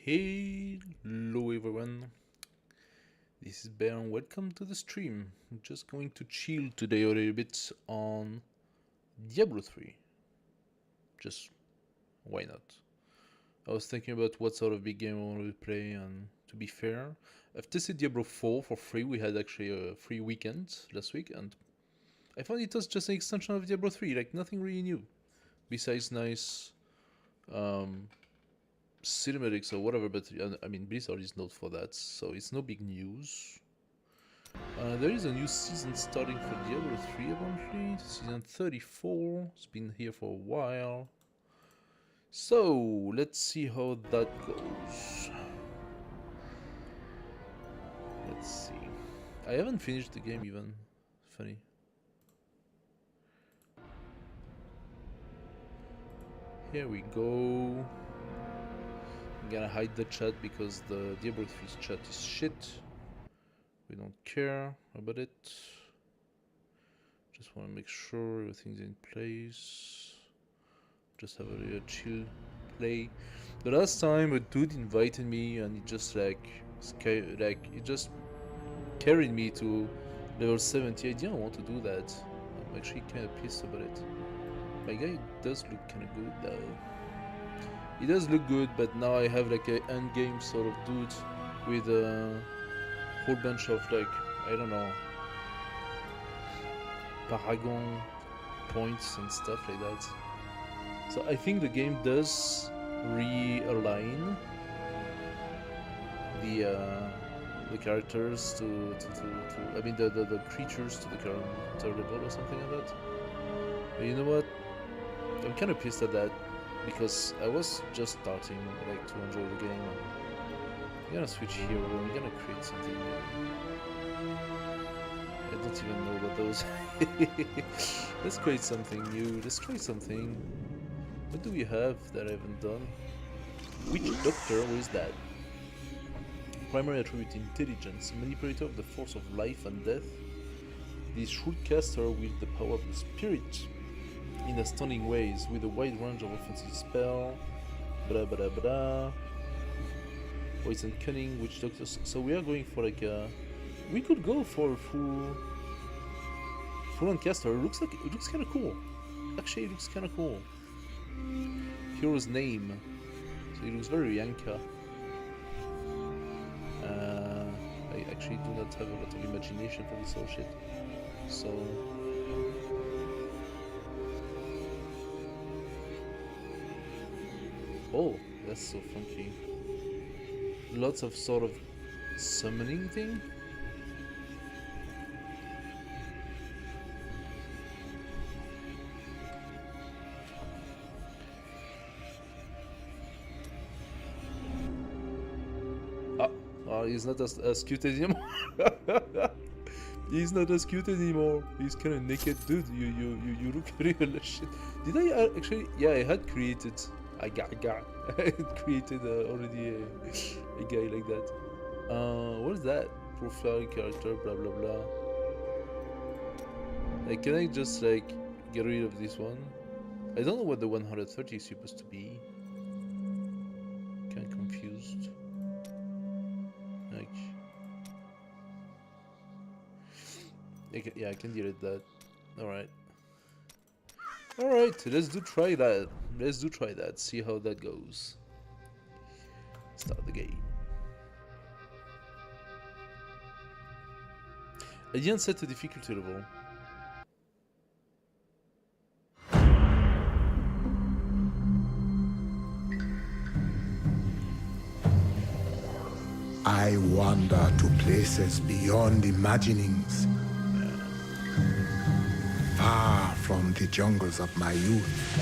Hello everyone, this is Bear and welcome to the stream. I'm just going to chill today a little bit on Diablo 3. Just why not? I was thinking about what sort of big game I want to play, and to be fair, I've tested Diablo 4 for free. We had actually a free weekend last week, and I found it was just an extension of Diablo 3, like nothing really new. Besides nice cinematics or whatever, but I mean Blizzard is not for that, so it's no big news. There is a new season starting for Diablo 3 apparently, season 34. It's been here for a while. So let's see how that goes. Let's see. I haven't finished the game even. Funny. Here we go. I'm gonna hide the chat because the Diablo 3's chat is shit. We don't care about it. Just want to make sure everything's in place. Just have a little chill play. The last time a dude invited me and he just he just carried me to level 70. I didn't want to do that. I'm actually kind of pissed about it. My guy does look kind of good though. He does look good, but now I have like an endgame sort of dude with a whole bunch of like, I don't know, Paragon points and stuff like that. So I think the game does realign the characters to I mean the creatures to the current level or something like that. But you know what? I'm kind of pissed at that. Because I was just starting like to enjoy the game. I'm gonna switch hero, I'm gonna create something new. I don't even know what those. Let's create something new, let's try something. What do we have that I haven't done? Witch Doctor, what is that? Primary attribute intelligence, manipulator of the force of life and death. This shrewd caster wields the power of the spirit in stunning ways, with a wide range of offensive spell, blah blah blah. Poison cunning, witch doctors. So we are going for like a. We could go for a full-on caster. It looks kind of cool. Actually, it looks kind of cool. Hero's name. So it looks very Yanka. I actually do not have a lot of imagination for this whole shit. So. Oh, that's so funky. Lots of sort of summoning thing. He's not as cute anymore. He's not as cute anymore. He's kind of naked, dude. You look real shit. Did I actually? Yeah, I had created. I created already a guy like that. What is that? Profile character, blah blah blah. Like, can I just like get rid of this one? I don't know what the 130 is supposed to be. Kind of confused. Like, yeah, I can delete that. All right. Alright, let's try that. See how that goes. Start the game. I didn't set the difficulty level. I wander to places beyond imaginings. Far from the jungles of my youth.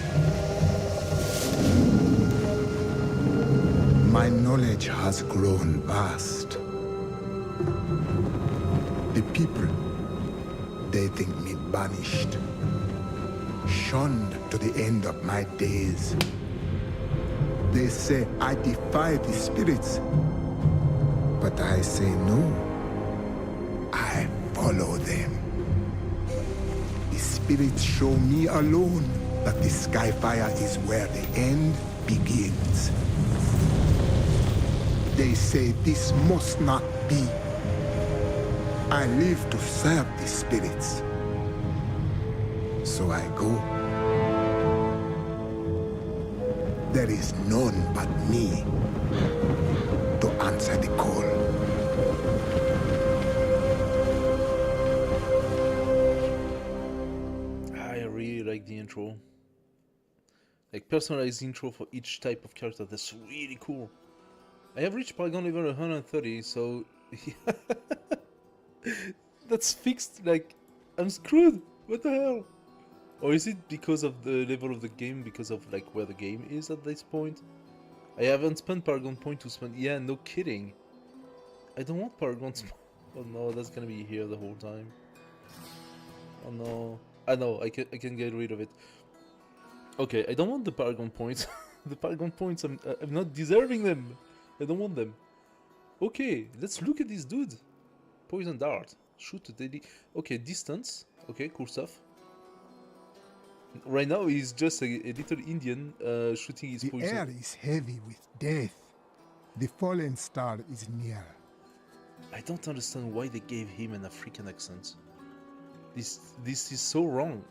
My knowledge has grown vast. The people, they think me banished, shunned to the end of my days. They say I defy the spirits, but I say no. I follow them. Spirits show me alone that the Skyfire is where the end begins. They say this must not be. I live to serve the spirits. So I go. There is none but me to answer the call. I really like the intro. Like personalized intro for each type of character. That's really cool. I have reached Paragon level 130, so that's fixed. Like I'm screwed. What the hell? Or is it because of the level of the game? Because of like where the game is at this point? I haven't spent Paragon point to spend. Yeah, no kidding. I don't want Paragon. Oh no, that's gonna be here the whole time. Oh no. I know. I can get rid of it. Okay, I don't want the Paragon points. The Paragon points, I'm not deserving them. I don't want them. Okay, let's look at this dude. Poison dart. Shoot a deadly... Okay, distance. Okay, cool stuff. Right now he's just a little Indian shooting his poison. The air is heavy with death. The fallen star is near. I don't understand why they gave him an African accent. This is so wrong.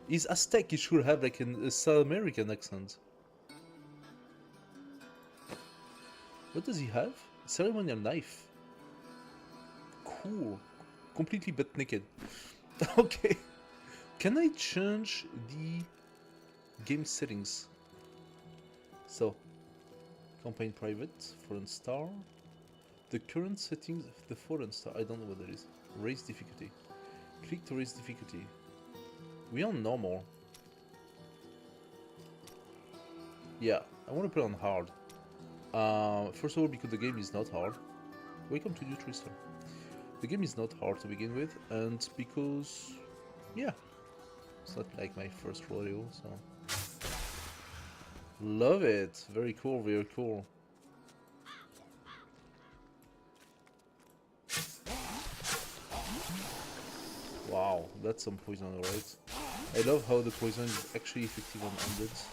He's Aztec, he should have like a South American accent. What does he have? Ceremonial knife. Cool. Completely butt naked. Okay. Can I change the game settings? So, campaign private, fallen star. The current settings of the fallen star, I don't know what that is. Raise difficulty. Click to raise difficulty. We are normal. Yeah, I want to put on hard. First of all, because the game is not hard. Welcome to you, Tristan. The game is not hard to begin with, and because, yeah, it's not like my first rodeo, so. Love it. Very cool, very cool. Wow, that's some poison, alright. I love how the poison is actually effective on undeads.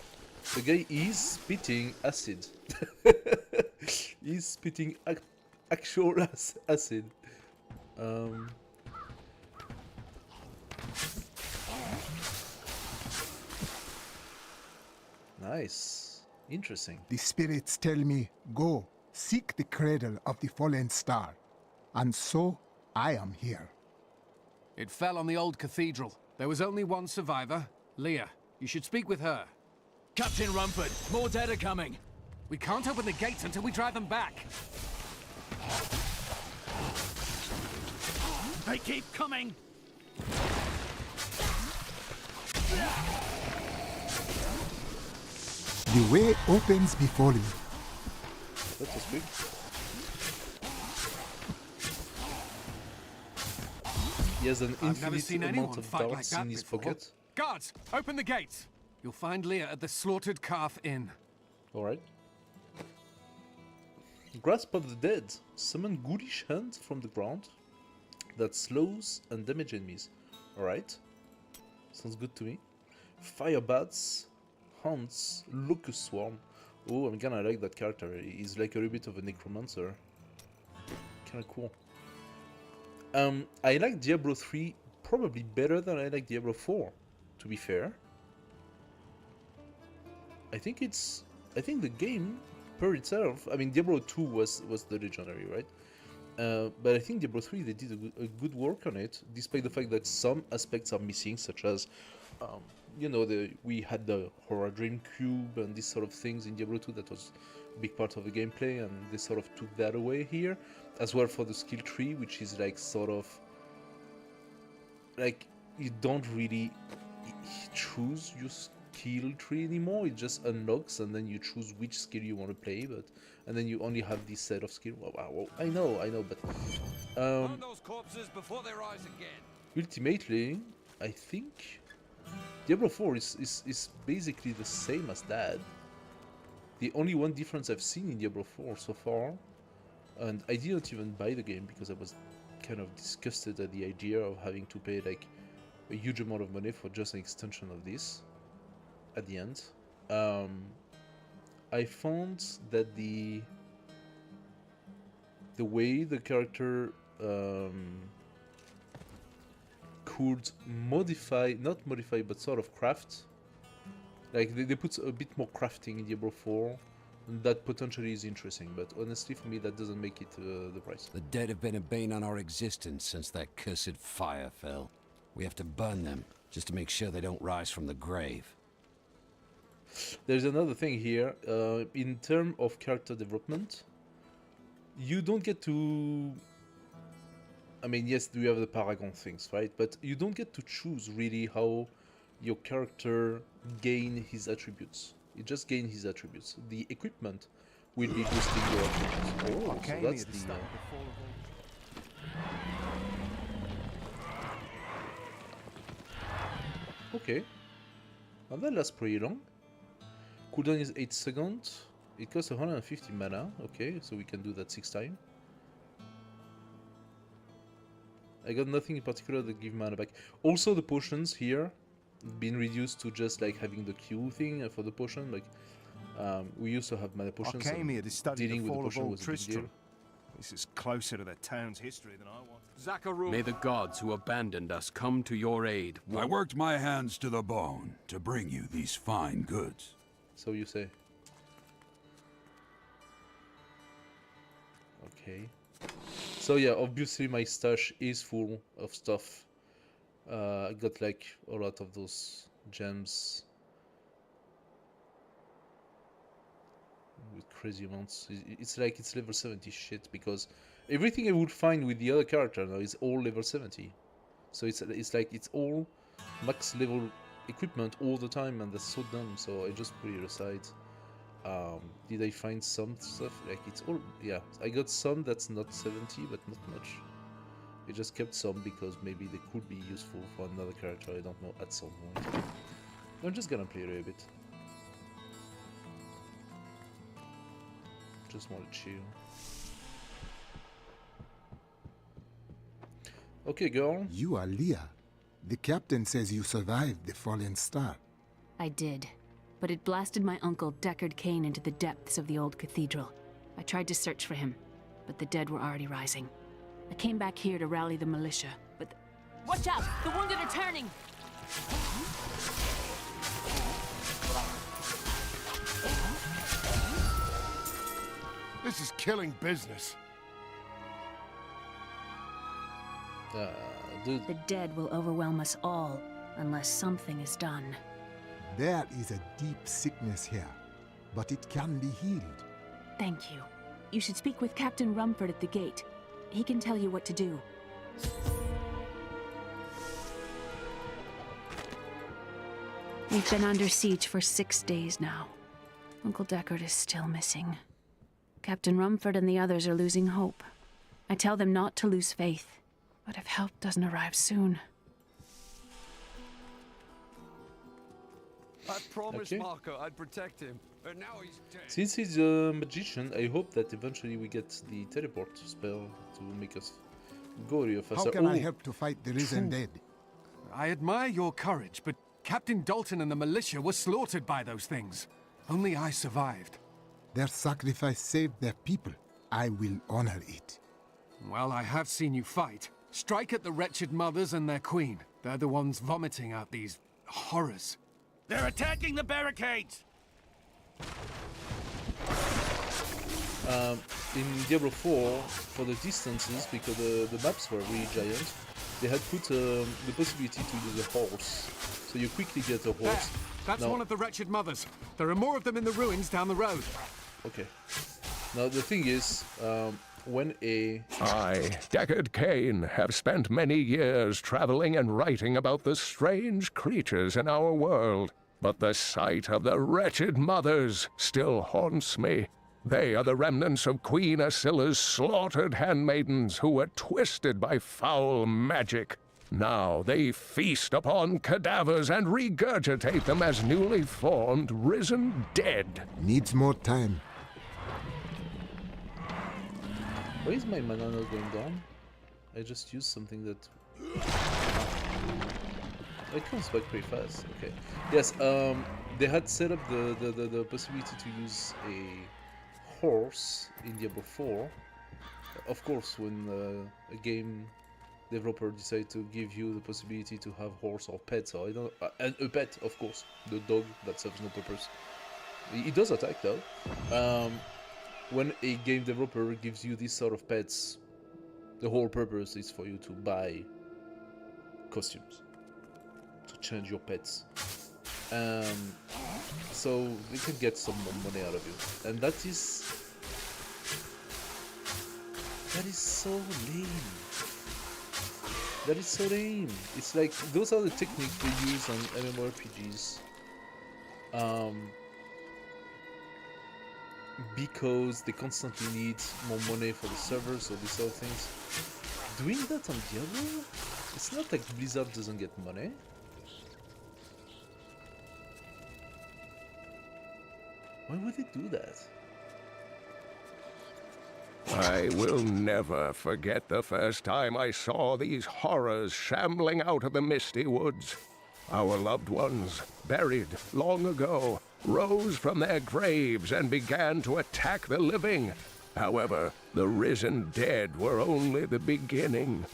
The guy is spitting acid. He's spitting actual acid. Nice. Interesting. The spirits tell me, go, seek the cradle of the fallen star. And so, I am here. It fell on the old cathedral. There was only one survivor, Leah. You should speak with her. Captain Rumford, more dead are coming. We can't open the gates until we drive them back. They keep coming. The way opens before you. That was quick. He has an I've never infinite seen amount anyone of fight like darts that in his before. pocket. Guards, open the gates. You'll find Leah at the Slaughtered Calf Inn. Alright. Grasp of the Dead. Summon ghoulish hand from the ground that slows and damage enemies. Alright. Sounds good to me. Fire bats. Hunts. Locust swarm. Oh, I'm kinda like that character. He's like a little bit of a necromancer. Kinda cool. I like Diablo 3 probably better than I like Diablo 4, to be fair. I think the game per itself, I mean Diablo 2 was the legendary, right? But I think Diablo 3 they did a good work on it, despite the fact that some aspects are missing, such as you know, we had the Horror Dream Cube and these sort of things in Diablo 2 that was a big part of the gameplay, and they sort of took that away here, as well for the skill tree, which is like sort of like you don't really choose your skill tree anymore. It just unlocks and then you choose which skill you want to play, and then you only have this set of skill. Wow, I know, but Burn those corpses before they rise again. ultimately, I think Diablo 4 is basically the same as that. The only one difference I've seen in Diablo 4 so far, and I didn't even buy the game because I was kind of disgusted at the idea of having to pay like a huge amount of money for just an extension of this at the end. I found that the the way the character could modify, not modify, but sort of craft. Like they put a bit more crafting in Diablo 4, and that potentially is interesting. But honestly, for me, that doesn't make it the price. The dead have been a bane on our existence since that cursed fire fell. We have to burn them, just to make sure they don't rise from the grave. There's another thing here. In terms of character development, you don't get to... I mean, yes, we have the Paragon things, right? But you don't get to choose really how your character gain his attributes. You just gain his attributes. The equipment will be boosting your attributes. Oh, so that's the... Okay. Well, that lasts pretty long. Cooldown is 8 seconds. It costs 150 mana. Okay, so we can do that 6 times. I got nothing in particular that give mana back. Also, the potions here been reduced to just like having the Q thing for the potion. Like we used to have mana potions. I came here to study dealing the with the fall potion of old was a big deal. Tristram. This is closer to the town's history than I want. Zakaru. May the gods who abandoned us come to your aid. I worked my hands to the bone to bring you these fine goods. So you say. Okay. So yeah, obviously my stash is full of stuff. I got like a lot of those gems with crazy amounts. It's like it's level 70 shit, because everything I would find with the other character now is all level 70. So it's like it's all max level equipment all the time, and that's so dumb. So I just put it aside. Did I find some stuff? Like it's all, yeah, I got some that's not 70, but not much. I just kept some because maybe they could be useful for another character, I don't know, at some point. I'm just gonna play it a bit. Just want to chill. Okay, girl. You are Leah. The captain says you survived the fallen star. I did, but it blasted my uncle Deckard Cain into the depths of the old cathedral. I tried to search for him, but the dead were already rising. I came back here to rally the militia, but... Watch out! The wounded are turning! This is killing business. Dude. The dead will overwhelm us all, unless something is done. There is a deep sickness here, but it can be healed. Thank you. You should speak with Captain Rumford at the gate. He can tell you what to do. We've been under siege for 6 days now. Uncle Deckard is still missing. Captain Rumford and the others are losing hope. I tell them not to lose faith, but if help doesn't arrive soon... I promised Okay. Marco I'd protect him, but now he's dead. Since he's a magician, I hope that eventually we get the teleport spell to make us go real faster. How can I help to fight the risen dead? I admire your courage, but Captain Dalton and the militia were slaughtered by those things. Only I survived. Their sacrifice saved their people. I will honor it. Well, I have seen you fight. Strike at the wretched mothers and their queen. They're the ones vomiting out these horrors. They're attacking the barricades! In Diablo 4, for the distances, because the maps were really giant, they had put the possibility to use a horse. So you quickly get a There! horse. That's Now- one of the wretched mothers. There are more of them in the ruins down the road. Okay. Now the thing is, when a... I, Deckard Cain, have spent many years traveling and writing about the strange creatures in our world, but the sight of the wretched mothers still haunts me. They are the remnants of Queen Asilla's slaughtered handmaidens who were twisted by foul magic. Now they feast upon cadavers and regurgitate them as newly formed, risen dead. Needs more time. Why is my mana not going down? I just used something that... It comes back pretty fast. Okay. Yes, they had set up the possibility to use a horse in Diablo 4. of course, when a game developer decide to give you the possibility to have horse or pets, or I don't, and a pet, of course, the dog that serves no purpose. It does attack though. When a game developer gives you this sort of pets, the whole purpose is for you to buy costumes, to change your pets. So they can get some more money out of you, and that is so lame. That is so lame. It's like those are the techniques they use on MMORPGs. Because they constantly need more money for the servers or these sort of things. Doing that on Diablo, it's not like Blizzard doesn't get money. Why would they do that? I will never forget the first time I saw these horrors shambling out of the misty woods. Our loved ones, buried long ago, rose from their graves and began to attack the living. However, the risen dead were only the beginning.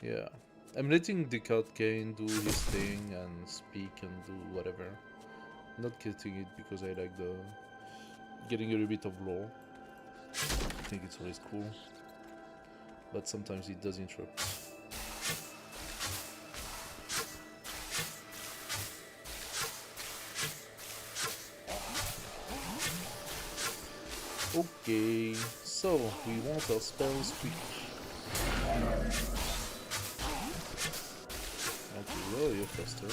Yeah, I'm letting Descartes Kane do his thing and speak and do whatever. Not getting it because I like the getting a little bit of lore. I think it's always cool, but sometimes it does interrupt. Okay, so we want our spells quick. Roll your first turn.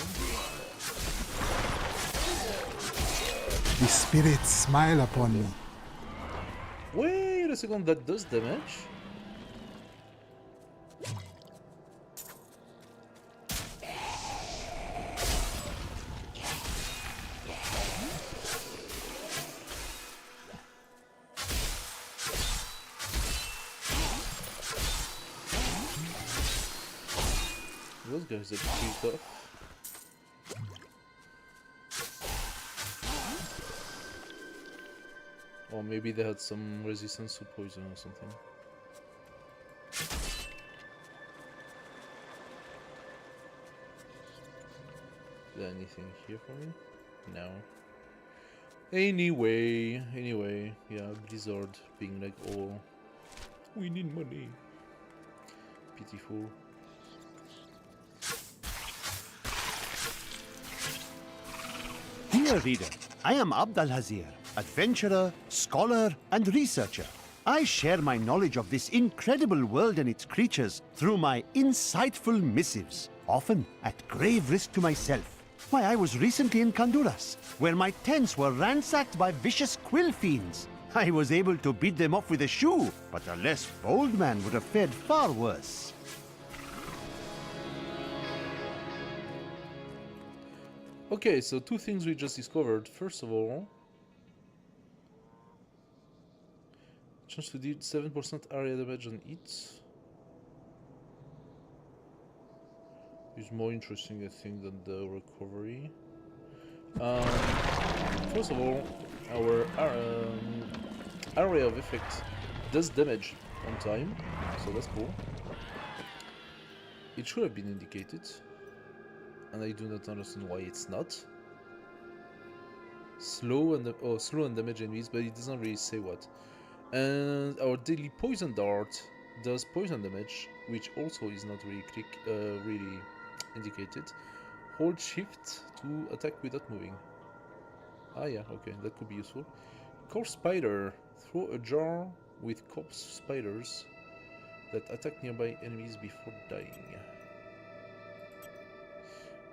The spirits smile upon me. Wait a second, that does damage? Those guys are pretty tough. Or maybe they had some resistance to poison or something. Is there anything here for me? No. Anyway, yeah, Blizzard being like, oh, we need money. Pitiful. Dear reader, I am Abd al-Hazir, adventurer, scholar, and researcher. I share my knowledge of this incredible world and its creatures through my insightful missives, often at grave risk to myself. Why, I was recently in Kanduras, where my tents were ransacked by vicious quill fiends. I was able to beat them off with a shoe, but a less bold man would have fared far worse. Okay, so two things we just discovered. First of all, chance to deal 7% area damage on it is more interesting, I think, than the recovery. First of all, our area of effect does damage on time, so that's cool. It should have been indicated, and I do not understand why it's not. Slow and damage enemies, but it doesn't really say what. And our daily poison dart does poison damage, which also is not really really indicated. Hold shift to attack without moving. Ah yeah, okay, that could be useful. Corpse spider. Throw a jar with corpse spiders that attack nearby enemies before dying.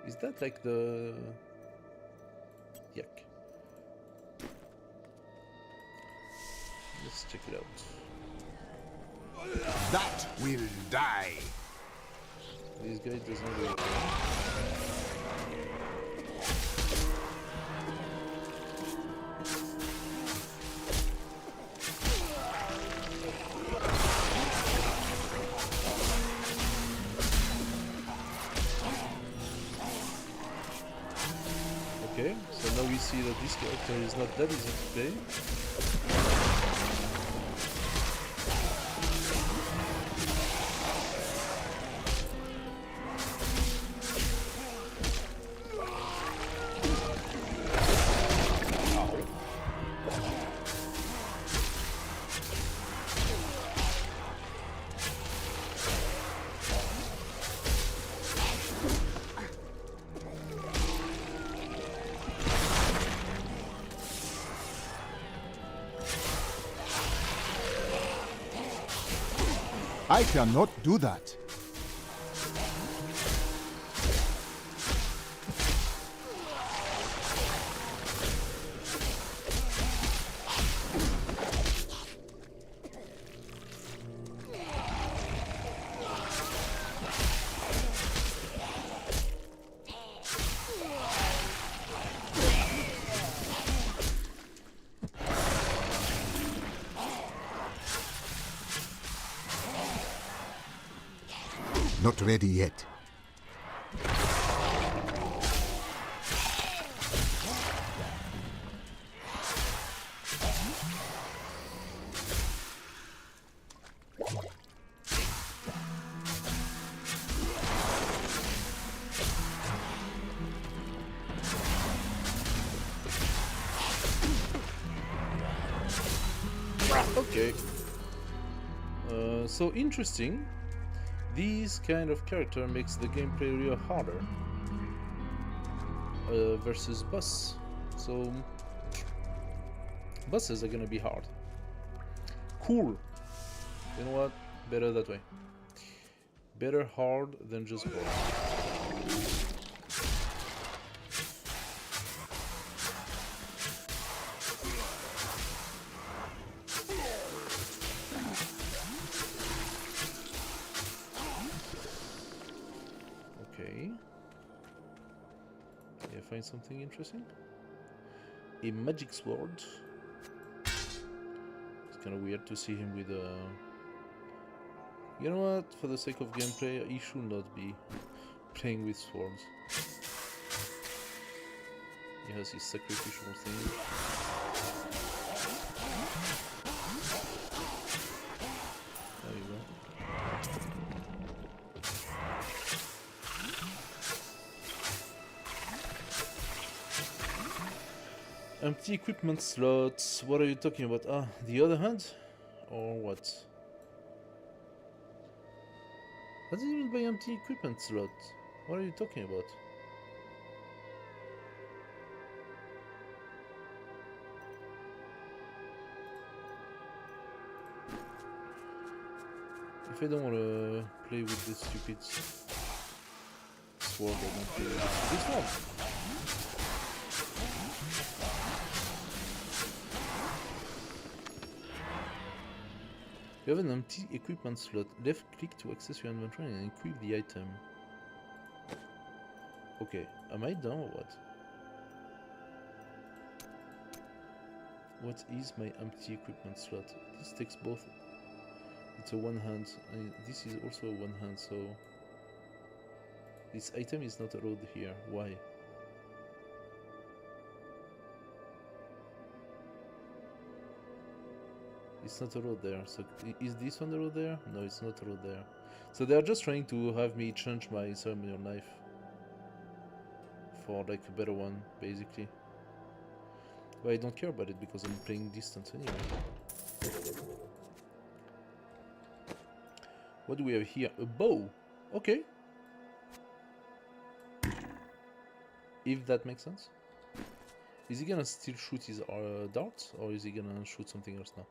Is that like the... Yuck. Let's check it out. That will die. This guy does not really care. Okay, so now we see that this character is not that easy to play. I cannot do that. Not ready yet. Okay. So interesting. This kind of character makes the gameplay real harder versus boss. So bosses are gonna be hard. Cool. You know what? Better that way. Better hard than just boss. Find something interesting. A magic sword. It's kind of weird to see him with a... You know what? For the sake of gameplay, he should not be playing with swords. He has his sacrificial thing. There you go. Empty equipment slots. What are you talking about? Ah, the other hand? Or what? What do you mean by empty equipment slot? What are you talking about? If I don't want to play with this stupid sword, I don't play with this one. You have an empty equipment slot. Left click to access your inventory and equip the item. Okay, am I done or what? What is my empty equipment slot? This takes both. It's a one hand, and this is also a one hand, so this item is not allowed here. Why? It's not a road there. So is this on the road there? No, it's not a road there. So they are just trying to have me change my ceremonial knife for like a better one, basically. But I don't care about it because I'm playing distance anyway. What do we have here? A bow. Okay. If that makes sense. Is he gonna still shoot his darts, or is he gonna shoot something else now?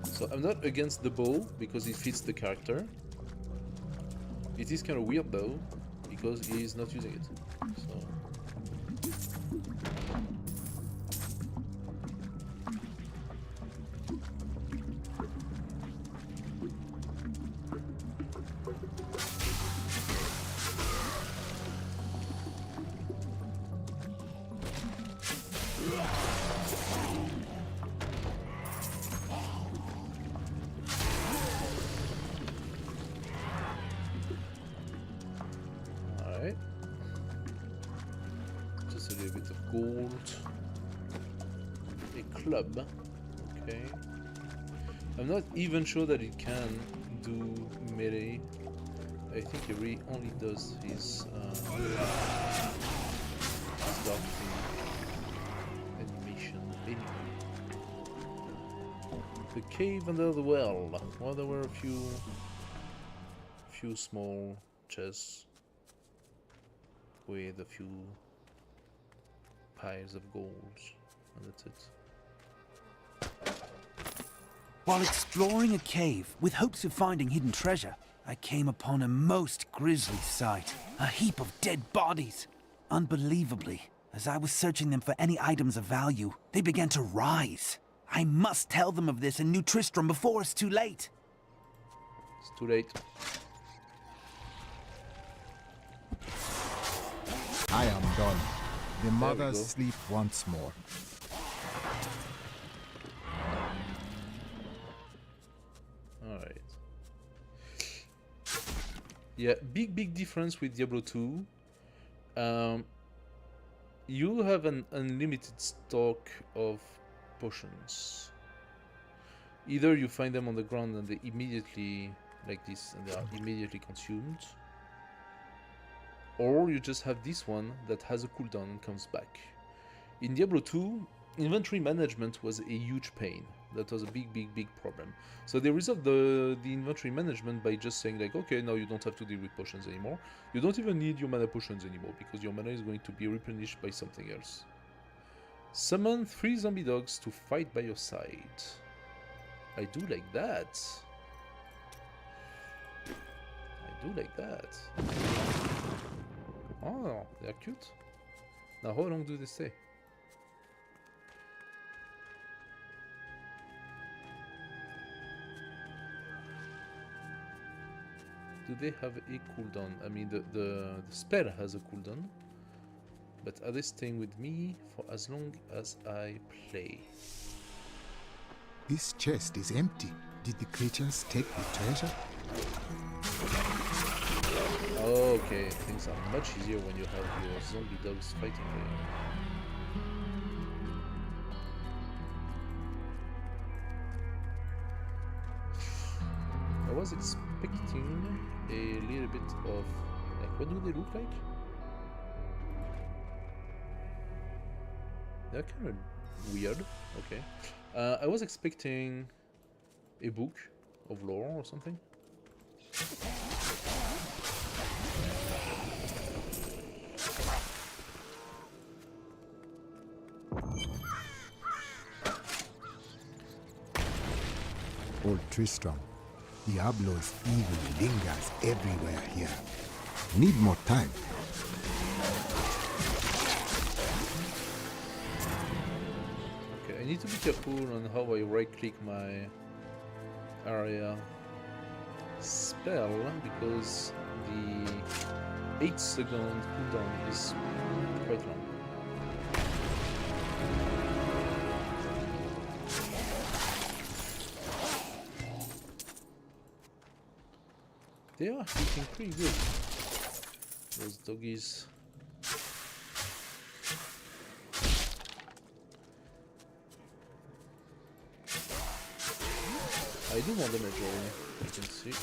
So I'm not against the bow because it fits the character. It is kind of weird though because he is not using it. So club. Okay. I'm not even sure that it can do melee. I think it really only does his dark thing animation. Anyway. The cave under the well. Well, there were a few small chests with a few piles of gold, and that's it. While exploring a cave with hopes of finding hidden treasure, I came upon a most grisly sight. A heap of dead bodies. Unbelievably, as I was searching them for any items of value, they began to rise. I must tell them of this in New Tristram before it's too late. It's too late. I am done. The mothers sleep once more. Alright. Yeah, big difference with Diablo 2. You have an unlimited stock of potions. Either you find them on the ground and they immediately, like this, and they are immediately consumed, or you just have this one that has a cooldown and comes back. In Diablo 2, inventory management was a huge pain. That was a big problem. So they resolved the inventory management by just saying like, okay, now you don't have to deal with potions anymore. You don't even need your mana potions anymore because your mana is going to be replenished by something else. Summon 3 zombie dogs to fight by your side. I do like that. I do like that. Oh, they're cute. Now how long do they stay? Do they have a cooldown? I mean, the spell has a cooldown, but are they staying with me for as long as I play? This chest is empty. Did the creatures take the treasure? Okay, things are much easier when you have your zombie dogs fighting for you. I was expecting a little bit of, like, what do they look like? They're kind of weird. Okay. I was expecting a book of lore or something. Old Tristram. Diablo's evil lingers everywhere here. Need more time. Okay, I need to be careful on how I right-click my area spell because the 8-second cooldown is quite long. They are hitting pretty good, those doggies. I do more damage already, you can see.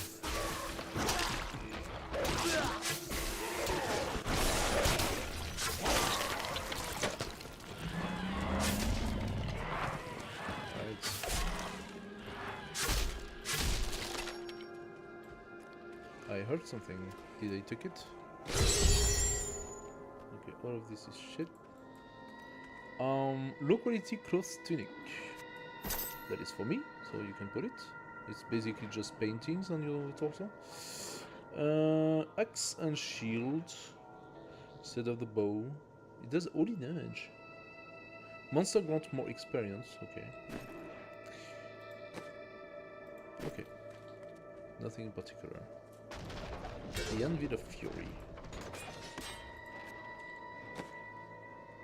I heard something. Did I take it? Okay, all of this is shit. Low quality cloth tunic. That is for me, so you can put it. It's basically just paintings on your torso. Axe and shield instead of the bow. It does holy damage. Monster grant more experience. Okay. Okay. Nothing in particular. The Anvil of Fury.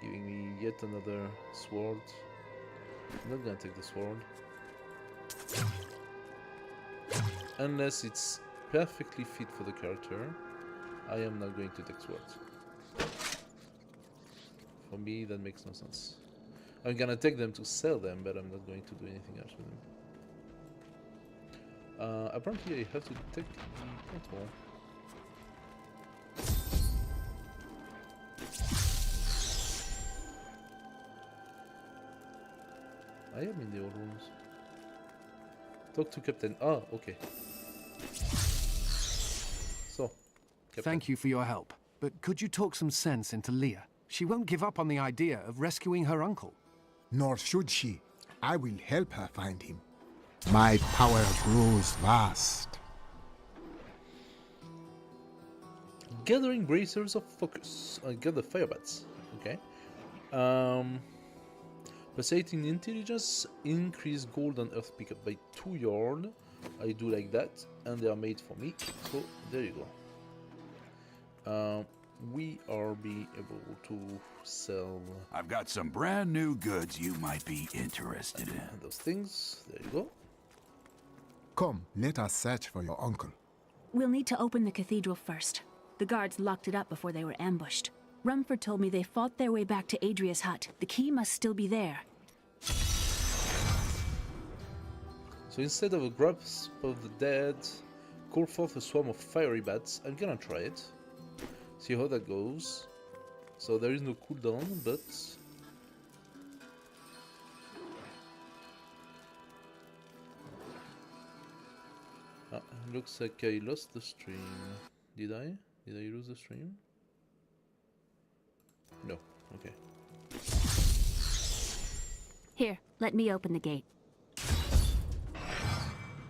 Giving me yet another sword. I'm not gonna take the sword. Unless it's perfectly fit for the character, I am not going to take sword. For me, that makes no sense. I'm gonna take them to sell them, but I'm not going to do anything else with them. Apparently I have to take the portal. I am in the old rooms. Talk to Captain. Ah, okay. So, Captain. Thank you for your help. But could you talk some sense into Leah? She won't give up on the idea of rescuing her uncle. Nor should she. I will help her find him. My power grows vast. Gathering bracers of focus. I got the fire bats. Okay. Passating intelligence, increase gold and earth pickup by 2 yards. I do like that, and they are made for me. So there you go. We are be able to sell. I've got some brand new goods you might be interested in. Those things. There you go. Come, let us search for your uncle. We'll need to open the cathedral first. The guards locked it up before they were ambushed. Rumford told me they fought their way back to Adria's hut. The key must still be there. So instead of a grasp of the dead, call forth a swarm of fiery bats. I'm gonna try it. See how that goes. So there is no cooldown, but... looks like I lost the stream. Did I? Did I lose the stream? No. Okay. Here, let me open the gate.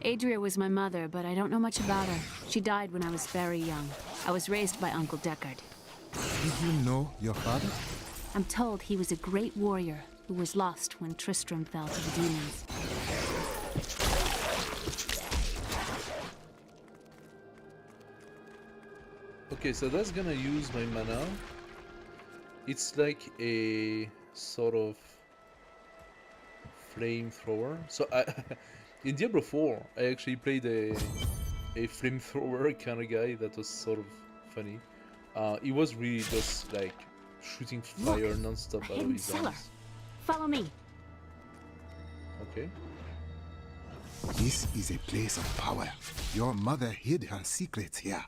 Adria was my mother, but I don't know much about her. She died when I was very young. I was raised by Uncle Deckard. Did you know your father? I'm told he was a great warrior who was lost when Tristram fell to the demons. Okay, so that's gonna use my mana. It's like a sort of flamethrower. So I, in Diablo 4, I actually played a flamethrower kind of guy that was sort of funny. It was really just like shooting fire non-stop out of his arms. Follow me. Okay. This is a place of power. Your mother hid her secrets here.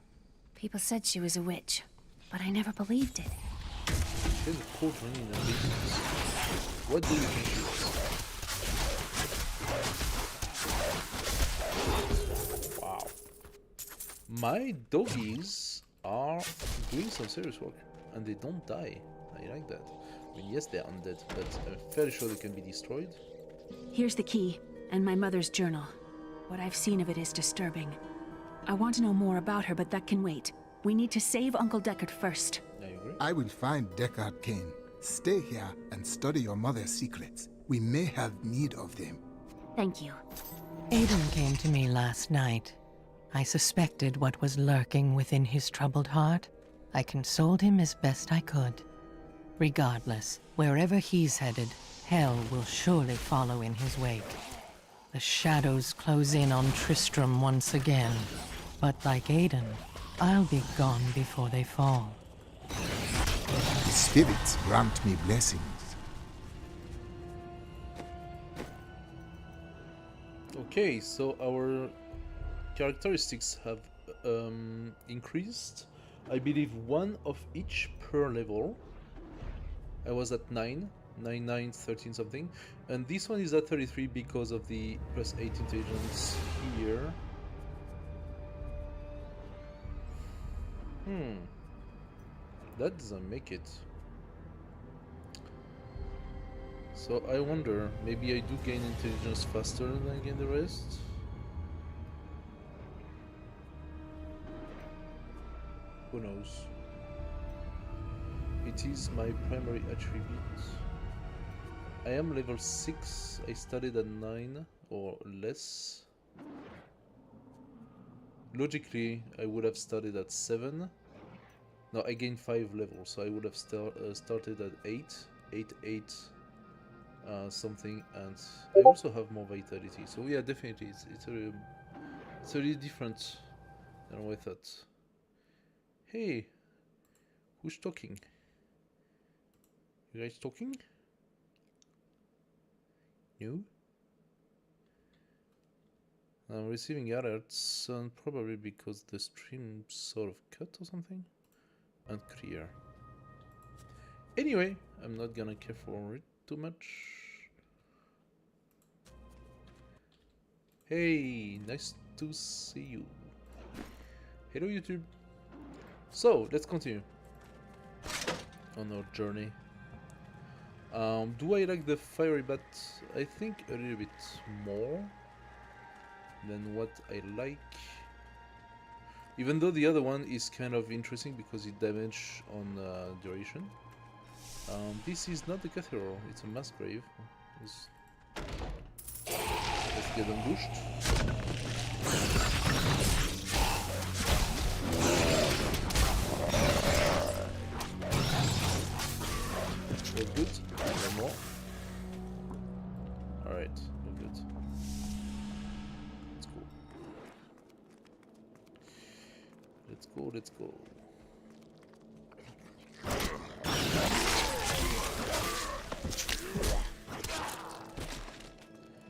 People said she was a witch, but I never believed it. There's a cauldron in the business. What do you think it is? Wow. My doggies are doing some serious work, and they don't die. I like that. I mean, yes, they're undead, but I'm fairly sure they can be destroyed. Here's the key, and my mother's journal. What I've seen of it is disturbing. I want to know more about her, but that can wait. We need to save Uncle Deckard first. I agree. I will find Deckard Cain. Stay here and study your mother's secrets. We may have need of them. Thank you. Aiden came to me last night. I suspected what was lurking within his troubled heart. I consoled him as best I could. Regardless, wherever he's headed, hell will surely follow in his wake. The shadows close in on Tristram once again. But like Aiden, I'll be gone before they fall. The spirits grant me blessings. Okay, so our characteristics have increased. I believe one of each per level. I was at 9, 13 something. And this one is at 33 because of the +8 intelligence here. That doesn't make it. So I wonder, maybe I do gain intelligence faster than I gain the rest? Who knows? It is my primary attribute. I am level 6, I studied at 9 or less. Logically, I would have studied at 7. No, I gained 5 levels, so I would have started at 8, something, and I also have more vitality. So yeah, definitely, it's a really different than what I thought. Hey, who's talking? You guys talking? New. I'm receiving alerts, probably because the stream sort of cut or something. Unclear. Anyway, I'm not gonna care for it too much. Hey, nice to see you. Hello YouTube. So, let's continue on our journey. Do I like the fiery bat? I think a little bit more than what I like. Even though the other one is kind of interesting because it damage on duration. This is not the cathedral, it's a mass grave. Let's get ambushed. We're good. One more. Alright, we're good. Let's go. Let's go, let's go.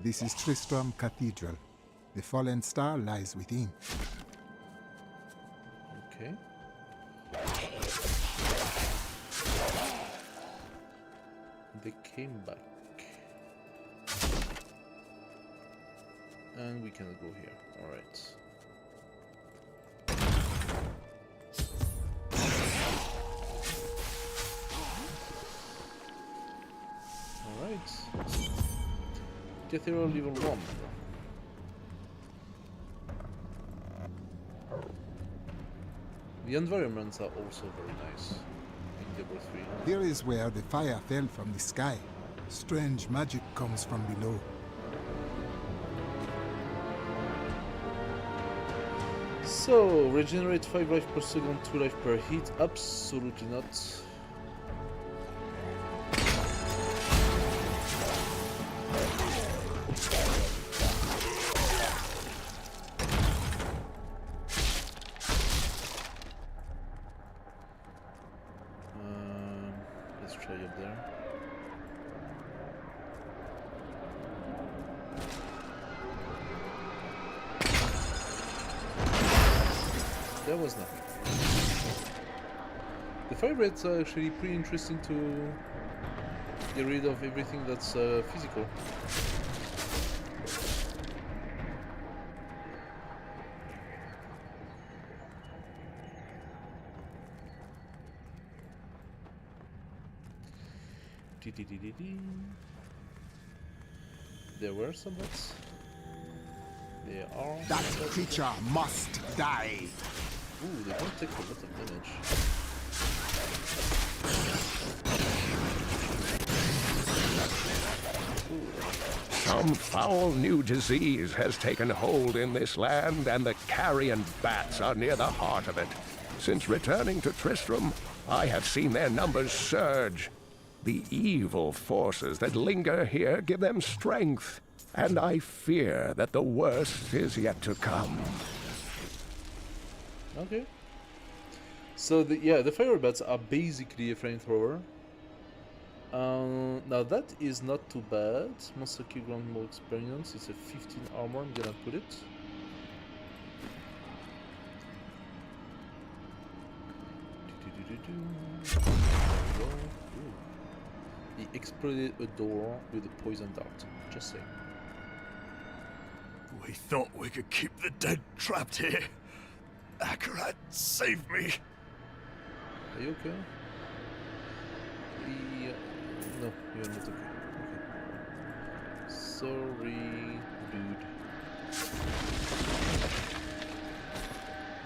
This is Tristram Cathedral. The fallen star lies within. Okay. They came back. And we cannot go here. Alright. Alright. Cathedral level 1. The environments are also very nice in Diablo 3. Here is where the fire fell from the sky. Strange magic comes from below. So, regenerate 5 life per second, 2 life per hit? Absolutely not. Let's try up there. That was nothing. The fire rates are actually pretty interesting to get rid of everything that's physical. There were some bats. There are. That creature must die. Ooh, they don't take a lot of damage. Some foul new disease has taken hold in this land, and the carrion bats are near the heart of it. Since returning to Tristram, I have seen their numbers surge. The evil forces that linger here give them strength, and I fear that the worst is yet to come. Okay. So the fire bats are basically a flamethrower. Now that is not too bad. Monster kill ground more experience. It's a 15 armor. I'm gonna put it. He exploded a door with a poison dart. Just saying. We thought we could keep the dead trapped here. Akarat, save me. Are you okay? No, you're not okay. Okay. Sorry, dude.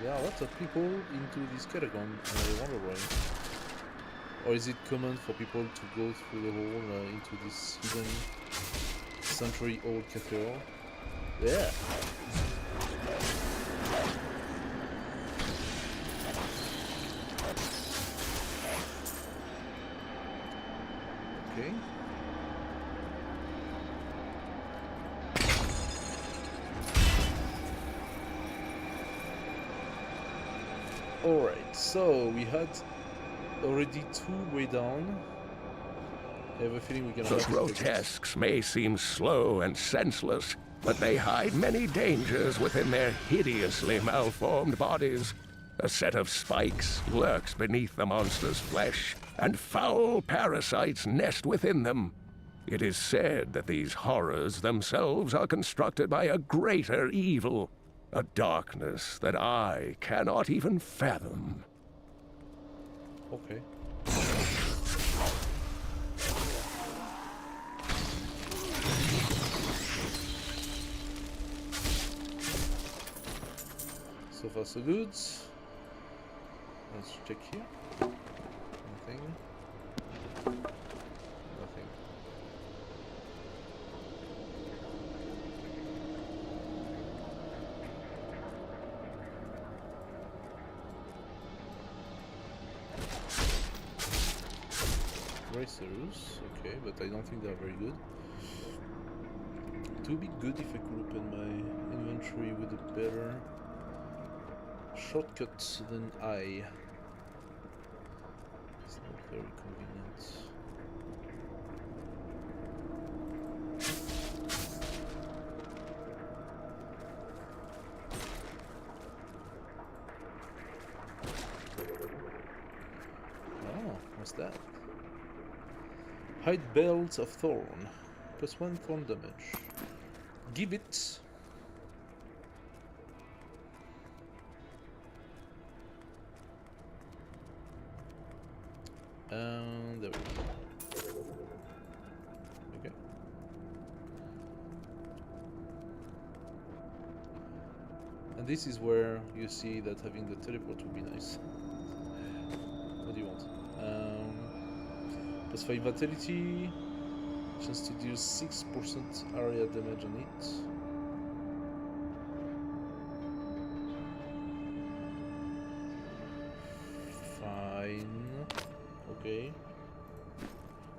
There are lots of people into this catacombs, and I wonder why. Or is it common for people to go through the hole into this hidden century-old cathedral? Yeah. Okay. Alright, so we had already 2 way down. I have a feeling we're gonna The have to take it. grotesques may seem slow and senseless, but they hide many dangers within their hideously malformed bodies. A set of spikes lurks beneath the monster's flesh, and foul parasites nest within them. It is said that these horrors themselves are constructed by a greater evil, a darkness that I cannot even fathom. Okay. So far so good. Let's check here. Nothing. Nothing. Racers, okay, but I don't think they're very good. It would be good if I could open my inventory with a better shortcut than I. It's not very convenient. Oh, what's that? Hide Belt of Thorn. +1 thorn damage. Give it. There we go. Okay. And this is where you see that having the teleport would be nice. What do you want? +5 vitality. Chance to deal 6% area damage on it. Fine. Okay.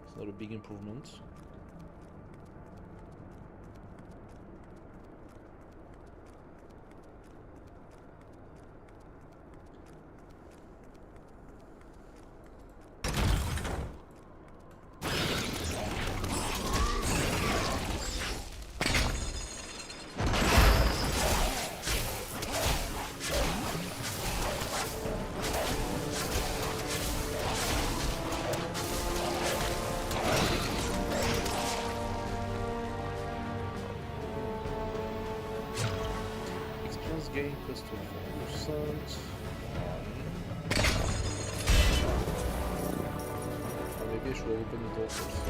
It's not a big improvement. Gain plus 24%. Maybe I should open the door first.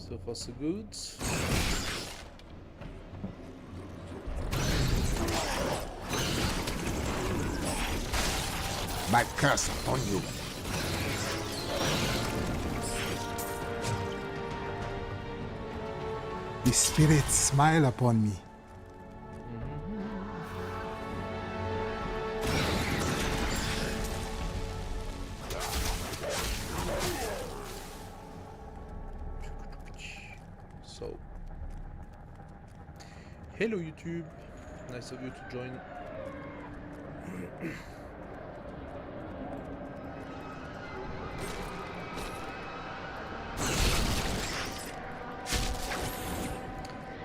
So far so good. My curse upon you. The spirits smile upon me. So, hello YouTube, nice of you to join.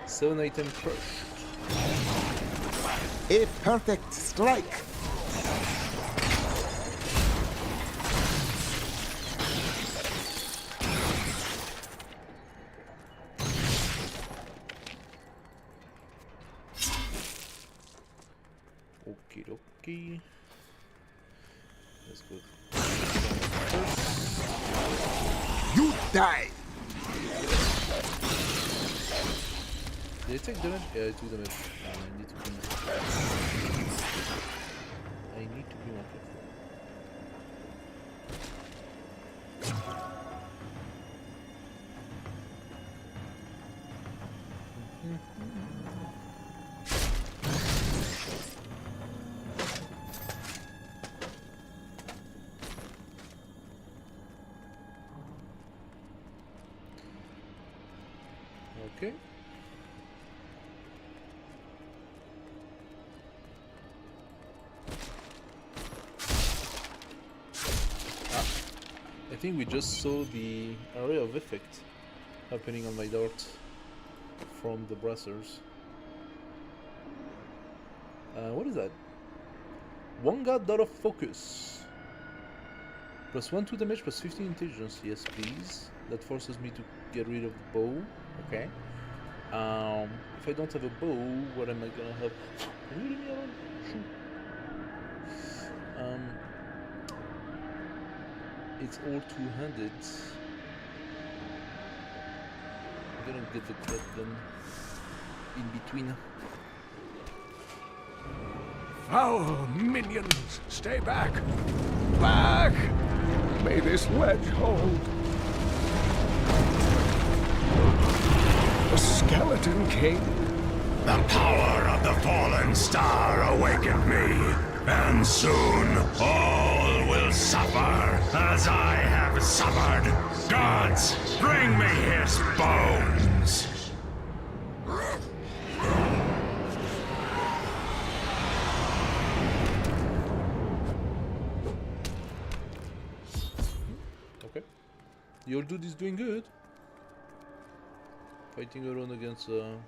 Seven item crushed. A perfect strike. Okie dokie. Let's go. You die. Did it take damage? Yeah, it took damage. I need to be more careful. I need to be more careful. Okay. I think we just saw the area of effect happening on my dart from the brassers. What is that? One god dot of focus. Plus 1 2 damage, plus 15 intelligence. Yes, please. That forces me to get rid of the bow. Okay. If I don't have a bow, what am I gonna have? Can you leave me alone? Shoot. It's all two-handed. I'm gonna get the crab gun in between. Foul minions! Stay back! Back! May this ledge hold. The Skeleton King. The power of the fallen star awakened me, and soon all will suffer as I have suffered. Gods, bring me his bones! Okay. The old dude is doing good. Fighting alone against some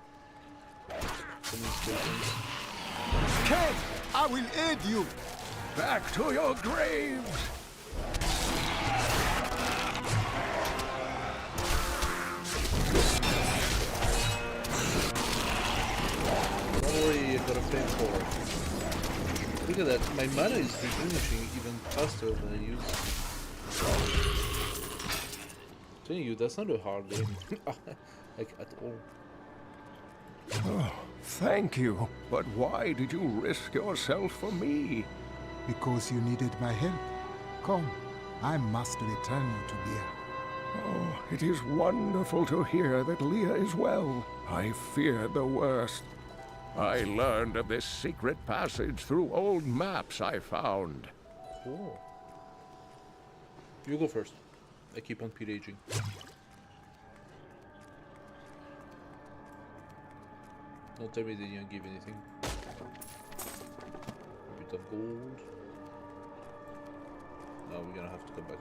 skeletons. Ken, I will aid you. Back to your graves! Don't worry, I've got a flamethrower. Look at that, my mana is replenishing even faster than I used. Telling you, that's not a hard game. Like, at all. Oh, thank you. But why did you risk yourself for me? Because you needed my help. Come, I must return you to Leah. Oh, it is wonderful to hear that Leah is well. I feared the worst. I learned of this secret passage through old maps I found. Cool. You go first. I keep on pillaging. Don't tell me they didn't give anything. A bit of gold. No, we're gonna have to come back.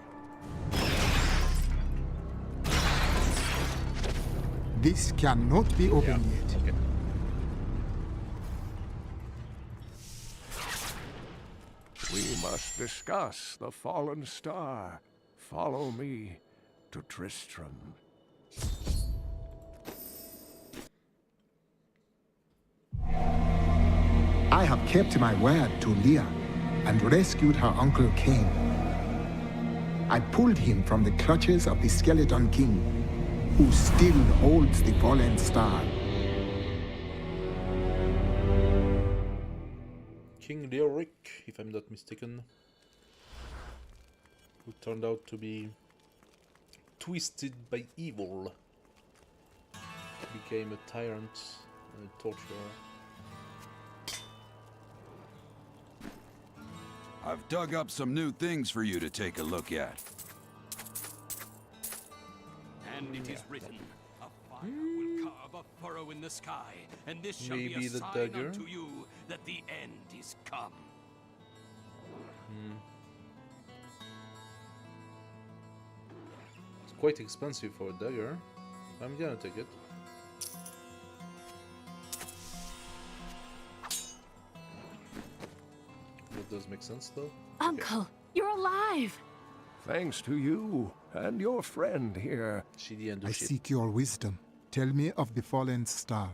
This cannot be opened yet. Okay. We must discuss the fallen star. Follow me to Tristram. I have kept my word to Leah and rescued her uncle Cain. I pulled him from the clutches of the Skeleton King, who still holds the fallen star. King Leoric, if I'm not mistaken, who turned out to be twisted by evil, became a tyrant and a torturer. I've dug up some new things for you to take a look at. And it is written, a fire will carve a furrow in the sky, and this shall Maybe be a the sign dagger? unto you that the end is come. It's quite expensive for a dagger. I'm gonna take it. That does make sense though. Uncle, you're alive! Thanks to you and your friend here. I seek your wisdom. Tell me of the fallen star.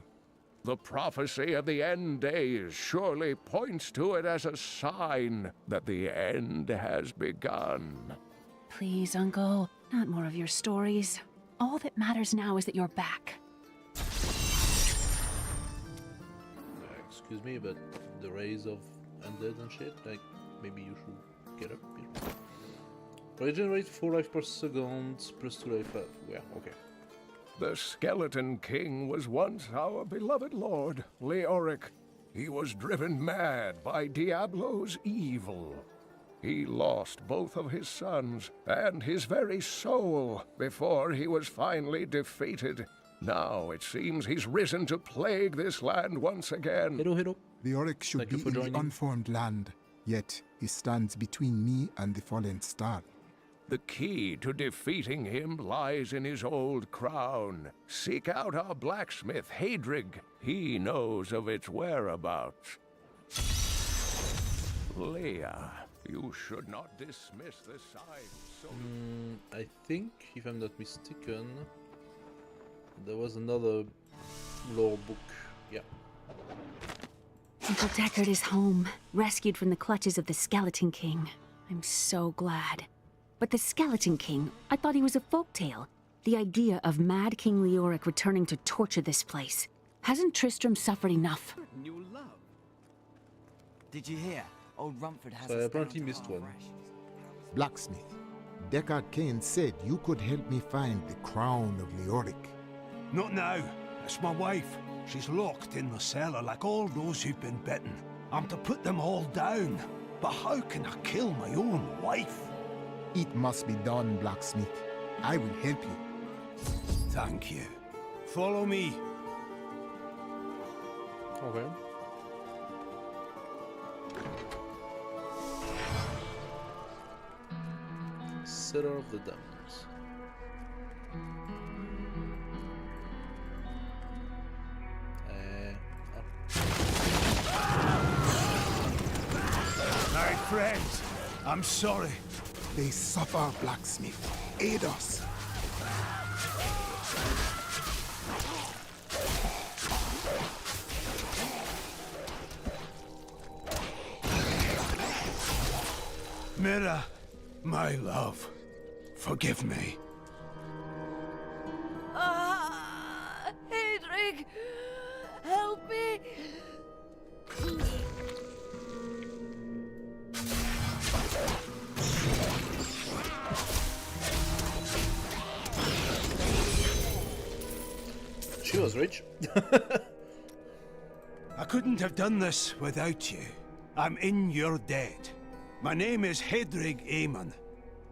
The prophecy of the end days surely points to it as a sign that the end has begun. Please, Uncle, not more of your stories. All that matters now is that you're back. Excuse me, but the rays of undead and shit, like, maybe you should get up. Regenerate 4 life per second, plus 2 life. Yeah, okay. The Skeleton King was once our beloved lord, Leoric. He was driven mad by Diablo's evil. He lost both of his sons and his very soul before he was finally defeated. Now it seems he's risen to plague this land once again. Hello, hello. The Oryx should Thank be you for in the joining. unformed land, yet he stands between me and the fallen star. The key to defeating him lies in his old crown. Seek out our blacksmith, Hadrig. He knows of its whereabouts. Leia, you should not dismiss the sign so... I think, if I'm not mistaken, there was another lore book. Yeah. Uncle Deckard is home, rescued from the clutches of the Skeleton King. I'm so glad. But the Skeleton King, I thought he was a folktale. The idea of Mad King Leoric returning to torture this place. Hasn't Tristram suffered enough? New love. Did you hear? Old Rumford has So I apparently missed one. Blacksmith, Deckard Cain said you could help me find the crown of Leoric. Not now. It's my wife. She's locked in the cellar like all those who've been bitten. I'm to put them all down. But how can I kill my own wife? It must be done, blacksmith. I will help you. Thank you. Follow me. Okay. Cellar of the Damned. My friends, I'm sorry. They suffer, blacksmith. Aid us. Mira, my love, forgive me. Hadrig! Help me! She was rich. I couldn't have done this without you. I'm in your debt. My name is Hadrig Aemon.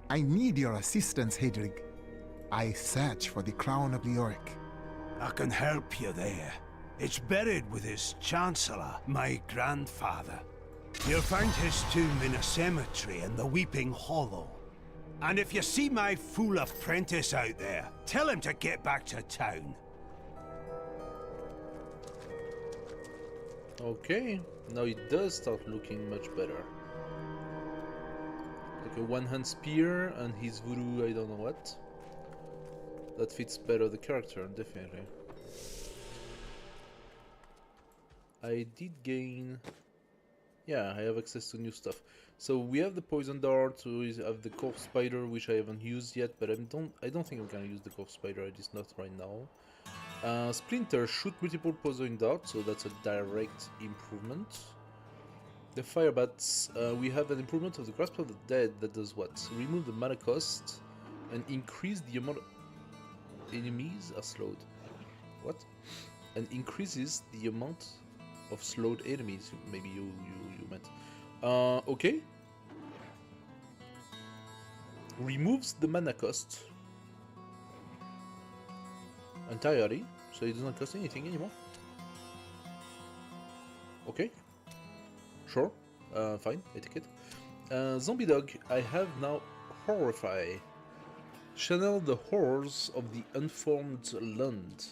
I need your assistance, Hadrig. I search for the crown of Leoric. I can help you there. It's buried with his chancellor, my grandfather. You'll find his tomb in a cemetery in the Weeping Hollow. And if you see my fool apprentice out there, tell him to get back to town. Okay, now it does start looking much better. Like a one-hand spear and his voodoo, I don't know what. That fits better the character, definitely. I did gain... Yeah, I have access to new stuff. So we have the poison dart, we have the corpse spider, which I haven't used yet, but I don't think I'm gonna use the corpse spider, at least not right now. Splinter shoot multiple poison darts, so that's a direct improvement. The fire bats, we have an improvement of the grasp of the dead that does what? Remove the mana cost and increase the amount of enemies are slowed. What? And increases the amount of slowed enemies. Maybe you meant. Okay. Removes the mana cost entirely, so it doesn't cost anything anymore. Okay. Sure. Fine. I take it. Zombie dog. I have now horrify. Channel the horrors of the unformed land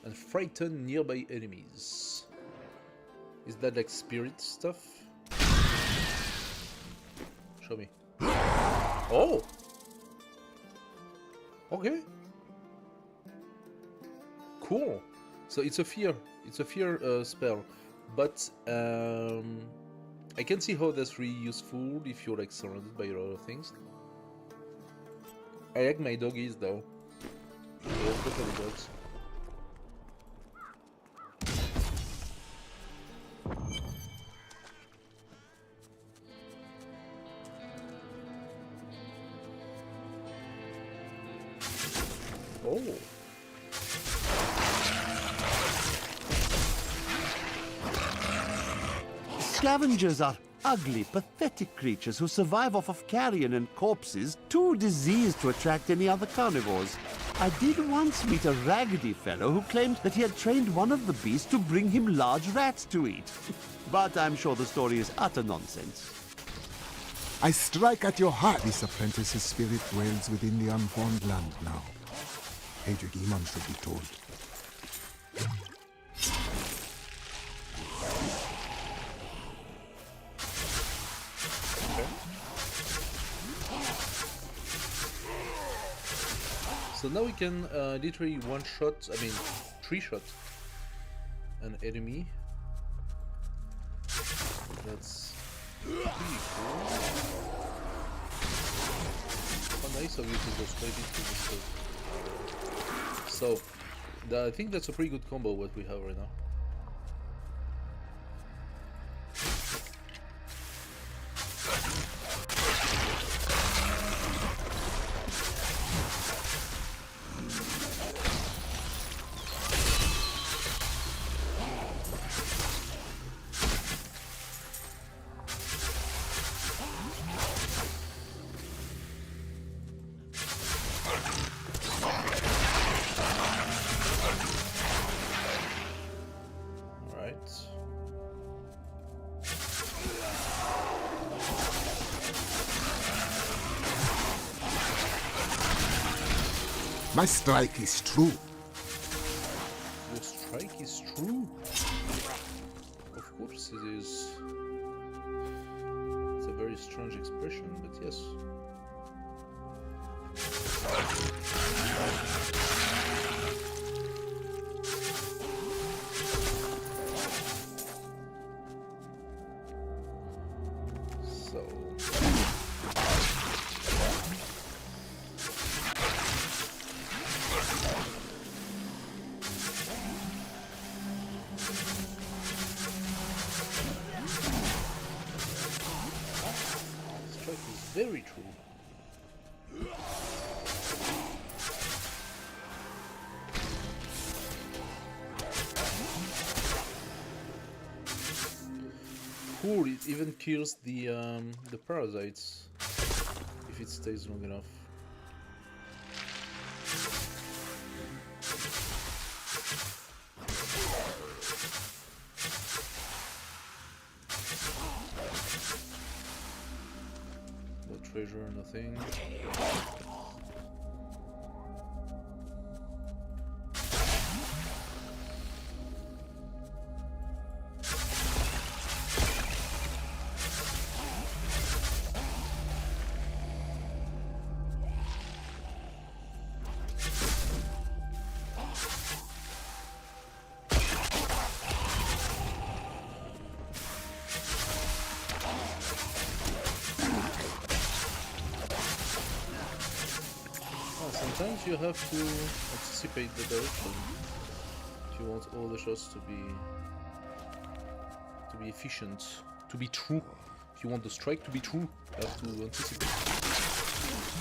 and frighten nearby enemies. Is that like spirit stuff? Show me. Oh! Okay. Cool. So it's a fear. It's a fear spell. But I can see how that's really useful if you're like surrounded by a lot of things. I like my doggies though. Let's go for the dogs. Oh. Scavengers are ugly, pathetic creatures who survive off of carrion and corpses, too diseased to attract any other carnivores. I did once meet a raggedy fellow who claimed that he had trained one of the beasts to bring him large rats to eat. But I'm sure the story is utter nonsense. I strike at your heart. This apprentice's spirit dwells within the unformed land now. Adric should be told. So now we can literally three-shot an enemy. That's pretty cool. How nice of you to go straight into this. So, I think that's a pretty good combo what we have right now. My strike is true. Your strike is true? Of course it is. It's a very strange expression, but yes. Very true. Cool, it even kills the parasites if it stays long enough. Treasure, nothing. Sometimes you have to anticipate the direction if you want all the shots to be efficient, to be true. If you want the strike to be true, you have to anticipate.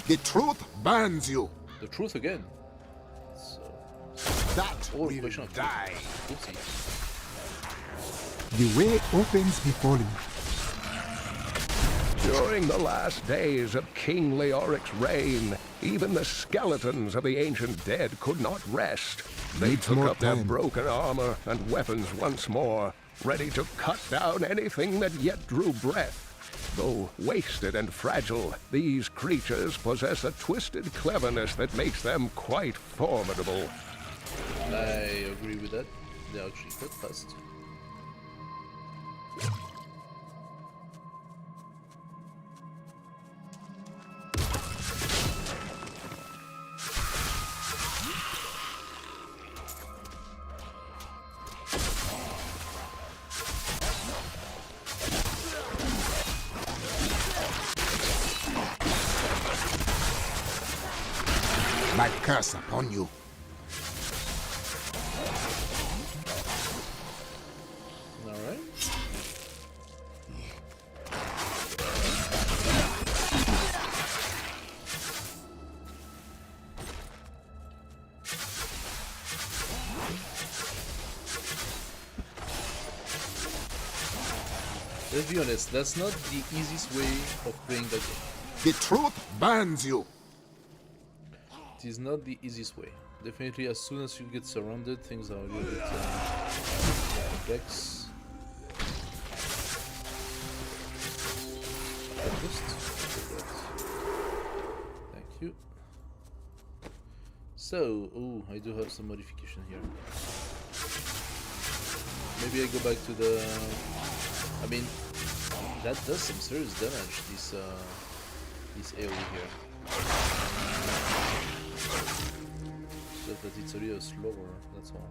The truth burns you. The truth again. So that all will question of die. Oopsie. The way opens before you. During the last days of King Leoric's reign, even the skeletons of the ancient dead could not rest. They Needs took more up their time. broken armor and weapons once more, ready to cut down anything that yet drew breath. Though wasted and fragile, these creatures possess a twisted cleverness that makes them quite formidable. I agree with that. They're actually quite fast. My curse upon you. Alright. Let's be honest, that's not the easiest way of playing that game. The truth burns you. it is not the easiest way. Definitely, as soon as you get surrounded, things are a little bit complex. Thank you. So, oh, I do have some modification here. Maybe I go back to the. I mean, that does some serious damage. This AOE here. Just that it's a little slower. That's all.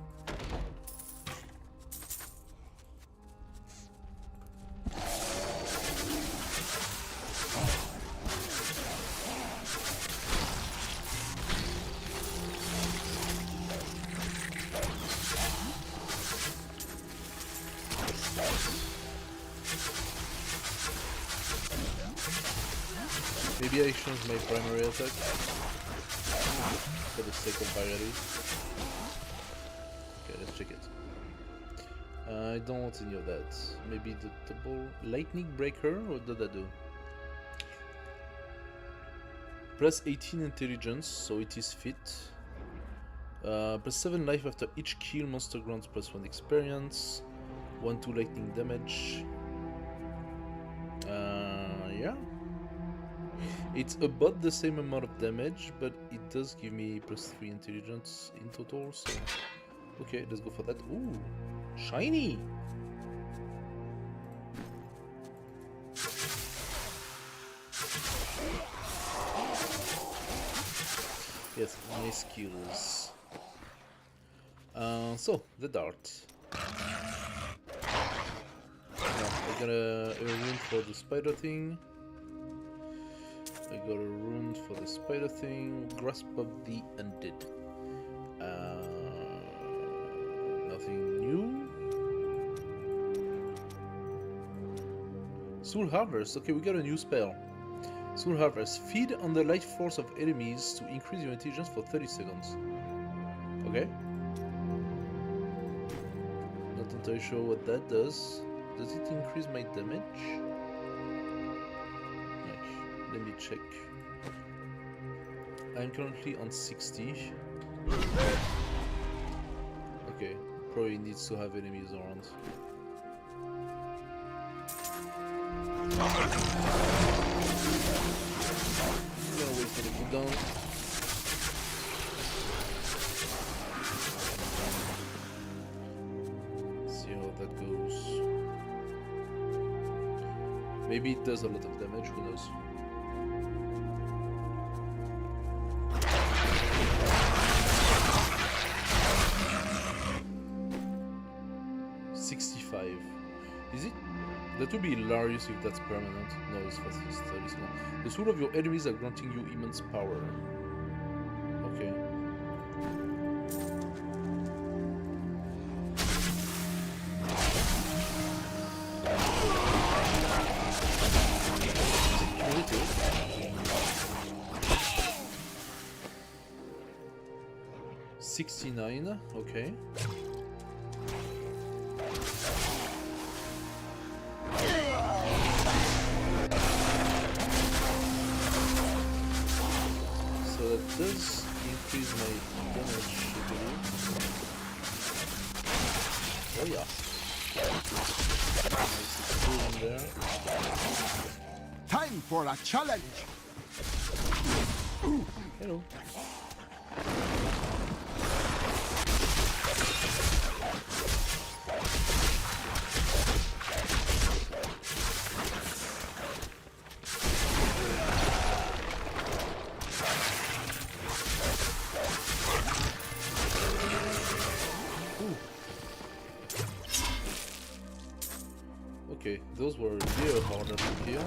Maybe I change my primary attack for the sake of variety. Okay, let's check it. I don't want any of that. Maybe the double lightning breaker. What did that do? Plus 18 intelligence, so it is fit. Plus 7 life after each kill. Monster grants plus 1 experience. 1/2 lightning damage. Yeah. It's about the same amount of damage, but it does give me plus 3 intelligence in total, so... Okay, let's go for that. Ooh! Shiny! Yes, nice skills. So, the dart. Now, I got a rune for the spider thing. I got a rune for the spider thing. Grasp of the Undead. Nothing new. Soul Harvest. Okay, we got a new spell. Soul Harvest. Feed on the life force of enemies to increase your intelligence for 30 seconds. Okay. Not entirely sure what that does. Does it increase my damage? Let me check. I'm currently on 60. Okay, probably needs to have enemies around. I'm gonna wait for the cooldown. See how that goes. Maybe it does a lot of damage, who knows? 65. Is it? That would be hilarious if that's permanent. No, it's fast. It's 30 seconds. The soul of your enemies are granting you immense power. Okay. Security. 69. Okay. Does increase my damage, I believe. Oh yeah. Nice explosion there. Time for a challenge. Hello. Okay, those were real harder to kill.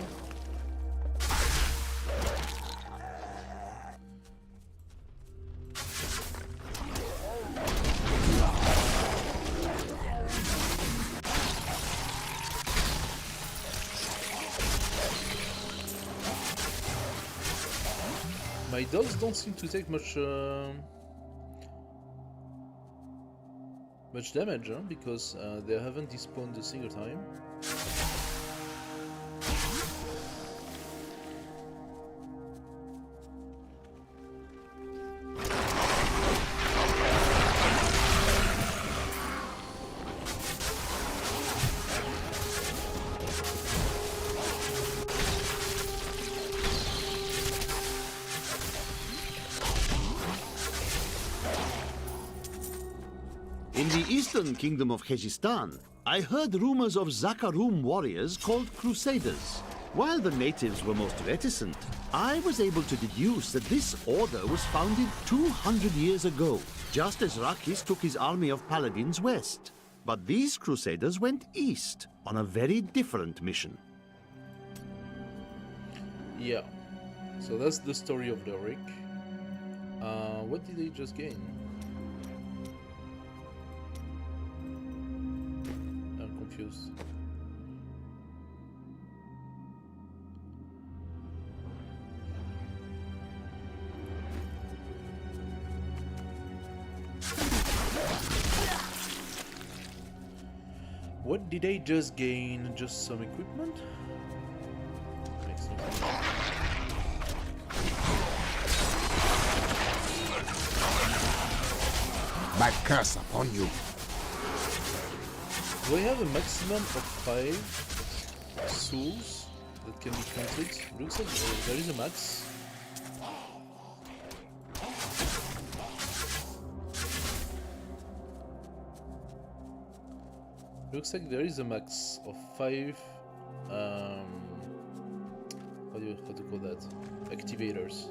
My dogs don't seem to take much damage, huh? Because they haven't despawned a single time. the eastern kingdom of Khezistan, I heard rumors of Zakarum warriors called Crusaders. While the natives were most reticent, I was able to deduce that this order was founded 200 years ago, just as Rakis took his army of paladins west. But these Crusaders went east on a very different mission. Yeah. So that's the story of Leoric. What did they just gain? I'm confused. What did they just gain? Just some equipment? Makes no sense. My curse upon you. Do I have a maximum of 5 souls that can be counted? Looks like there is a max. Looks like there is a max of 5 how to call that? Activators.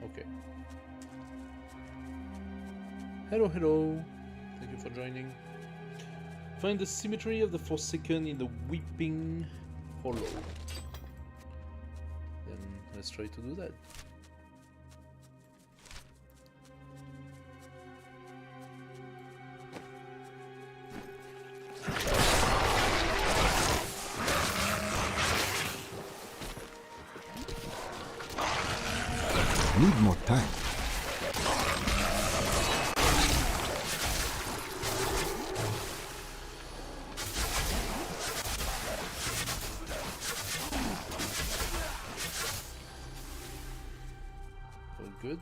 Okay. Hello, hello. Thank you for joining. Find the symmetry of the Forsaken in the Weeping Hollow. Then let's try to do that. Need more time. All good.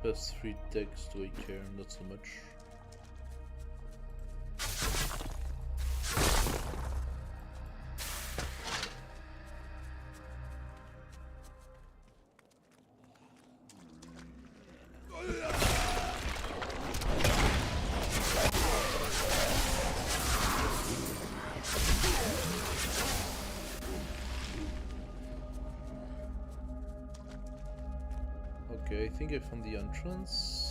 Plus 3 decks, do I care? Not so much. Okay, I think I found the entrance.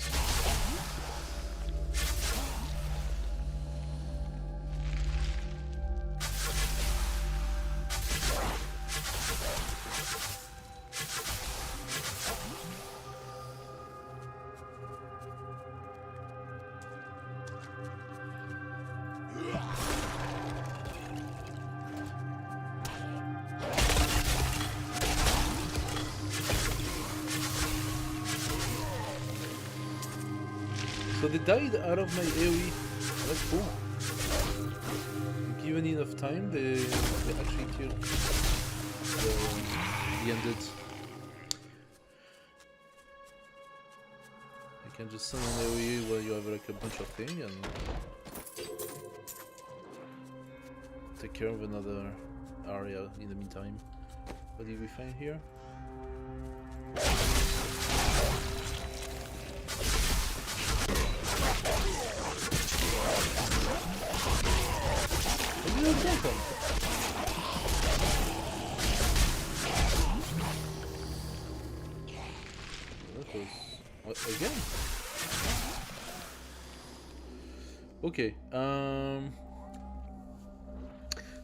So they died out of my AoE. That's cool. Given enough time, they actually kill the ended. You can just summon AoE while you have like a bunch of things and take care of another area in the meantime. What did we find here? What, again? Okay,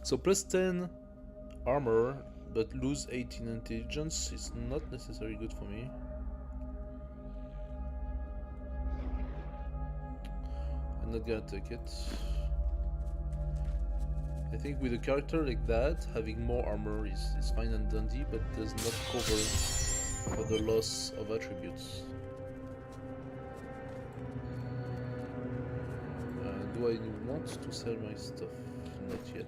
so plus 10 armor but lose 18 intelligence is not necessarily good for me. I'm not gonna take it. I think with a character like that, having more armor is fine and dandy, but does not cover for the loss of attributes. do I want to sell my stuff? Not yet.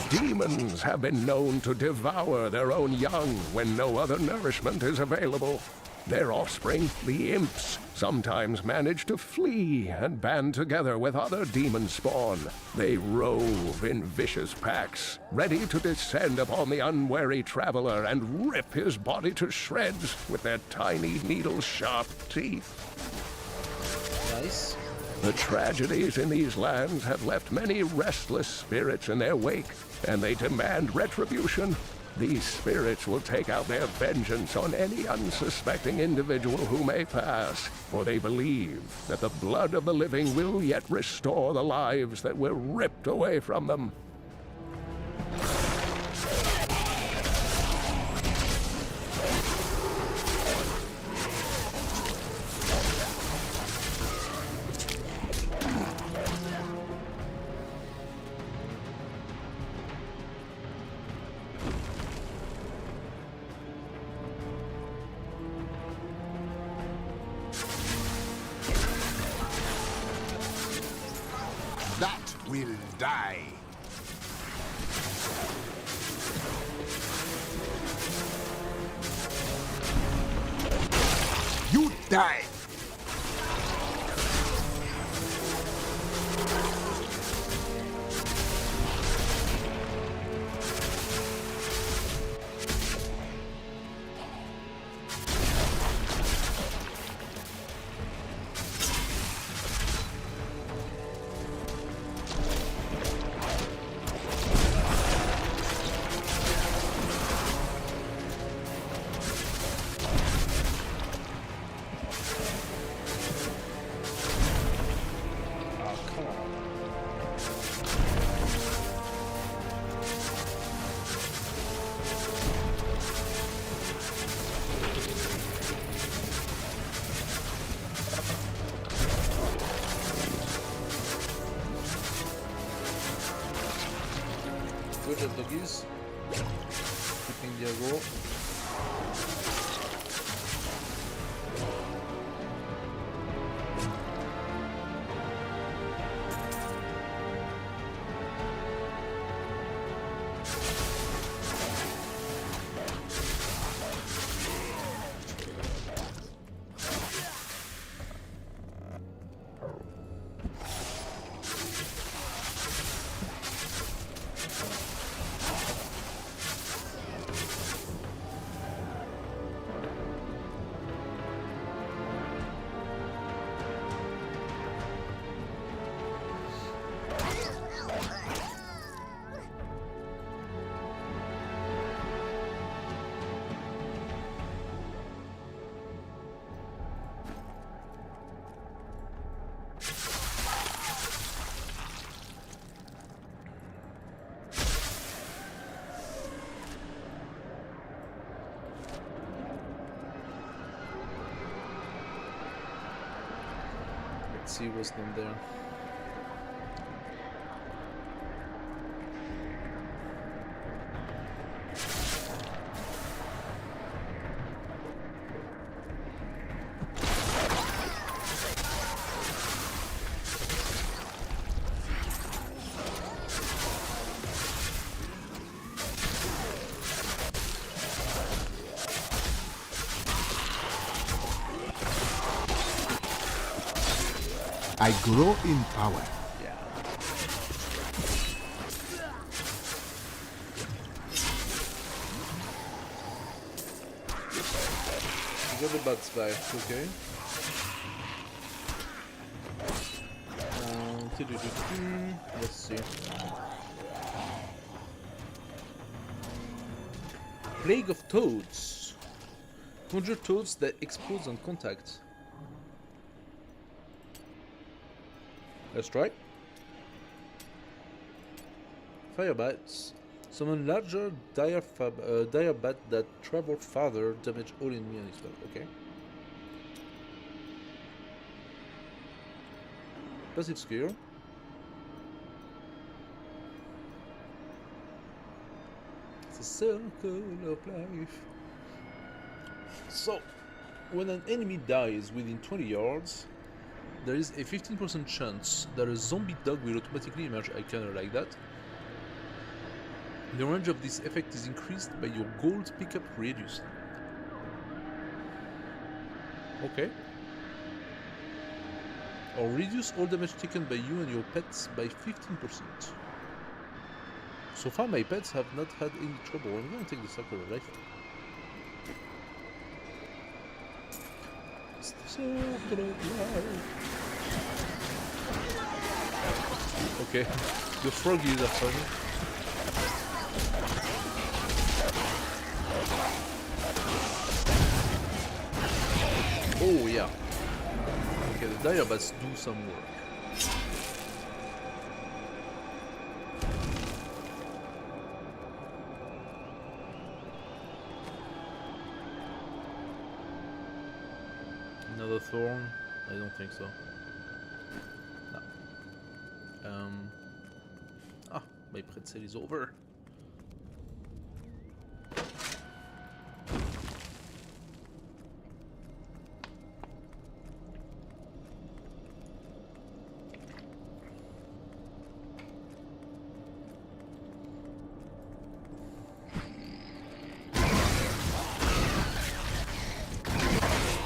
Demons have been known to devour their own young when no other nourishment is available. Their offspring, the imps, sometimes manage to flee and band together with other demon spawn. They rove in vicious packs, ready to descend upon the unwary traveler and rip his body to shreds with their tiny needle-sharp teeth. Nice. The tragedies in these lands have left many restless spirits in their wake, and they demand retribution. These spirits will take out their vengeance on any unsuspecting individual who may pass, for they believe that the blood of the living will yet restore the lives that were ripped away from them. That will die. You die. Good at doggies. Keeping the aggro. Let's see what's down there. I grow in power. Yeah. You got the buds back, okay. Let's see. Plague of Toads. Conjure toads that explode on contact. Let's try. Fire bats. Summon larger dire bat that travel farther, damage all enemy on its back. Okay. Passive skill. It's a circle of life. So, when an enemy dies within 20 yards, there is a 15% chance that a zombie dog will automatically emerge. I kinda like that. The range of this effect is increased by your gold pickup radius. Okay. Or reduce all damage taken by you and your pets by 15%. So far my pets have not had any trouble. I'm gonna take the circular rifle. It's the circle of life. Okay, the froggies are funny. Oh yeah. Okay, the dire bats do some work. Another thorn? I don't think so. No. My pretzel is over.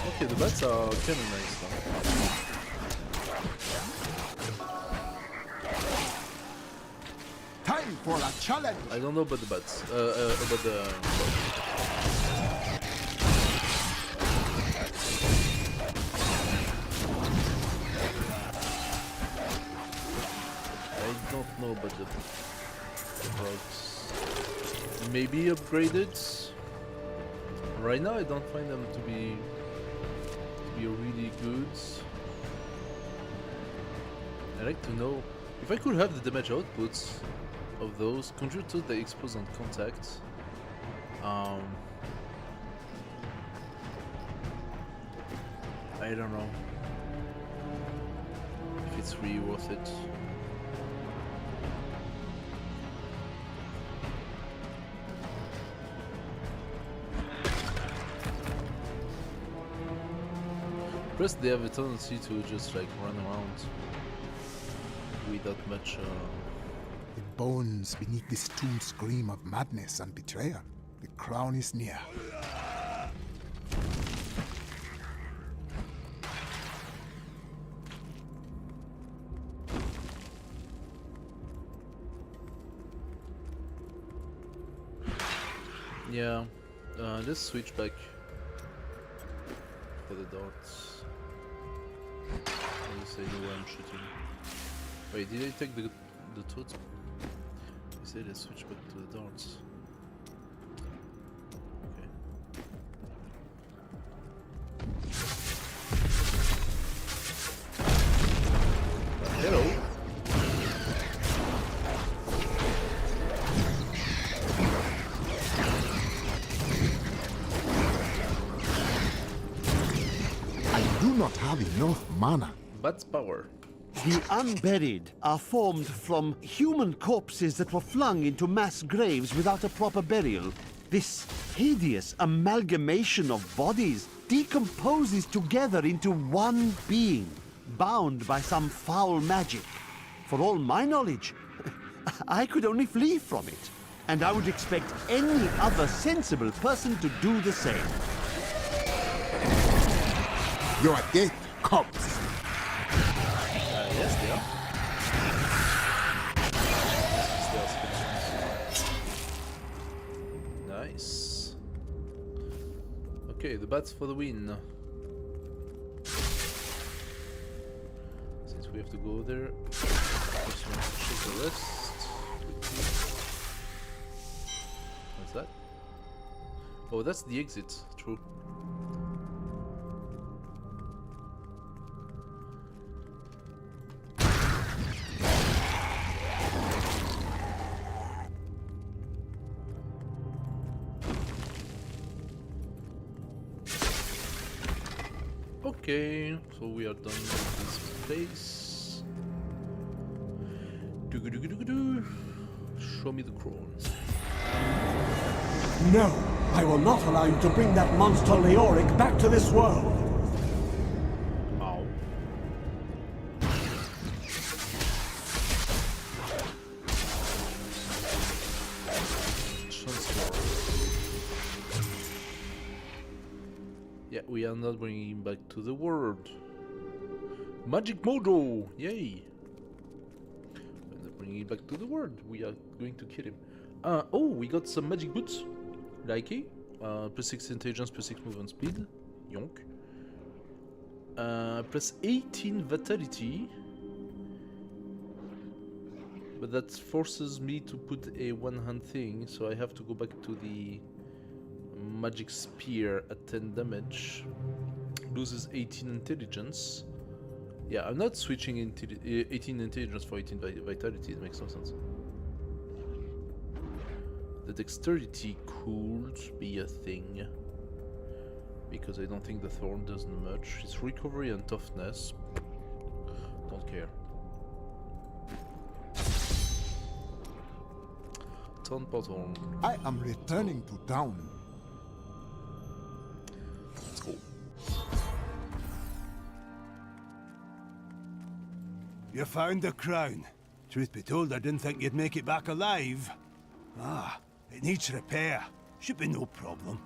Okay, the bats are kinda nice though. Time for a challenge! I don't know about the bats. About the... I don't know about the frogs. Maybe upgraded. Right now I don't find them to be really good. I'd like to know if I could have the damage outputs of those. Conjure toad that explodes on contact. I don't know if it's really worth it. Plus they have a tendency to just like run around without much The bones beneath this tomb scream of madness and betrayal. The crown is near. Yeah, let's switch back for the darts. At least I know where I'm shooting. Wait, did I take the toads? I said let's switch back to the darts. Okay. Hello. I do not have enough mana. Bat's power. The unburied are formed from human corpses that were flung into mass graves without a proper burial. This hideous amalgamation of bodies decomposes together into one being, bound by some foul magic. For all my knowledge, I could only flee from it, and I would expect any other sensible person to do the same. Your death comes. Yes, they are. Nice. Okay, the bats for the win. Since we have to go there, just want to check the rest. What's that? Oh, that's the exit. True. Okay, so we are done with this place. Do-go-do-go-do-go-do. Show me the crown. No, I will not allow you to bring that monster Leoric back to this world. Ow. Yeah, we are not bringing him back to the world. Magic Mojo! Yay! We're not bringing him back to the world. We are going to kill him. Oh, we got some magic boots. Like it. Plus 6 intelligence, plus 6 movement speed. Yonk. Plus 18 vitality. But that forces me to put a one-hand thing, so I have to go back to the magic spear at 10 damage. Loses 18 intelligence. Yeah, I'm not switching 18 intelligence for 18 vitality, it makes no sense. The dexterity could be a thing, because I don't think the thorn does much. It's recovery and toughness. Don't care. Ton bottom. I am returning to town. Let's go. You found the crown. Truth be told, I didn't think you'd make it back alive. Ah, it needs repair. Should be no problem.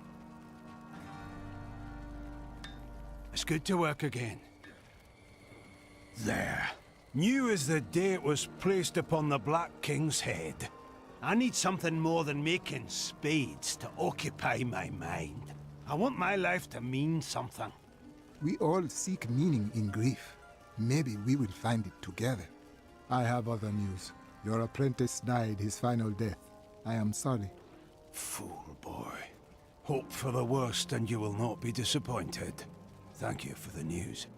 It's good to work again. There. New as the day it was placed upon the Black King's head. I need something more than making spades to occupy my mind. I want my life to mean something. We all seek meaning in grief. Maybe we will find it together. I have other news. Your apprentice died his final death. I am sorry. Fool boy. Hope for the worst and you will not be disappointed. Thank you for the news.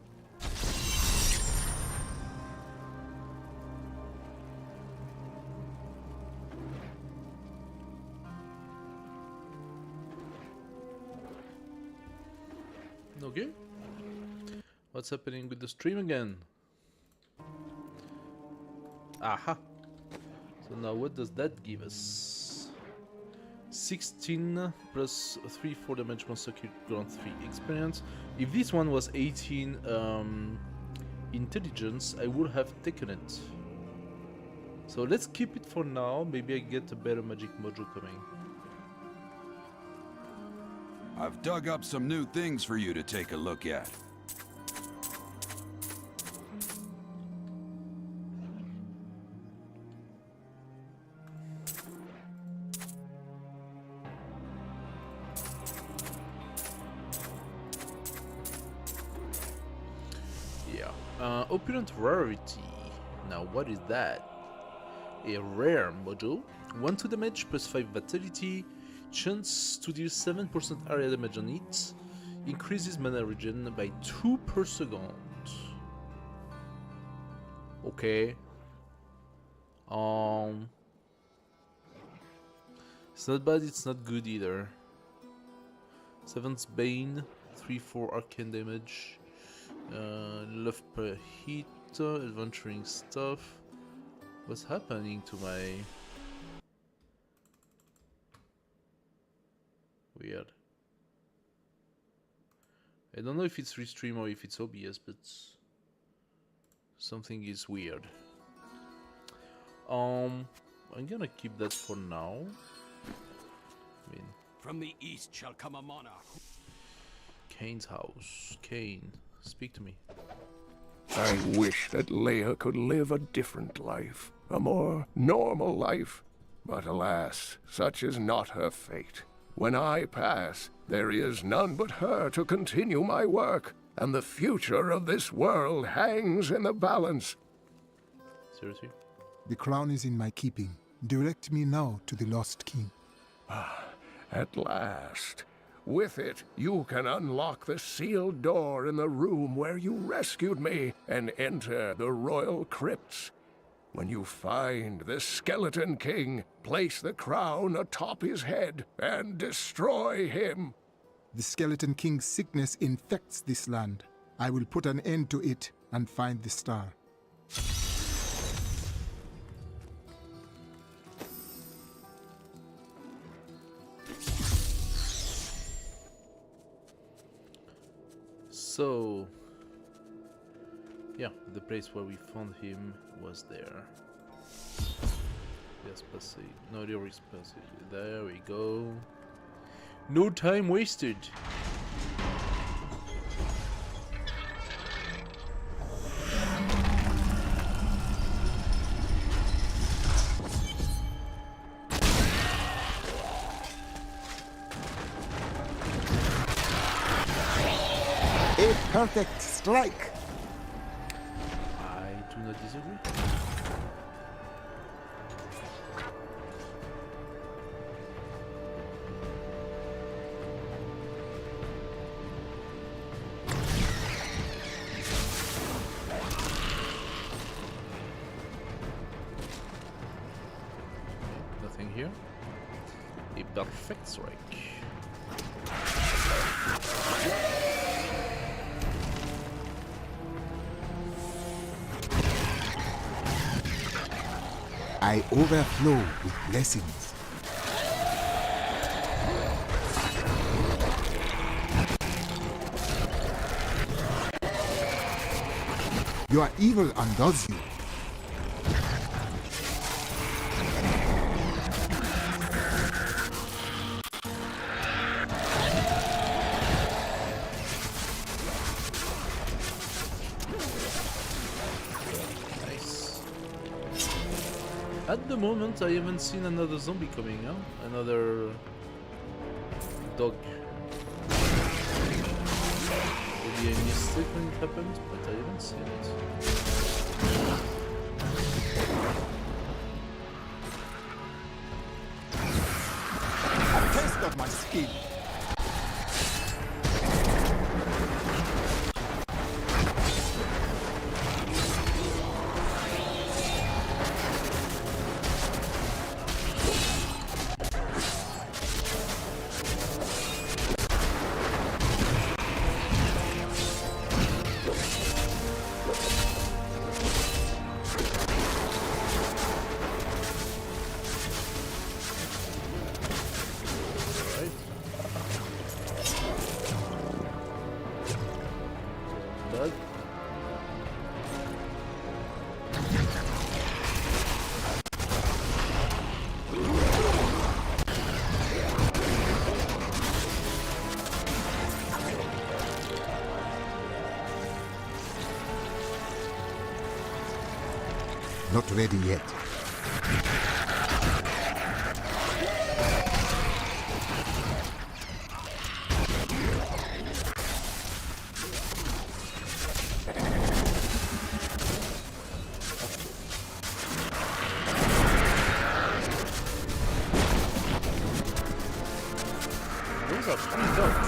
Okay. What's happening with the stream again? Aha. So now what does that give us? 16 plus 3 4 damage monster kill grant 3 experience. If this one was 18 intelligence, I would have taken it. So let's keep it for now. Maybe I get a better magic mojo coming. I've dug up some new things for you to take a look at. Opulent rarity. Now what is that? A rare mojo. 1 2 damage plus 5 vitality. Chance to deal 7% area damage on it. Increases mana regen by 2 per second. Okay. It's not bad, it's not good either. 7th Bane, 3-4 arcane damage. Love per hit, adventuring stuff. What's happening to my... Weird. I don't know if it's restream or if it's OBS, but something is weird. I'm gonna keep that for now. I mean, from the east shall come a monarch. Kane's house. Kane, speak to me. I wish that Leia could live a different life, a more normal life. But alas, such is not her fate. When I pass, there is none but her to continue my work, and the future of this world hangs in the balance. Seriously? The crown is in my keeping. Direct me now to the Lost King. At last. With it, you can unlock the sealed door in the room where you rescued me and enter the royal crypts. When you find the Skeleton King, place the crown atop his head and destroy him. The Skeleton King's sickness infects this land. I will put an end to it and find the star. So, yeah, the place where we found him was there. Yes, passage. No, there is passage. There we go. No time wasted. A perfect strike. I do not disagree. Nothing here. A perfect strike. I overflow with blessings. Your evil undoes you. At the moment, I haven't seen another zombie coming, huh? Another dog. Maybe I missed it when it happened, but I haven't seen it. A taste of my skill. Blood. Not ready yet. Those are three dogs.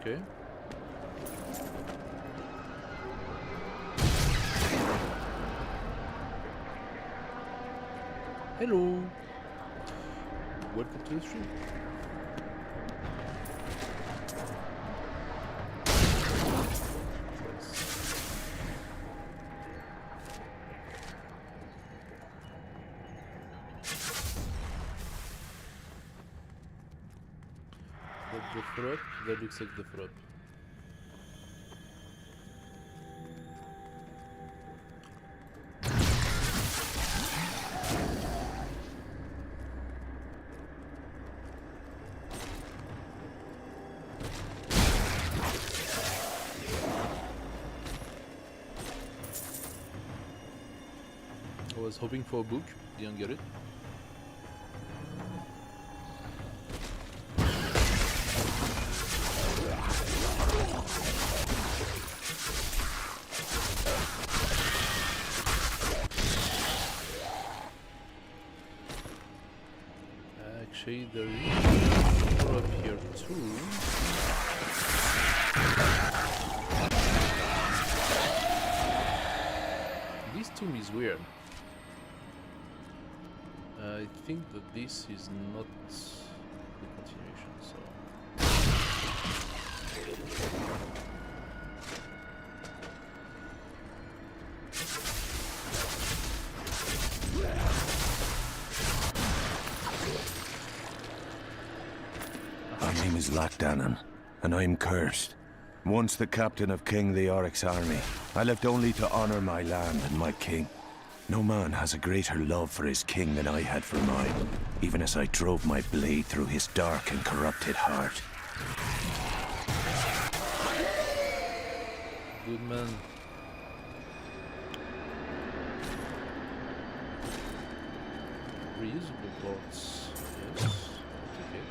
Okay. Hello. Welcome to the stream. That's the frog. That looks like the frog. was hoping for a book, didn't get it. Actually, there is more up here too. This tomb is weird. I think that this is not the continuation, so... My name is Lachdanan, and I'm cursed. Once the captain of King Leoric's army, I lived only to honor my land and my king. No man has a greater love for his king than I had for mine, even as I drove my blade through his dark and corrupted heart. Good man. Reusable boards. Yes. Okay.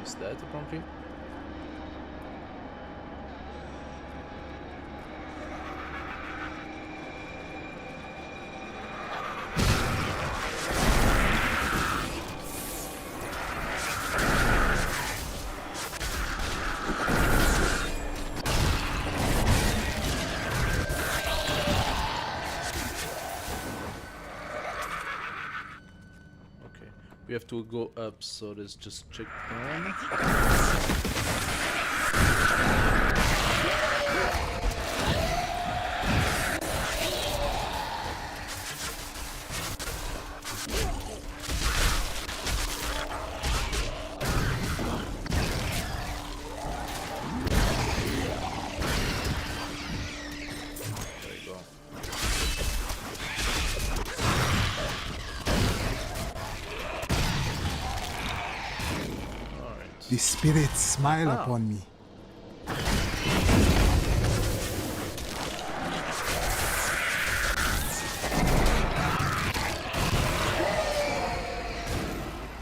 Is that apparently? We have to go up, so let's just check down. There you go. The spirits smile upon me.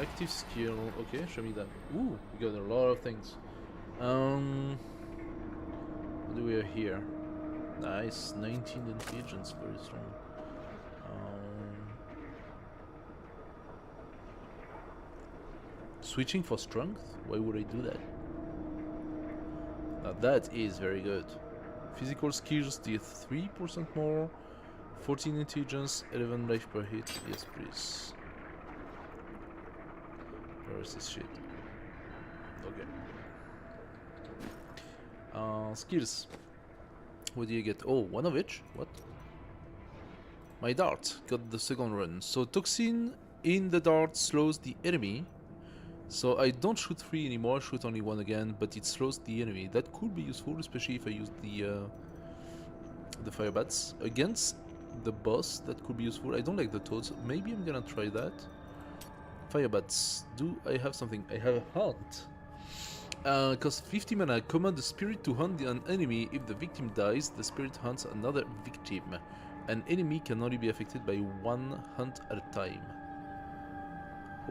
Active skill. Okay, show me that. Ooh, we got a lot of things. What do we have here? Nice, 19 intelligence, very strong. Switching for strength? Why would I do that? Now that is very good. Physical skills deal 3% more, 14 intelligence, 11 life per hit. Yes, please. Where is this shit? Okay. Skills. What do you get? Oh, one of each? What? My dart got the second run. So toxin in the dart slows the enemy. So I don't shoot 3 anymore, I shoot only 1 again, but it slows the enemy. That could be useful, especially if I use the fire bats. Against the boss, that could be useful. I don't like the toads. Maybe I'm gonna try that. Fire bats. Do I have something? I have a hunt. Cost 50 mana. Command the spirit to hunt an enemy. If the victim dies, the spirit hunts another victim. An enemy can only be affected by 1 hunt at a time.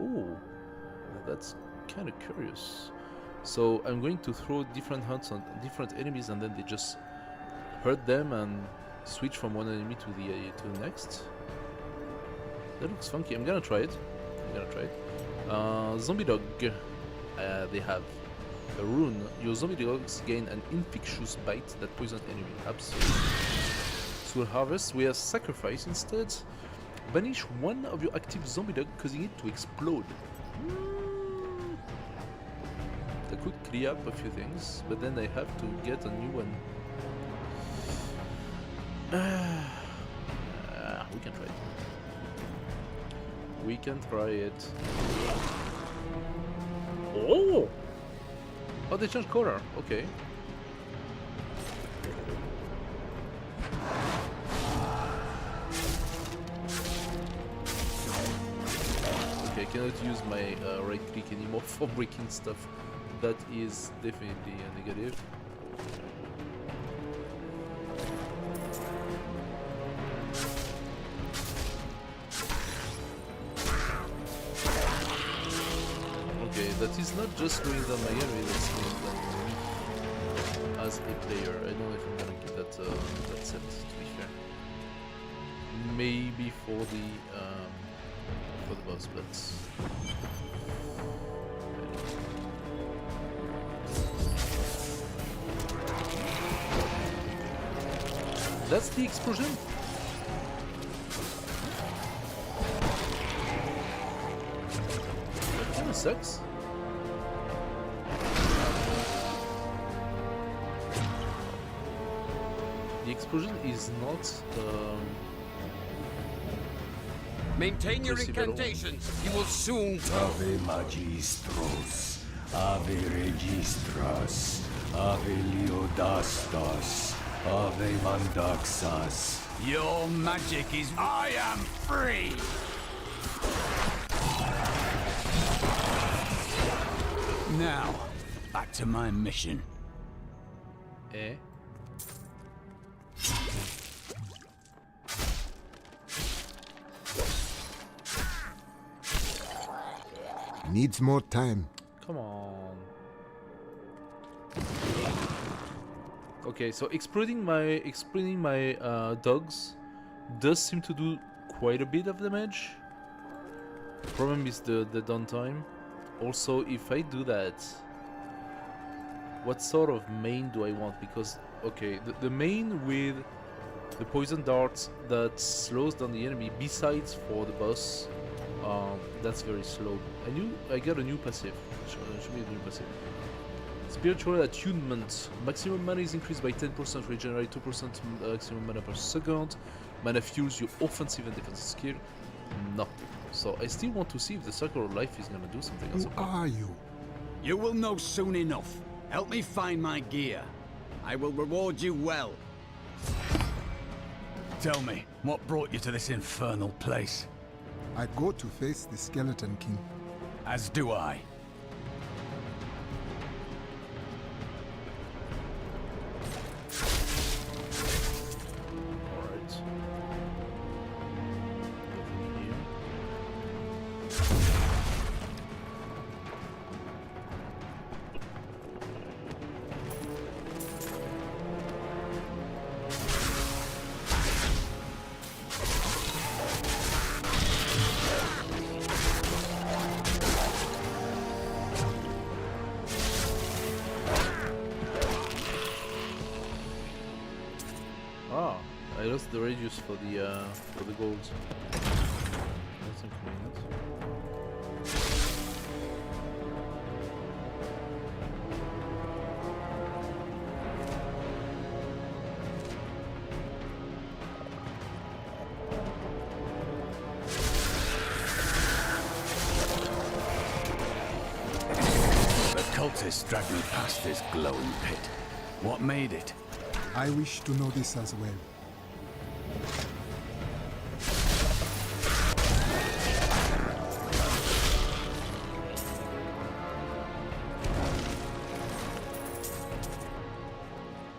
Oh. That's kind of curious. So I'm going to throw different hunts on different enemies, and then they just hurt them and switch from one enemy to the next. That looks funky. I'm gonna try it. Zombie dog. They have a rune. Your zombie dogs gain an infectious bite that poisons enemy. Absolutely. Soul harvest. We have sacrifice instead. Banish one of your active zombie dog, causing it to explode. That could clear up a few things, but then I have to get a new one. We can try it. We can try it. Oh! Oh, they changed color. Okay. Okay, I cannot use my right click anymore for breaking stuff. That is definitely a negative. that is not just slowing down my enemy, that's slowing down me as a player. I don't know if I'm gonna keep that that set, to be fair. Maybe for the boss, but that's the explosion. That kinda sucks. The explosion is not Maintain your impressive at all. incantations. You will soon Ave Magistros, Ave Registras, Ave Leodastos, Ave Mandaxas. Your magic is... I am free! Now, back to my mission. Eh? Needs more time. Come on. Okay, so exploding my dogs does seem to do quite a bit of damage. Problem is the downtime. Also, if I do that, what sort of main do I want? Because okay, the main with the poison darts that slows down the enemy, besides for the boss, that's very slow. I got a new passive. Show me the new passive. Spiritual attunement. Maximum mana is increased by 10%, regenerate 2% maximum mana per second. Mana fuels your offensive and defensive skill. No. So I still want to see if the Circle of Life is gonna do something. Who are you? You will know soon enough. Help me find my gear. I will reward you well. Tell me, what brought you to this infernal place? I go to face the Skeleton King. As do I. I lost the radius for the gold. That's inconvenient. The cultists dragged me past this glowing pit. What made it? I wish to know this as well.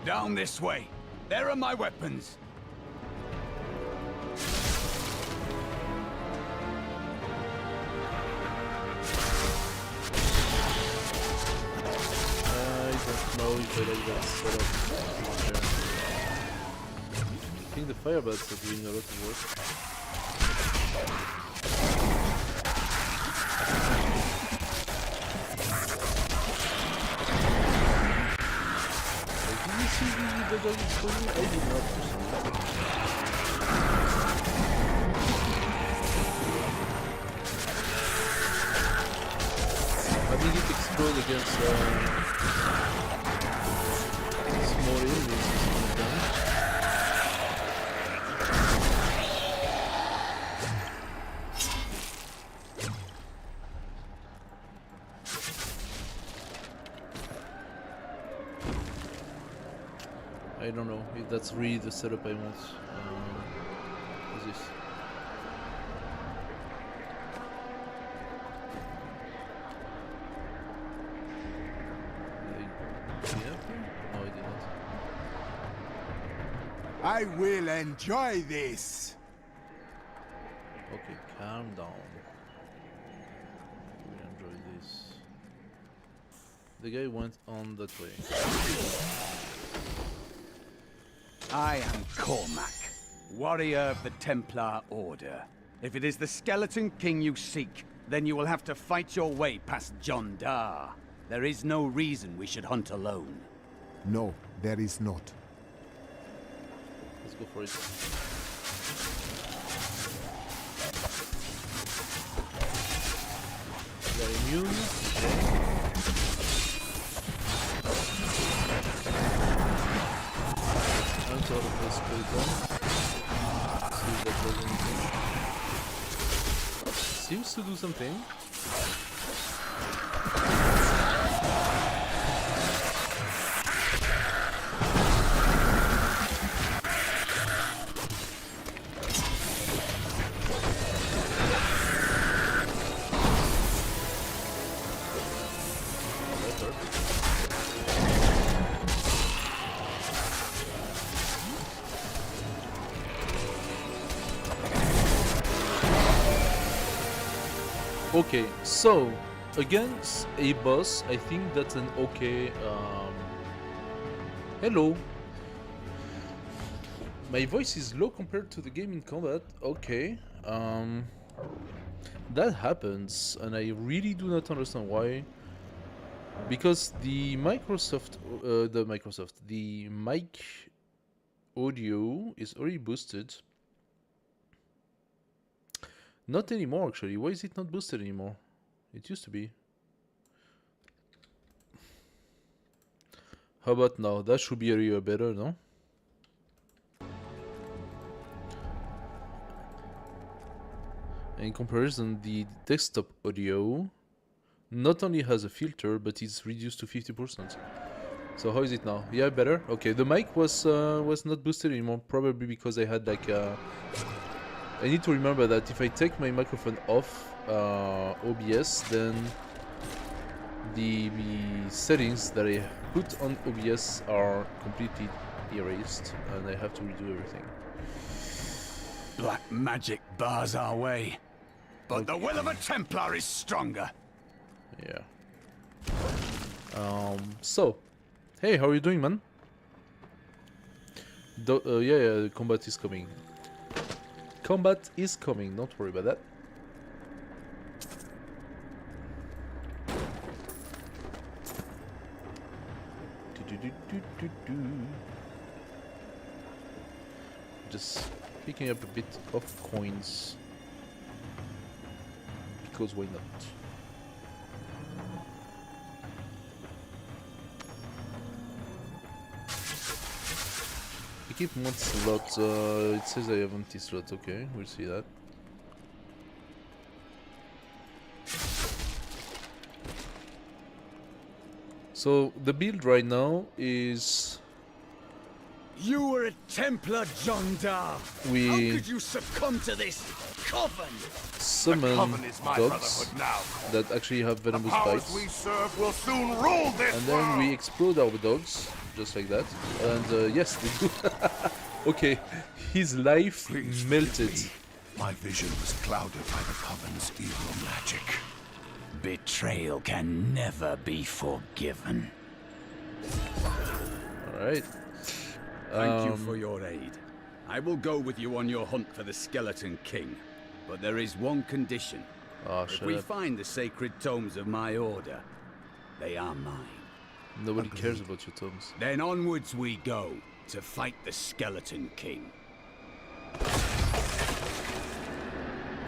Down this way. There are my weapons. I don't know if I like that sort of atmosphere. I think the firebats are doing a lot of work. Did you see the dog exploding? I did not personally. Having it explode against small enemies is not done. I don't know if that's really the setup I want. What's this? No, I did not. I will enjoy this. Okay, calm down. We'll enjoy this. The guy went on that way. I am Cormac, warrior of the Templar Order. If it is the Skeleton King you seek, then you will have to fight your way past John Dar. There is no reason we should hunt alone. No, there is not. Let's go for it. They're immune. I'm sort of this put it on. See if that does anything. Seems to do something. Okay, so against a boss, I think that's an okay. Hello. My voice is low compared to the game in combat. Okay. That happens, and I really do not understand why. Because the mic audio is already boosted. Not anymore, actually. Why is it not boosted anymore? It used to be. How about now? That should be a little better, no? In comparison, the desktop audio not only has a filter, but it's reduced to 50%. So how is it now? Yeah, better? Okay, the mic was not boosted anymore, probably because I had like I need to remember that if I take my microphone off OBS, then the settings that I put on OBS are completely erased, and I have to redo everything. Black magic bars our way, but the will of a Templar is stronger. Yeah. So, hey, how are you doing, man? Yeah, combat is coming. Combat is coming, don't worry about that. Just picking up a bit of coins. Because why not? I keep one slot, it says I have empty slot, okay, we'll see that. So, the build right now is... You were a Templar, John Dar. How could you succumb to this coven? Summon dogs that actually have venomous bites. We serve will soon rule this and then we explode our dogs, just like that. And yes, they do. Okay, his life melted. My vision was clouded by the coven's evil magic. Betrayal can never be forgiven. Alright. Thank you for your aid. I will go with you on your hunt for the Skeleton King. But there is one condition. If we find the sacred tomes of my order, they are mine. Nobody cares about your tomes. Then onwards we go to fight the Skeleton King.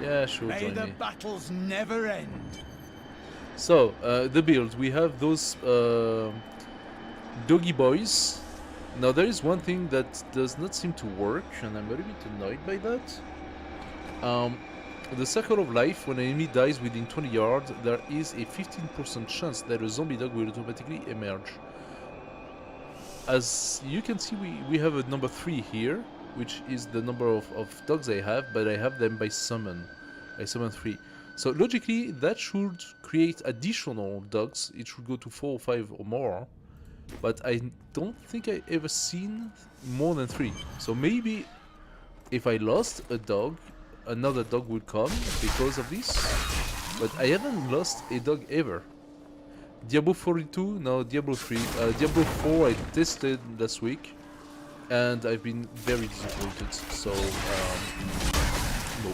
Yeah, sure. May the battles never end. So, the build. We have those doggy boys. Now there is one thing that does not seem to work, and I'm a little bit annoyed by that. The circle of life, when an enemy dies within 20 yards, there is a 15% chance that a zombie dog will automatically emerge. As you can see, we have a number 3 here, which is the number of dogs I have, but I have them by summon. I summon 3. So logically, that should create additional dogs. It should go to 4 or 5 or more. But I don't think I ever seen more than 3. So maybe if I lost a dog, another dog would come because of this. But I haven't lost a dog ever. Diablo 42, no, Diablo 3. Diablo 4 I tested last week, and I've been very disappointed. So, no.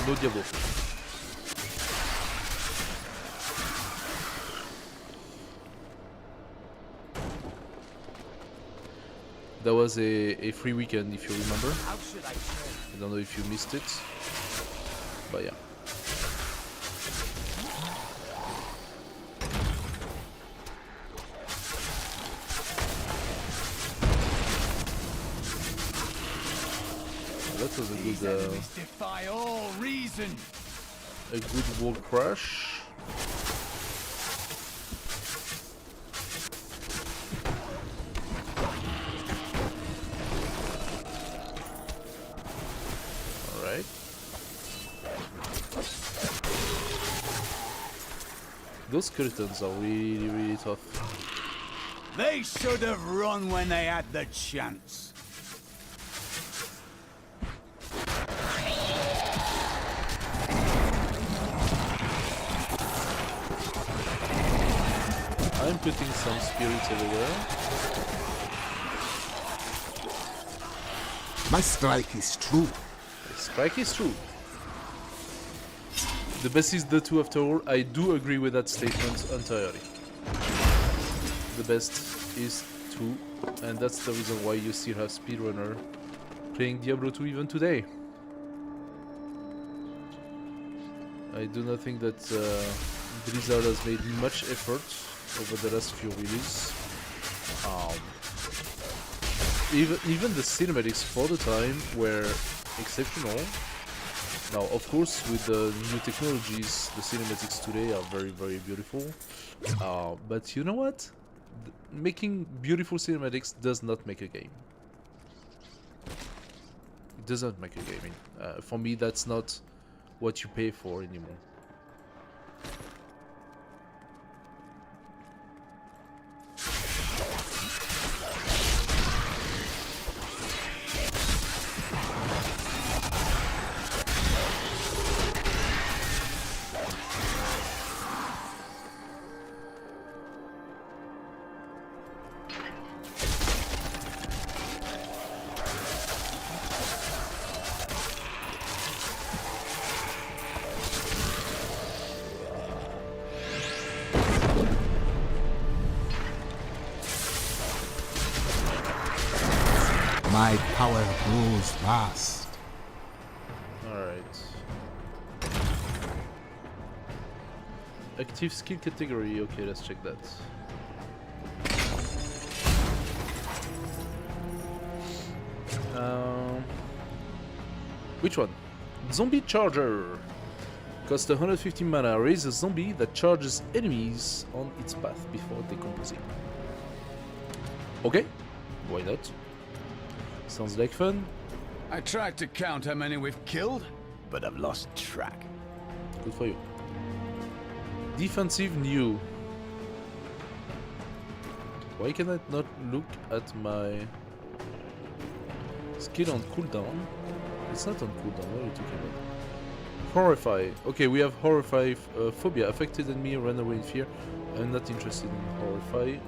No Diablo 4. That was a free weekend, if you remember. I don't know if you missed it, but yeah. That was defy all reason. a good wall crash. Alright. Those curtains are really, really tough. They should have run when they had the chance. I'm putting some spirits everywhere. My strike is true. The strike is true. The best is the two after all. I do agree with that statement entirely. The best is 2, and that's the reason why you still have speedrunner playing Diablo 2 even today. I do not think that Blizzard has made much effort over the last few releases. Even the cinematics for the time were exceptional. Now, of course, with the new technologies, the cinematics today are very, very beautiful. But you know what? Making beautiful cinematics does not make a game. It doesn't make a game. For me, that's not what you pay for anymore. My power grows fast. Alright. Active skill category. Okay, let's check that. Which one? Zombie Charger. Cost 150 mana. Raise a zombie that charges enemies on its path before decomposing. Okay, why not? Sounds like fun. I tried to count how many we've killed, but I've lost track. Good for you. Defensive new. Why can I not look at my skill on cooldown? It's not on cooldown, what are you talking about? Horrify. Okay, we have Horrify phobia. Affected enemy run away in fear. I'm not interested in Horrify.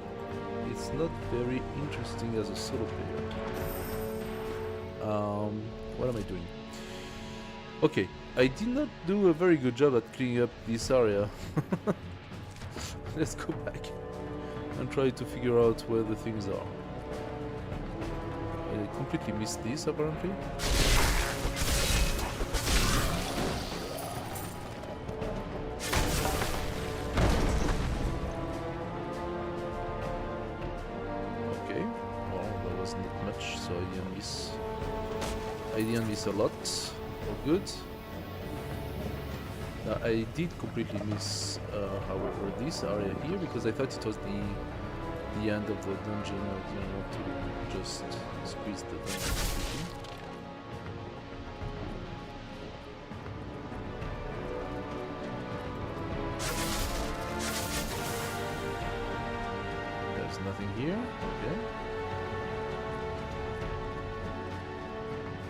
It's not very interesting as a solo player. What am I doing? Okay, I did not do a very good job at cleaning up this area. Let's go back and try to figure out where the things are. I completely missed this apparently. Okay, well, there was not much, so I didn't miss. I didn't miss a lot. All good. I did completely miss, however, this area here because I thought it was the end of the dungeon. I didn't want to just squeeze the dungeon completely. There's nothing here. Okay.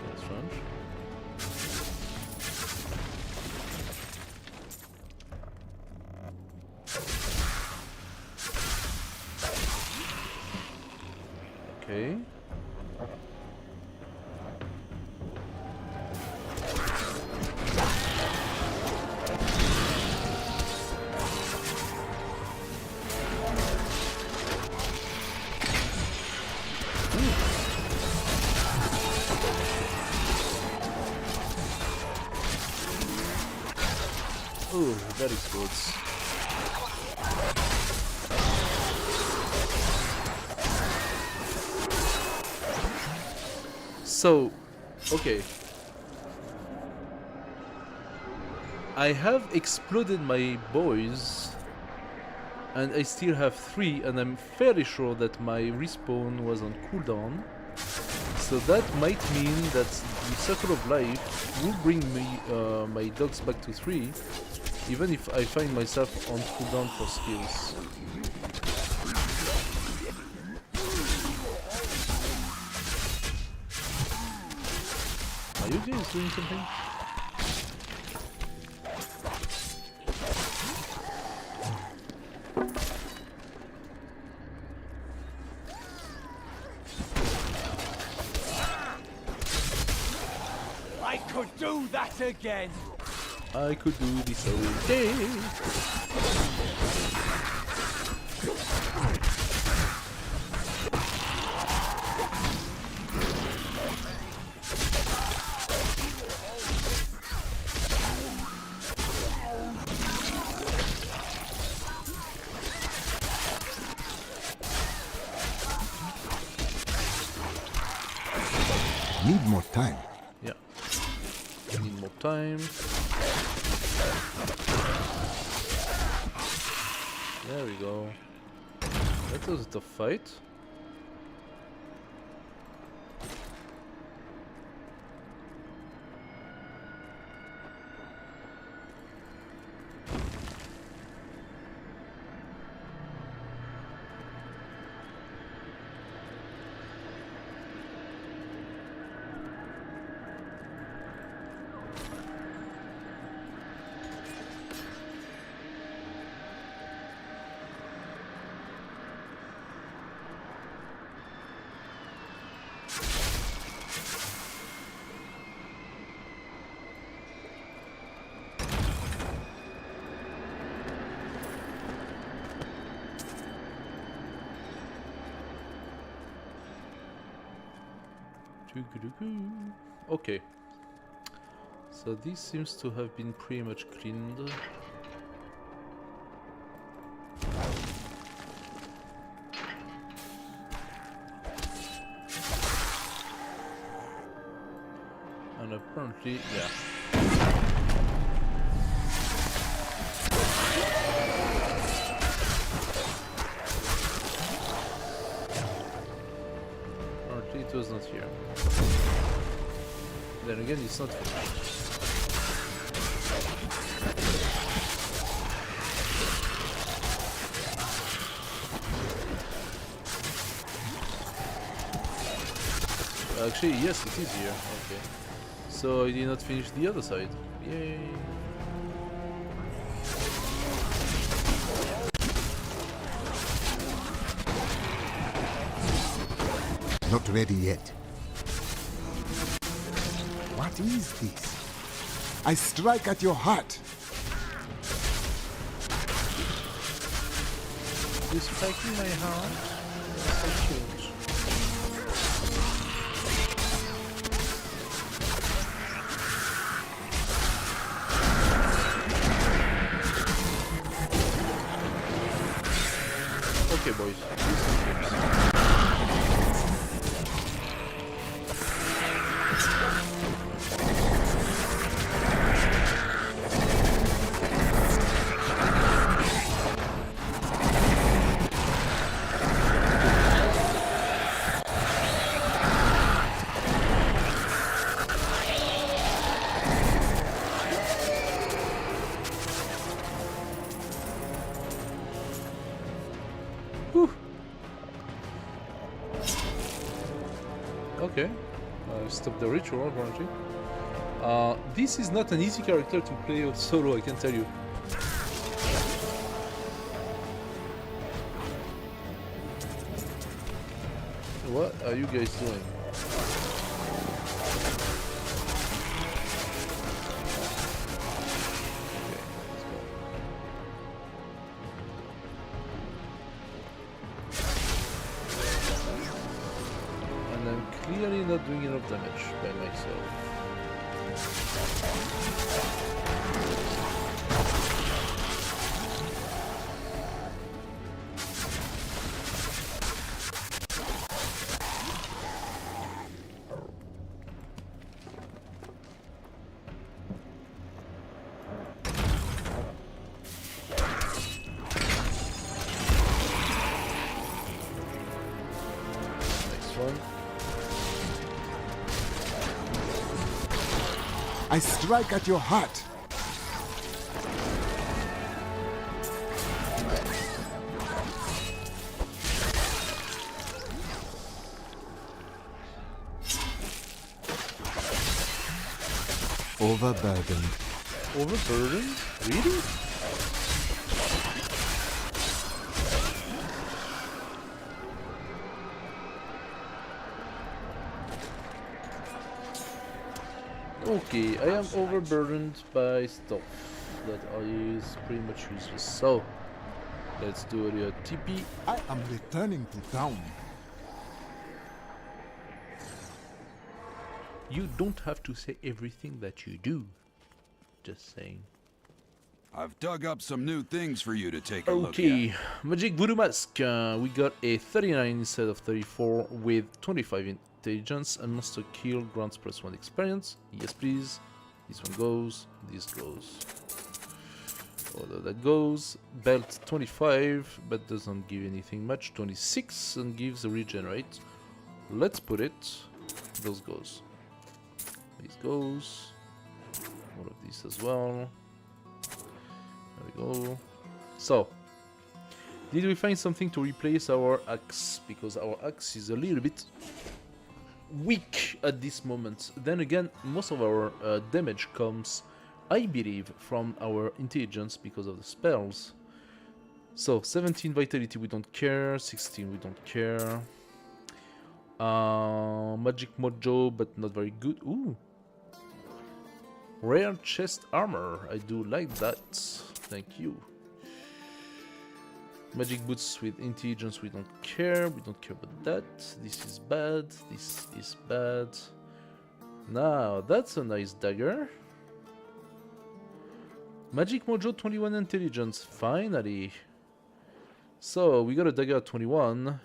That's strange. Okay. Ooh, that explodes. So, okay. I have exploded my boys, and I still have 3, and I'm fairly sure that my respawn was on cooldown. So that might mean that the Circle of Life will bring me my dogs back to 3, even if I find myself on cooldown for skills. Are you guys doing something? I could do that again. I could do this all day. Need more time. Yeah. I need more time. There we go. That was a tough fight. Okay. So this seems to have been pretty much cleaned. And apparently, yeah. Apparently it was not here. Then again, it's not finished. Actually, yes, it is here. Okay. So I did not finish the other side. Yay! Not ready yet. What is this? I strike at your heart. You're striking my heart? That's so cute. Okay, boys. Okay, stop the ritual apparently. This is not an easy character to play solo, I can tell you. What are you guys doing? Clearly not doing enough damage by myself. Next one. I strike at your heart. Overburdened. Overburdened? Really? Okay, I am overburdened by stuff that is pretty much useless. So, let's do a TP. I am returning to town. You don't have to say everything that you do. Just saying. I've dug up some new things for you to take a look at. Okay, Magic Voodoo Mask. We got a 39 instead of 34 with 25 intelligence. And monster kill grants +1 experience. Yes, please. This one goes. This goes. Although that goes. Belt 25, but doesn't give anything much. 26 and gives a regenerate. Let's put it. Those goes. This goes. All of this as well. There we go. So, did we find something to replace our axe? Because our axe is a little bit weak at this moment. Then again, most of our damage comes, I believe, from our intelligence because of the spells. So, 17 vitality, we don't care. 16, we don't care. Magic mojo, but not very good. Ooh. Rare chest armor. I do like that. Thank you. Magic boots with intelligence, we don't care. We don't care about that. This is bad. This is bad. Now, that's a nice dagger. Magic mojo 21 intelligence. Finally. So, we got a dagger at 21.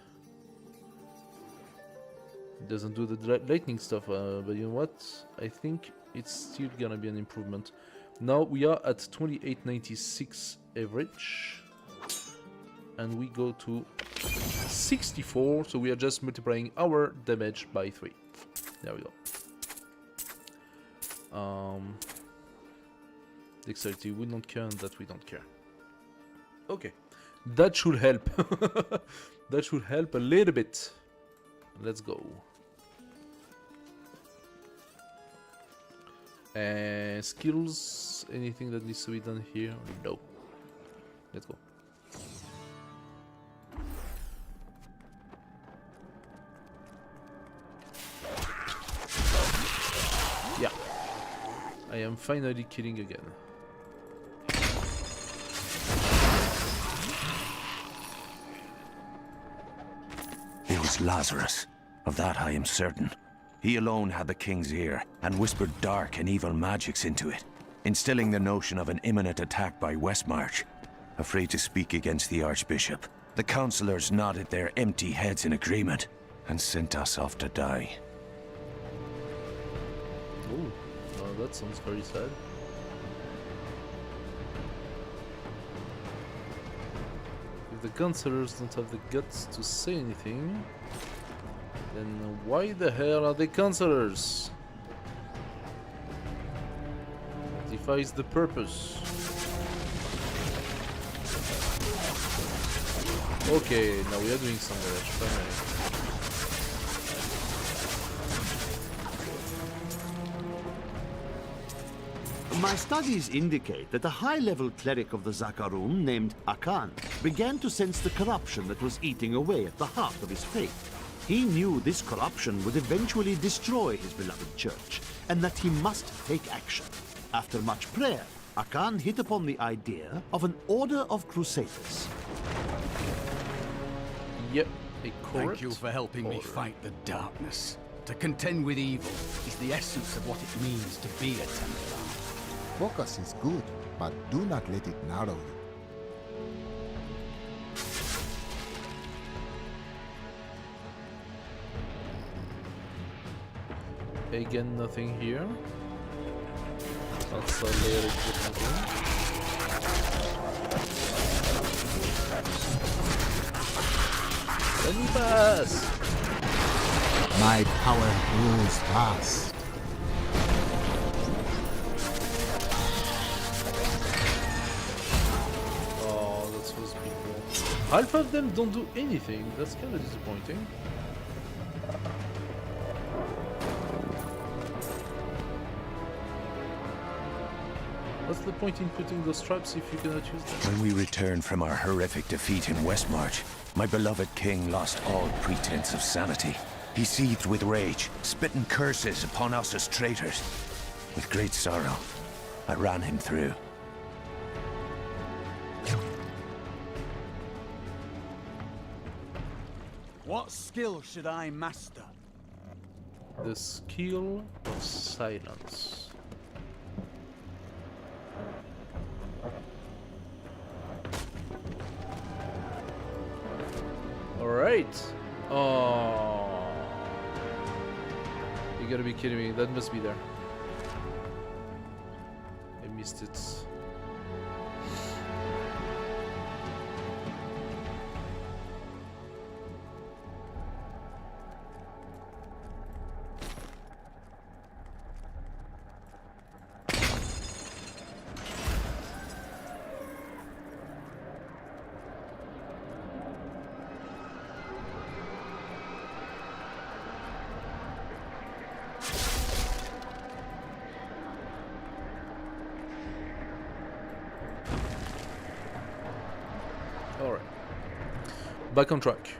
It doesn't do the lightning stuff, but you know what? I think it's still gonna be an improvement. Now we are at 2896 average. And we go to 64, so we are just multiplying our damage by 3. There we go. Dexterity, we don't care, and that we don't care. Okay. That should help. That should help a little bit. Let's go. Skills, anything that needs to be done here? No. Let's go. Yeah. I am finally killing again. It was Lazarus. Of that I am certain. He alone had the king's ear, and whispered dark and evil magics into it, instilling the notion of an imminent attack by Westmarch. Afraid to speak against the Archbishop, the councillors nodded their empty heads in agreement, and sent us off to die. Oh, that sounds very sad. If the councillors don't have the guts to say anything, then why the hell are they councillors? It defies the purpose. Okay, now we are doing some damage, finally. My studies indicate that a high-level cleric of the Zakarum named Akan began to sense the corruption that was eating away at the heart of his faith. He knew this corruption would eventually destroy his beloved church, and that he must take action. After much prayer, Akan hit upon the idea of an order of crusaders. Yep, a Thank you for helping me fight the darkness. To contend with evil is the essence of what it means to be a Templar. Focus is good, but do not let it narrow you. Again, nothing here. That's a layer equipment. Let me pass! My power grows fast. Oh, that's supposed to be more. Half of them don't do anything. That's kind of disappointing. What's the point in putting those traps if you cannot use them? When we returned from our horrific defeat in Westmarch, my beloved king lost all pretense of sanity. He seethed with rage, spitting curses upon us as traitors. With great sorrow, I ran him through. What skill should I master? The skill of silence. Alright. Oh. You gotta be kidding me. That must be there. I missed it. Alright. Back on track.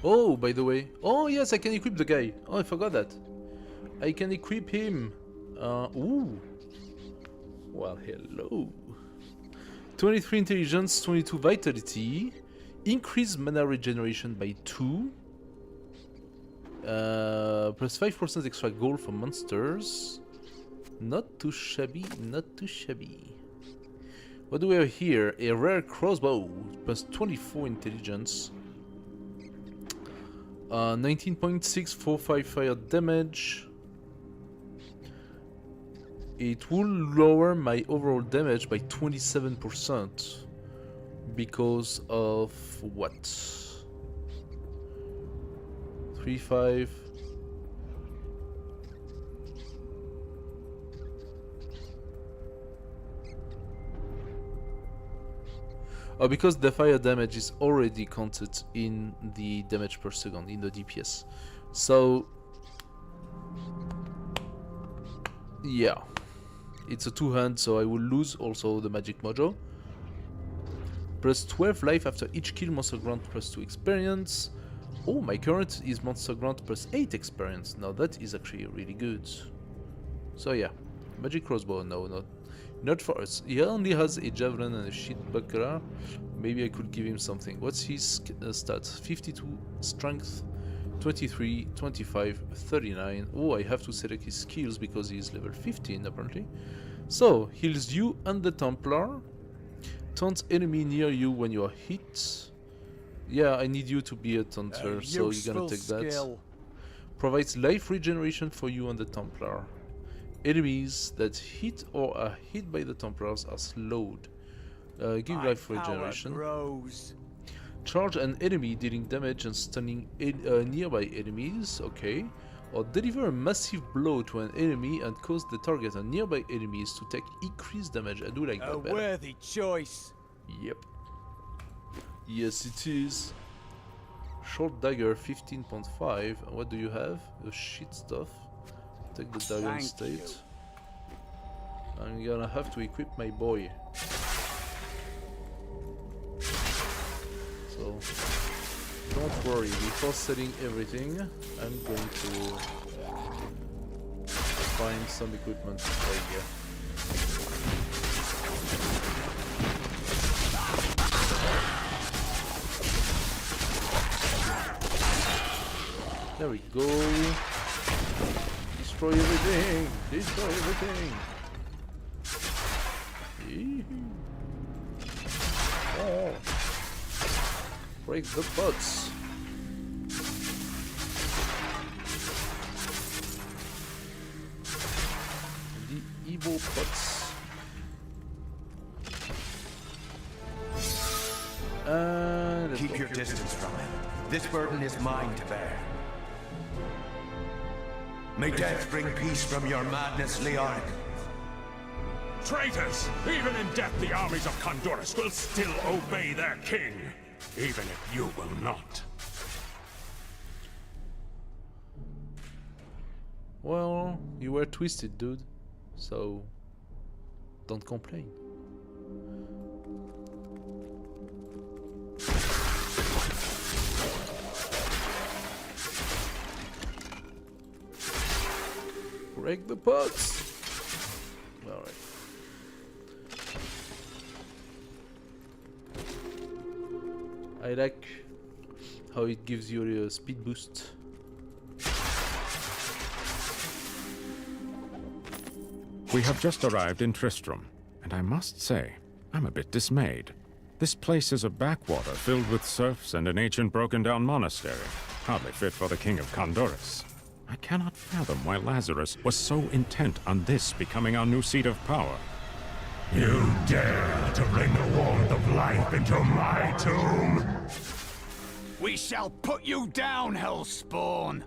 Oh, by the way. Oh, yes, I can equip the guy. Oh, I forgot that. I can equip him. Ooh. Well, hello. 23 intelligence, 22 vitality. Increase mana regeneration by 2. Plus 5% extra gold for monsters. Not too shabby, not too shabby. What do we have here? A rare crossbow, plus 24 intelligence. 19.645 fire damage. It will lower my overall damage by 27%. Because of what? 3.5. Oh, because the fire damage is already counted in the damage per second, in the DPS. So, yeah. It's a two-hand, so I will lose also the magic mojo. Plus 12 life after each kill, monster grant plus 2 experience. Oh, my current is monster grant plus 8 experience. Now that is actually really good. So yeah, magic crossbow, no, not for us. He only has a javelin and a shit buckler. Maybe I could give him something. What's his stats? 52 strength, 23, 25, 39. Oh, I have to select his skills because he is level 15 apparently. So, heals you and the Templar. Taunts enemy near you when you are hit. Yeah, I need you to be a taunter, so you're gonna take that. Provides life regeneration for you and the Templar. Enemies that hit or are hit by the Templars are slowed. Give life regeneration. Charge an enemy dealing damage and stunning nearby enemies. Okay. Or deliver a massive blow to an enemy and cause the target and nearby enemies to take increased damage. I do like that better. A worthy choice. Yep. Yes, it is. Short dagger 15.5. What do you have? The shit stuff. Take the dagger instead. I'm gonna have to equip my boy. don't worry, before selling everything, I'm going to find some equipment right here. There we go. Destroy everything! Destroy everything! Oh. Break the pots! The evil pots. Keep your distance from him. This burden is mine to bear. May death bring peace from your madness, Leoric. Traitors! Even in death, the armies of Condorus will still obey their king, even if you will not. Well, you were twisted, dude. So, don't complain. Break the pots! Alright. I like how it gives you a speed boost. We have just arrived in Tristram, and I must say, I'm a bit dismayed. This place is a backwater filled with serfs and an ancient broken-down monastery, hardly fit for the king of Condorus. I cannot fathom why Lazarus was so intent on this becoming our new seat of power. You dare to bring the warmth of life into my tomb? We shall put you down, Hellspawn!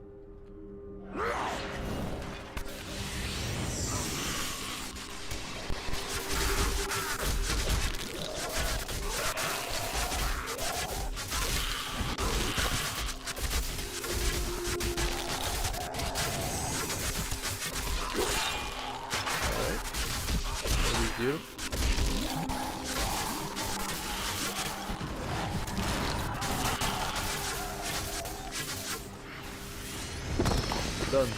You. Done.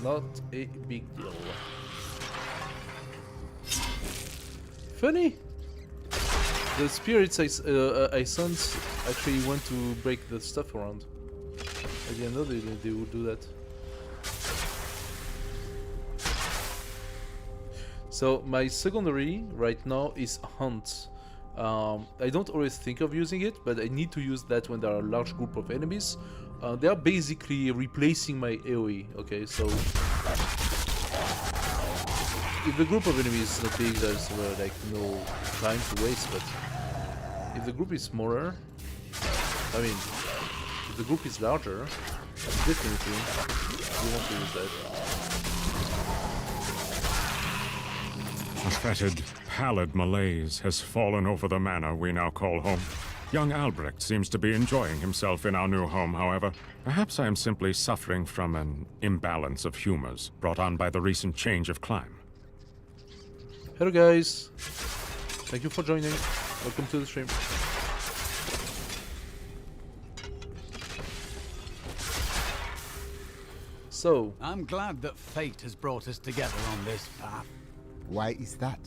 Not a big deal. Funny. The spirits I sent actually went to break the stuff around. I didn't know they would do that. So my secondary right now is Hunt. I don't always think of using it, but I need to use that when there are a large group of enemies. They are basically replacing my AoE, okay, so... If the group of enemies is not big, there's like no time to waste, but... If the group is smaller... I mean, if the group is larger, definitely you want to use that. A fetid, pallid malaise has fallen over the manor we now call home. Young Albrecht seems to be enjoying himself in our new home, however. Perhaps I am simply suffering from an imbalance of humors brought on by the recent change of climate. Hello guys! Thank you for joining. Welcome to the stream. So... I'm glad that fate has brought us together on this path. Why is that?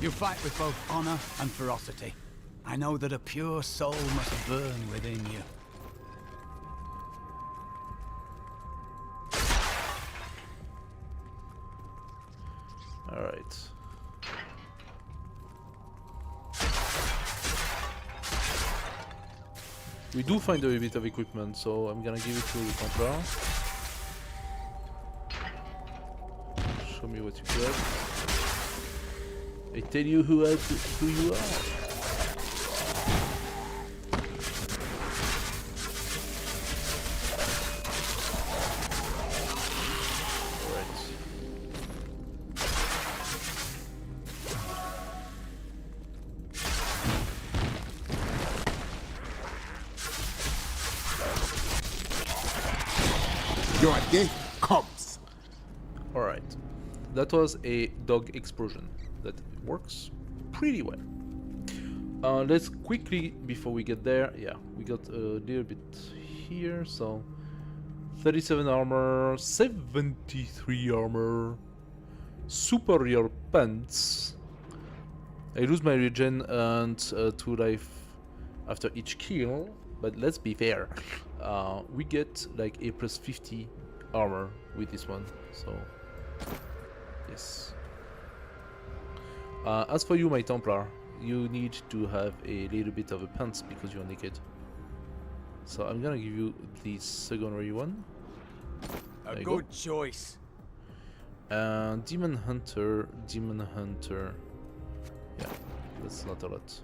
You fight with both honor and ferocity. I know that a pure soul must burn within you. Alright. We do find a bit of equipment, so I'm gonna give it to the Templar. Show me what you got. I tell you who you are. Alright. Your day comes. Alright. That was a dog explosion. That works pretty well. Let's quickly, before we get there, yeah, we got a little bit here, so 37 armor, 73 armor, superior pants. I lose my regen and 2 life after each kill, but let's be fair, we get like a plus 50 armor with this one, so yes. As for you, my Templar, you need to have a little bit of a pants because you're naked. So I'm gonna give you the secondary one. A good choice. And Demon Hunter. Yeah, that's not a lot.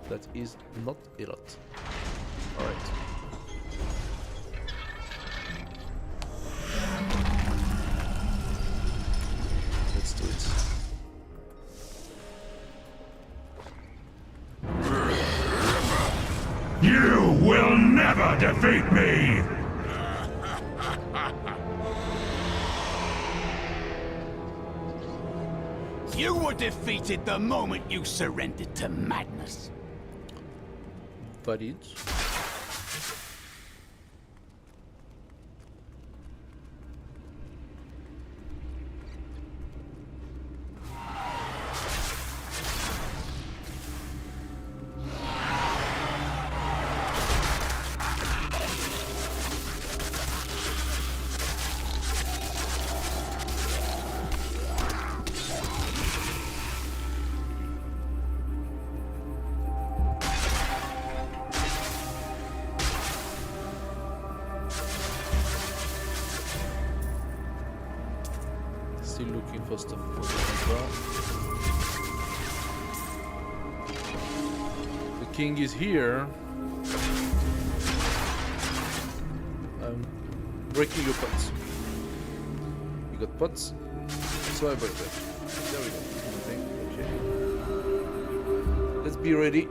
That is not a lot. Alright. Let's do it. You will never defeat me! You were defeated the moment you surrendered to madness. Valid. Still looking for stuff for the king is here. I'm breaking your pots. You got pots, so I break them. There we go. Okay. Let's be ready.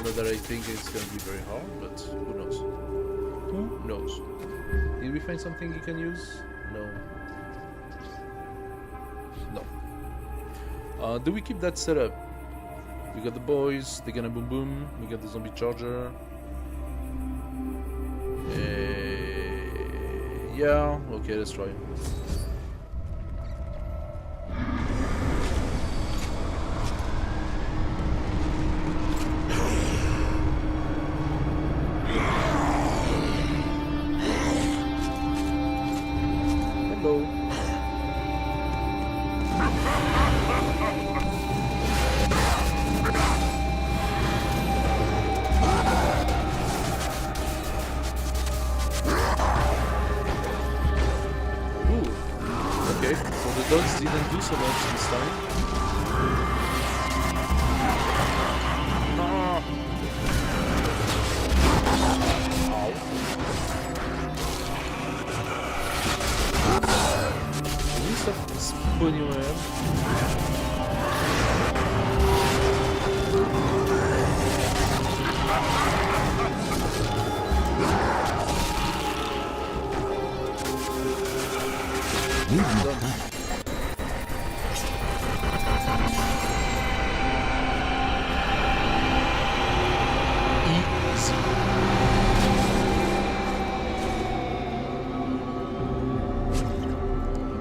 Not that I think it's gonna be very hard, but who knows? Who knows? Did we find something you can use? No. No. Do we keep that set up? We got the boys, they're gonna boom boom, we got the zombie charger. Yeah, okay, let's try. Dogs didn't do so much this time. Can you stop spooning around?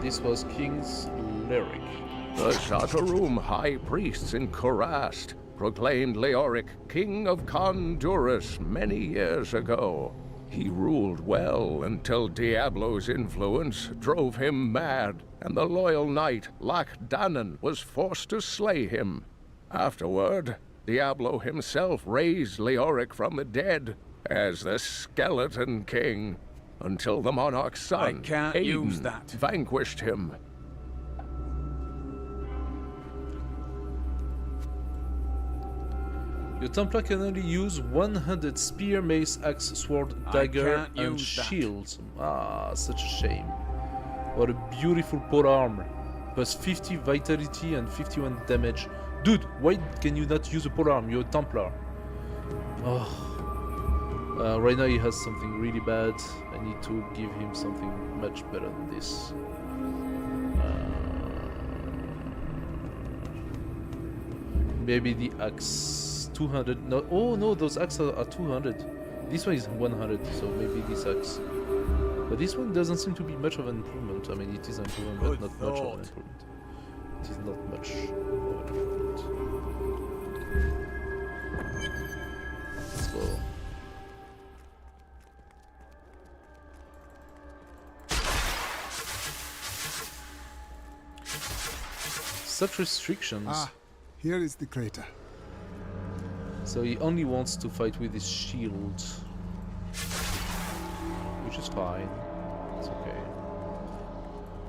This was King's lyric. The Shataroom high priests in Kurast proclaimed Leoric king of Kondurus many years ago. He ruled well until Diablo's influence drove him mad, and the loyal knight Lac Danan was forced to slay him. Afterward, Diablo himself raised Leoric from the dead as the Skeleton King, until the monarch's son, Aiden, vanquished him. Your Templar can only use 100 spear, mace, axe, sword, dagger, and shields. Ah, such a shame. What a beautiful pole armor. Plus 50 vitality and 51 damage. Dude, why can you not use a pole arm? You're a Templar. Oh. Right now he has something really bad. I need to give him something much better than this. Maybe the axe 200. No, oh no, those axes are 200. This one is 100, so maybe this axe. But this one doesn't seem to be much of an improvement. I mean, it is an improvement, but not much of an improvement. It is not much of an improvement. Let's go. Such restrictions. Ah, here is the crater. So he only wants to fight with his shield. Which is fine. It's okay.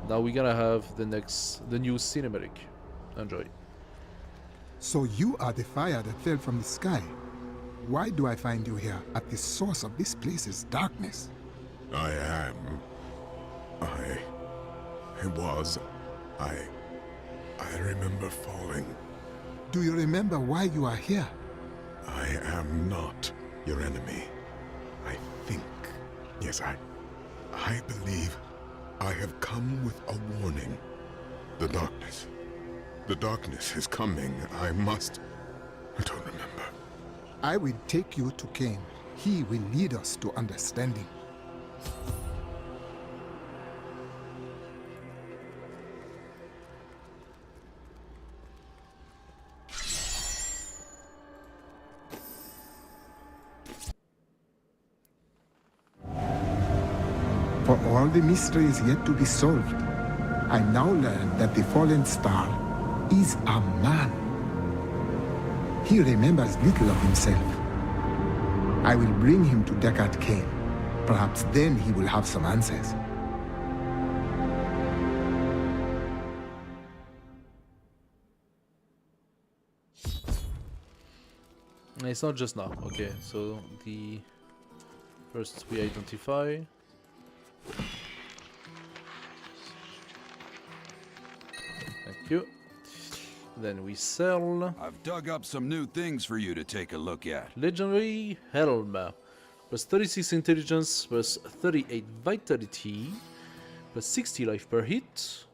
Now we're gonna have the new cinematic. Enjoy. So you are the fire that fell from the sky. Why do I find you here at the source of this place's darkness? I am. I remember falling. Do you remember why you are here? I am not your enemy. I think. Yes, I believe I have come with a warning. The darkness. The darkness is coming. I don't remember. I will take you to Cain. He will lead us to understanding. For all the mysteries yet to be solved, I now learn that the fallen star is a man. He remembers little of himself. I will bring him to Deckard Cain. Perhaps then he will have some answers. It's not just now. Okay, so the first we identify. Thank you. Then we sell. I've dug up some new things for you to take a look at. Legendary Helm. Plus 36 intelligence, plus 38 vitality, plus 60 life per hit.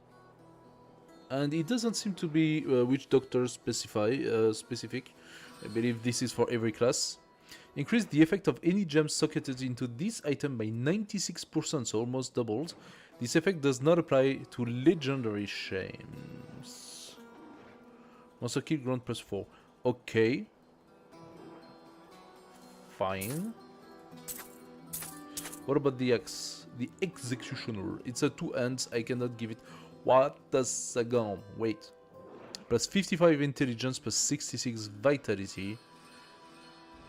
And it doesn't seem to be which doctor specific. I believe this is for every class. Increase the effect of any gem socketed into this item by 96%, so almost doubled. This effect does not apply to legendary shames. Monster kill ground plus 4. Okay. Fine. What about the axe? The executioner. It's a 2 hands. I cannot give it. What a second. Wait. Plus 55 intelligence, plus 66 vitality.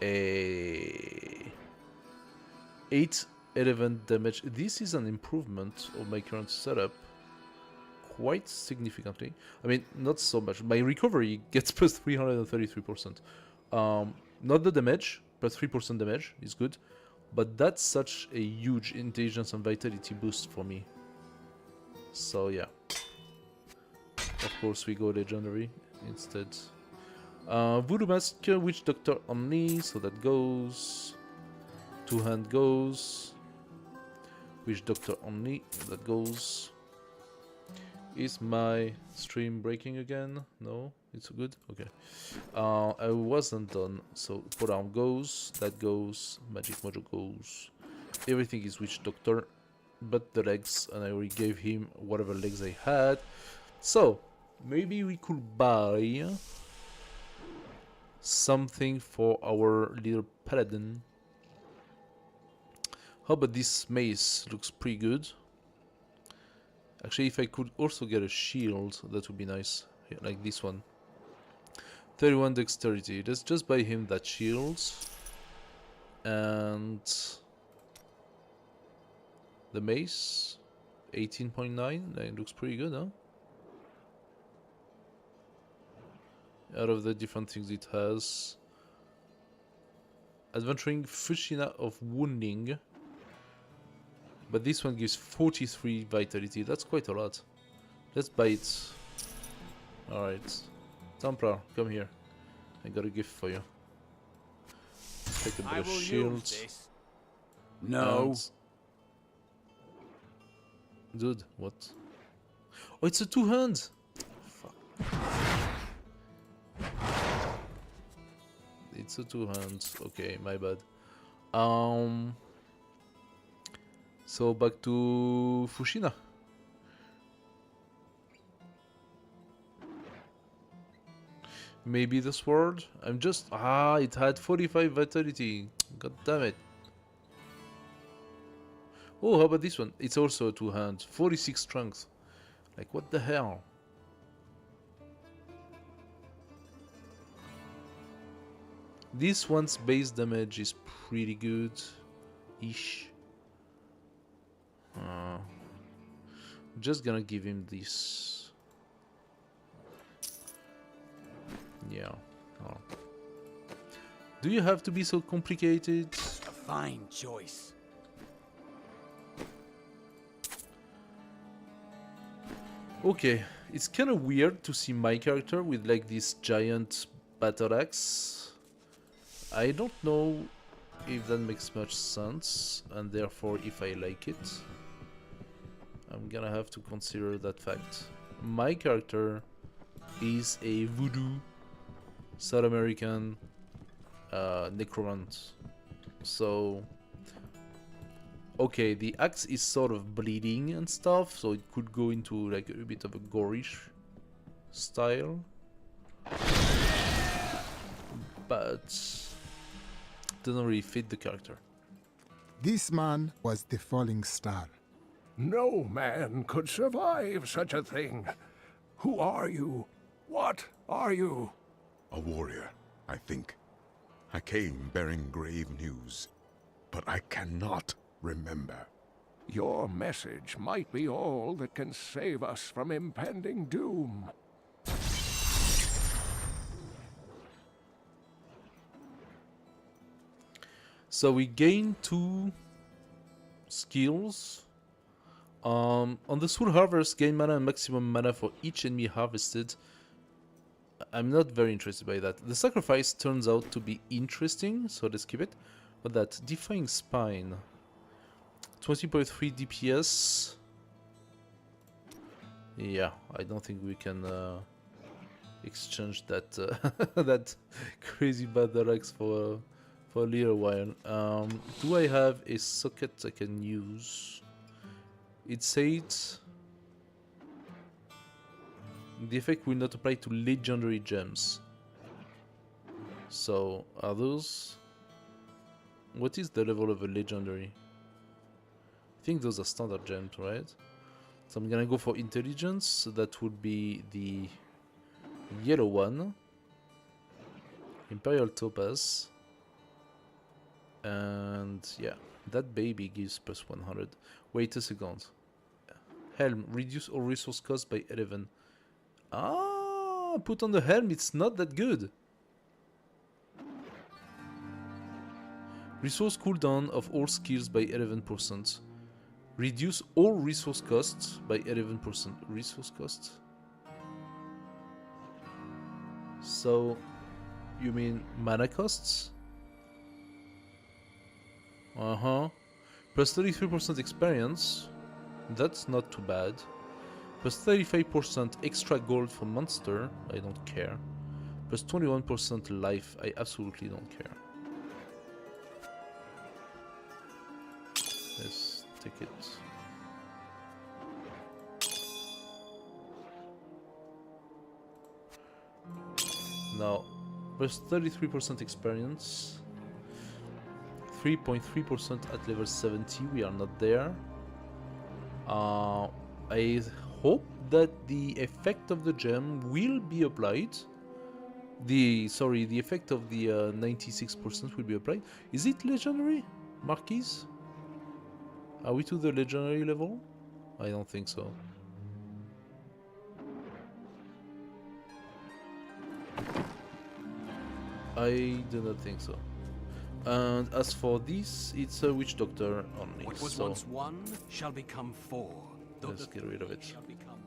811 damage. This is an improvement of my current setup quite significantly. I mean, not so much. My recovery gets plus 333%. Not the damage, plus 3% damage is good, but that's such a huge intelligence and vitality boost for me. So yeah. Of course we go legendary instead. Voodoo Mask, Witch Doctor only, so that goes. Two Hand goes. Witch Doctor only, that goes. Is my stream breaking again? No? It's good? Okay. I wasn't done, so Put Arm goes, that goes, Magic Mojo goes. Everything is Witch Doctor, but the legs, and I already gave him whatever legs I had. So, maybe we could buy something for our little paladin. How about this mace? Looks pretty good. Actually, if I could also get a shield, that would be nice. Yeah, like this one. 31 dexterity. Let's just buy him that shield. And the mace. 18.9. That looks pretty good, huh? Out of the different things it has. Adventuring Fushina of Wounding. But this one gives 43 vitality. That's quite a lot. Let's buy it. Alright. Templar, come here. I got a gift for you. Take a bit of shield. No. Dude, what? Oh, it's a 2 hand! Fuck. It's a two hands. Okay, my bad. So back to Fushina. Maybe the sword? I'm just... Ah, it had 45 vitality. God damn it. Oh, how about this one? It's also a two hand. 46 strength. Like, what the hell? This one's base damage is pretty good-ish. I'm just gonna give him this. Yeah. Oh. Do you have to be so complicated? A fine choice. Okay, it's kind of weird to see my character with like this giant battle axe. I don't know if that makes much sense, and therefore if I like it. I'm gonna have to consider that fact. My character is a voodoo South American necromant. So, okay, the axe is sort of bleeding and stuff, so it could go into like a bit of a gorish style. But doesn't really fit the character. This man was the falling star. No man could survive such a thing. Who are you? What are you? A warrior, I think. I came bearing grave news, but I cannot remember. Your message might be all that can save us from impending doom. So we gain 2 skills. On the Soul Harvest, gain mana and maximum mana for each enemy harvested. I'm not very interested by that. The Sacrifice turns out to be interesting, so let's keep it. But that Defying Spine, 20.3 DPS. Yeah, I don't think we can exchange that that crazy battle axe for a little while. Do I have a socket I can use? It says the effect will not apply to legendary gems. So, are those... What is the level of a legendary? I think those are standard gems, right? So I'm gonna go for intelligence, so that would be the yellow one. Imperial Topaz. And yeah, that baby gives plus 100. Wait a second. Helm, reduce all resource cost by 11. Ah, put on the helm, it's not that good. Resource cooldown of all skills by 11%. Reduce all resource costs by 11%. Resource costs? So, you mean mana costs? Plus 33% experience. That's not too bad. Plus 35% extra gold for monster. I don't care. Plus 21% life. I absolutely don't care. Let's take it. Now, plus 33% experience. 3.3% at level 70. We are not there. I hope that the effect of the gem will be applied. The effect of the 96% will be applied. Is it legendary, Marquise? Are we to the legendary level? I don't think so. I do not think so. And as for this, it's a witch doctor only. What was so once 1 shall become 4. Let's get rid of it.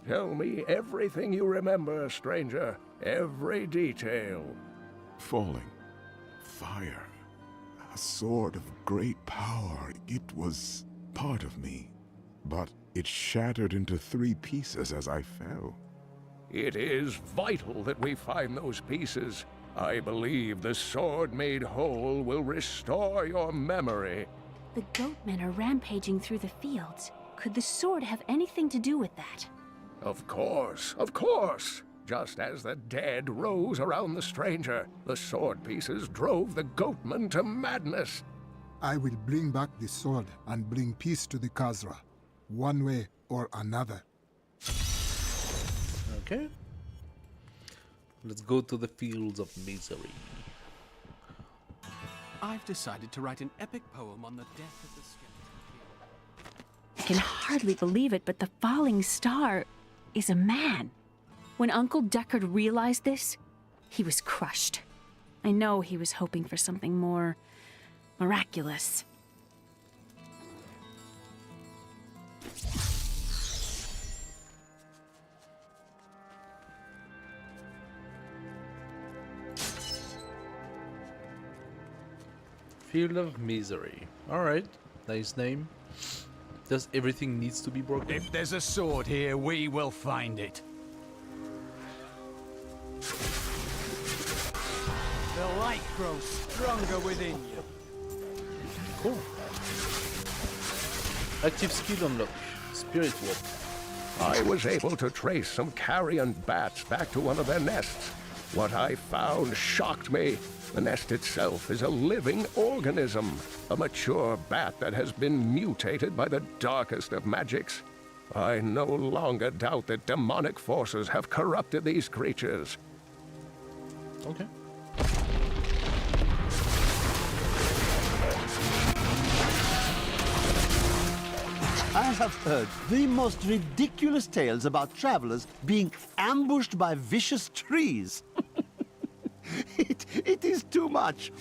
Tell me everything you remember, stranger. Every detail. Falling. Fire. A sword of great power. It was part of me. But it shattered into 3 pieces as I fell. It is vital that we find those pieces. I believe the sword made whole will restore your memory. The goatmen are rampaging through the fields. Could the sword have anything to do with that? Of course, of course. Just as the dead rose around the stranger, the sword pieces drove the goatmen to madness. I will bring back the sword and bring peace to the Khazra, one way or another. Okay. Let's go to the fields of misery. I've decided to write an epic poem on the death of the skeleton king. I can hardly believe it, but the falling star is a man. When Uncle Deckard realized this, he was crushed. I know he was hoping for something more miraculous. Field of Misery. Alright, nice name. Does everything needs to be broken? If there's a sword here, we will find it. The light grows stronger within you. Cool. Active skill unlock. Spirit Warp. I was able to trace some carrion bats back to one of their nests. What I found shocked me. The nest itself is a living organism, a mature bat that has been mutated by the darkest of magics. I no longer doubt that demonic forces have corrupted these creatures. Okay. I have heard the most ridiculous tales about travelers being ambushed by vicious trees. It is too much.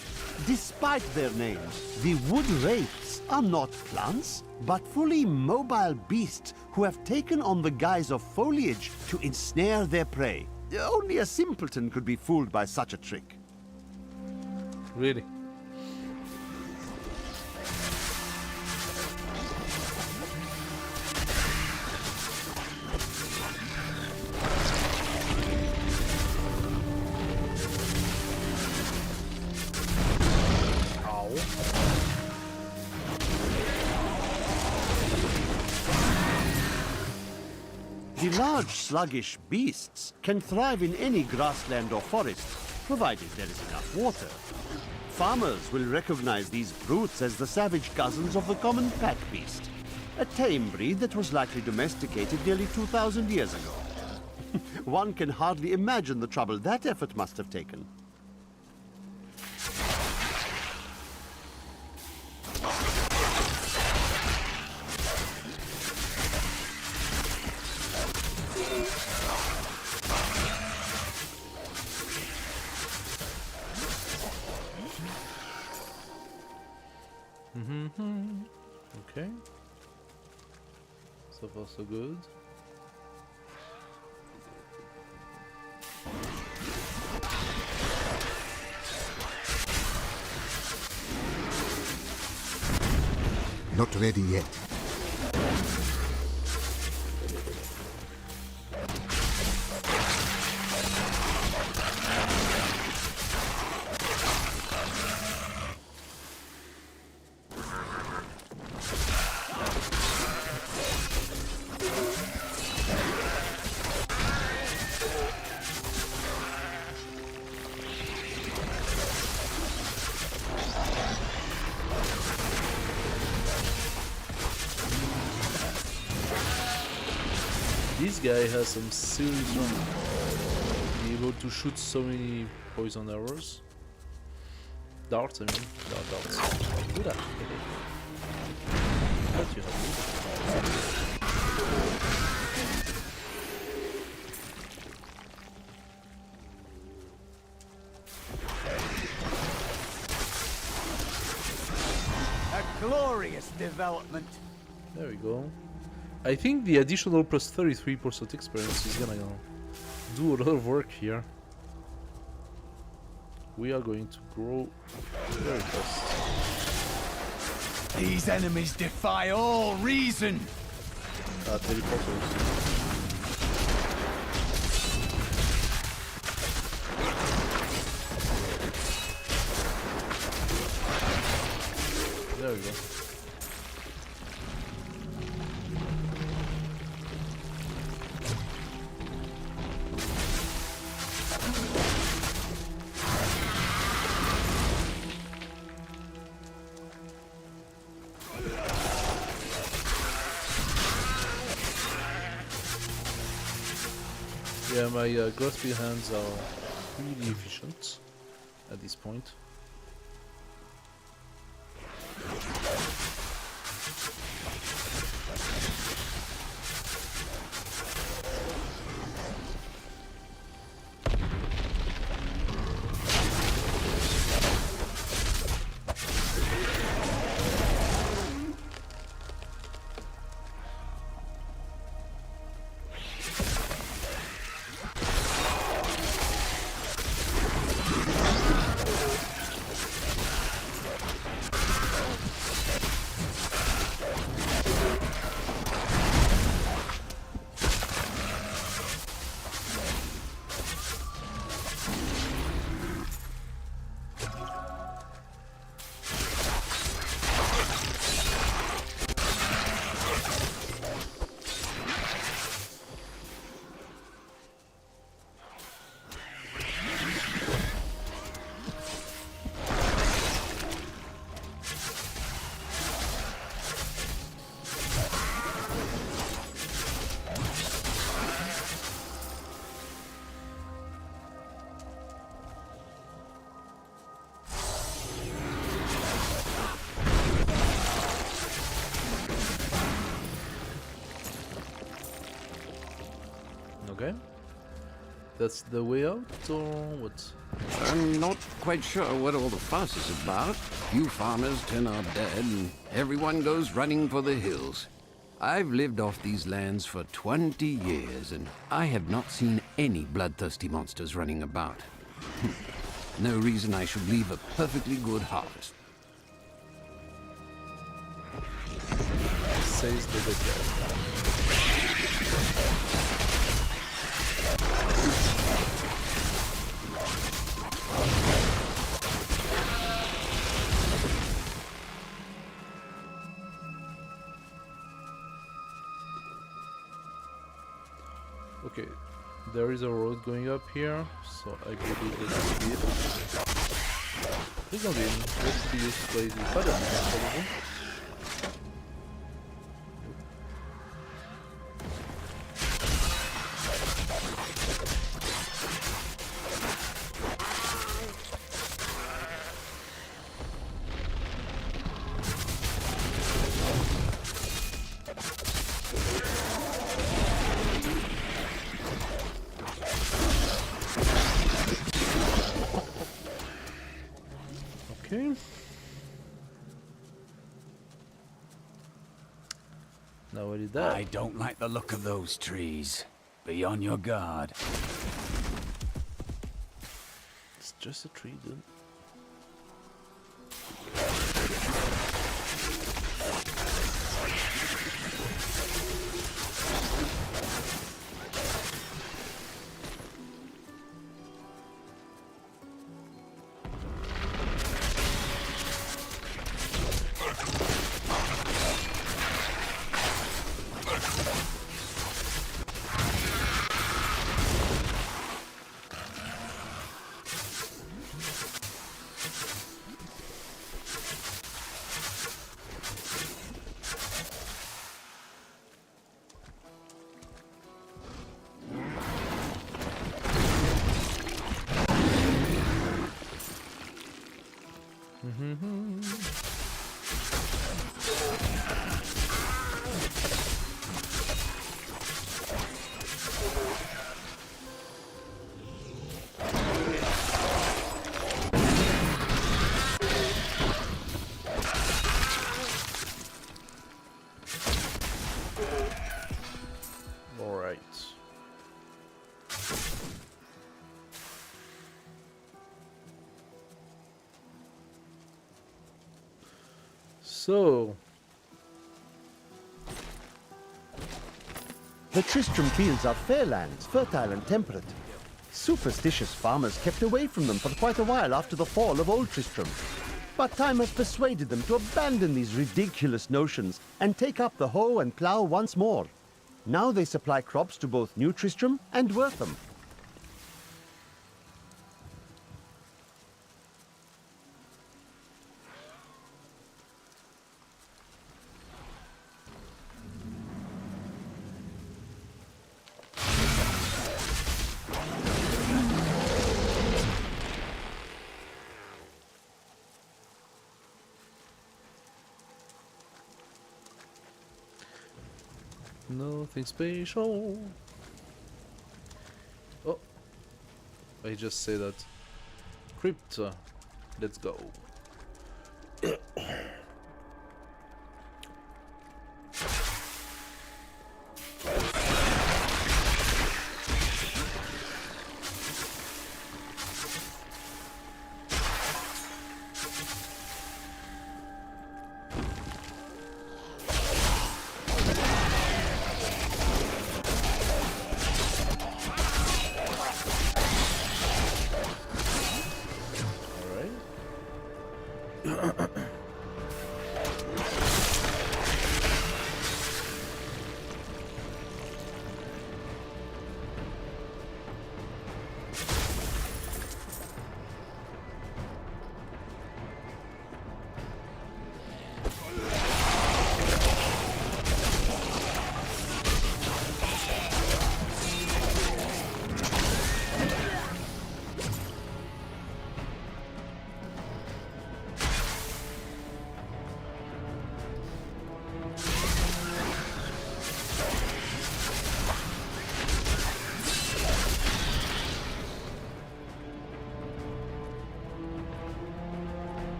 Despite their names, the wood wraiths are not plants, but fully mobile beasts who have taken on the guise of foliage to ensnare their prey. Only a simpleton could be fooled by such a trick. Really? The large, sluggish beasts can thrive in any grassland or forest, provided there is enough water. Farmers will recognize these brutes as the savage cousins of the common pack beast, a tame breed that was likely domesticated nearly 2,000 years ago. One can hardly imagine the trouble that effort must have taken. Okay. So far so good. Not ready yet. This guy has some serious run. Be able to shoot so many poison arrows. Darts, I mean. Darts. Do that. But you have A glorious development. There we go. I think the additional plus 33% experience is gonna do a lot of work here. We are going to grow very fast. These enemies defy all reason. Teleporters. we go. Yeah, my grasp hands are really efficient at this point. Okay. That's the way out, or what? I'm not quite sure what all the fuss is about. Few farmers turn up dead, and everyone goes running for the hills. I've lived off these lands for 20 years, and I have not seen any bloodthirsty monsters running about. No reason I should leave a perfectly good harvest. Says the good guy. Okay, there is a road going up here, so I believe let's speed. Please don't be let's be used to play the button probably. Okay. Now what is that? I don't like the look of those trees. Be on your guard. It's just a tree, dude. So, the Tristram Fields are fair lands, fertile and temperate. Superstitious farmers kept away from them for quite a while after the fall of Old Tristram. But time has persuaded them to abandon these ridiculous notions and take up the hoe and plough once more. Now they supply crops to both New Tristram and Wortham. Nothing special. Oh, I just say that. Crypta, let's go.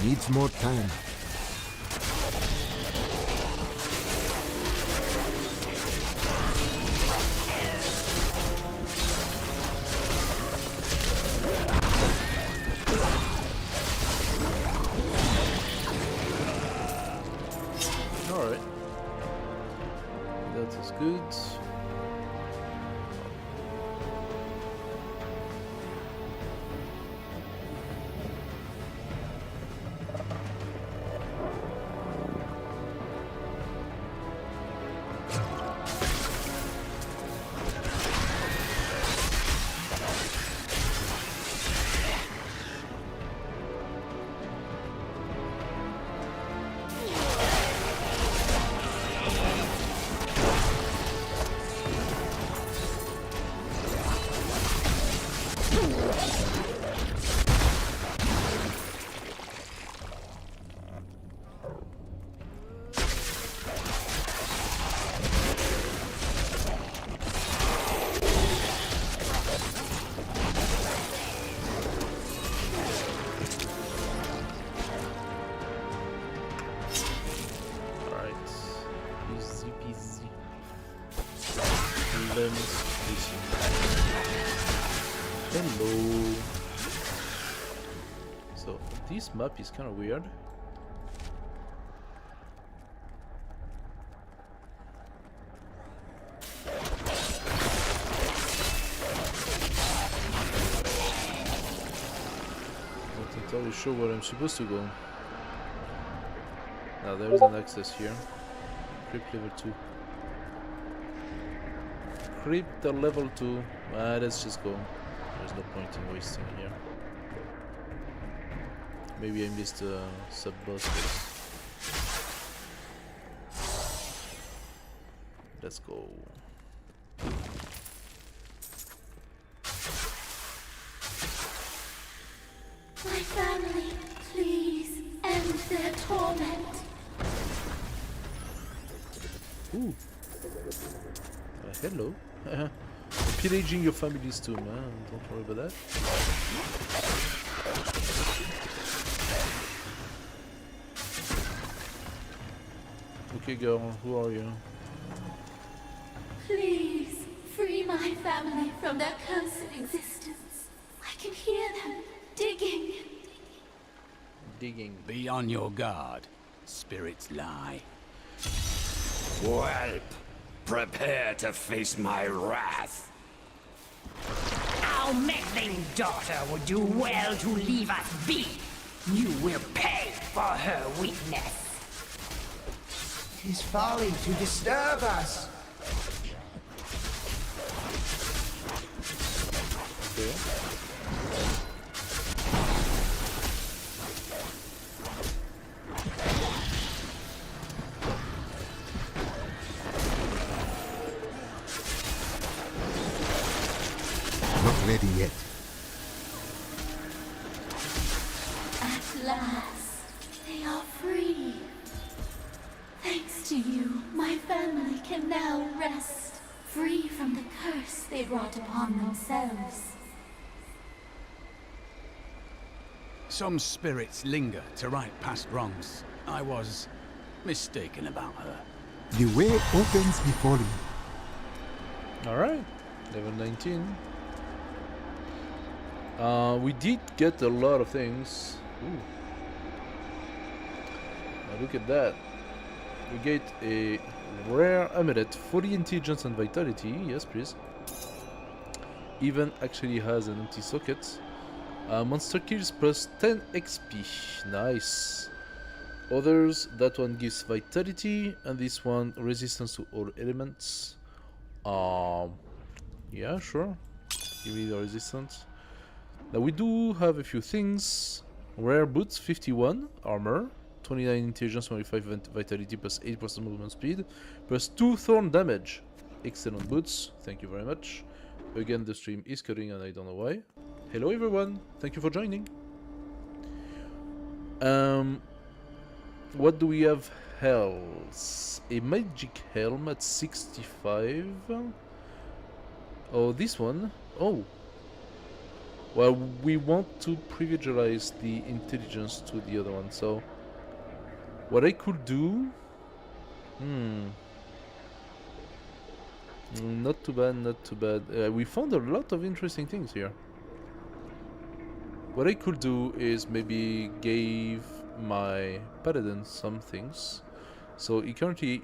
Needs more time. Alright. That is good. Hello. So this map is kind of weird. Not entirely sure where I'm supposed to go. Now there is an access here. Crypt level 2. Crypt level 2. Let's just go. There's no point in wasting here. Maybe I missed a sub-boss. Let's go. My family, please end their torment. Ooh. Hello. Pillaging your family's tomb, man. Don't worry about that. Okay, girl, who are you? Please, free my family from their cursed existence. I can hear them digging. Digging. Be on your guard. Spirits lie. Whelp, prepare to face my wrath. Our meddling daughter would do well to leave us be. You will pay for her weakness. He's falling to disturb us. Not ready yet. At last, they are free. Thanks to you, my family can now rest, free from the curse they brought upon themselves. Some spirits linger to right past wrongs. I was mistaken about her. The way opens before me. Alright, level 19. We did get a lot of things. Ooh. Now look at that. We get a rare amulet, 40 intelligence and vitality. Yes, please. Even actually has an empty socket. Monster kills plus 10 XP. Nice. Others, that one gives vitality, and this one resistance to all elements. Yeah, sure. Give me the resistance. Now we do have a few things. Rare boots, 51 armor, 29 intelligence, 25 vitality, plus 8% movement speed, plus 2 thorn damage. Excellent boots. Thank you very much. Again, the stream is cutting, and I don't know why. Hello everyone. Thank you for joining. What do we have else? A magic helm at 65. Oh, this one. Oh. Well, we want to privilege the intelligence to the other one, so what I could do... Not too bad, not too bad. We found a lot of interesting things here. What I could do is maybe give my paladin some things. So he currently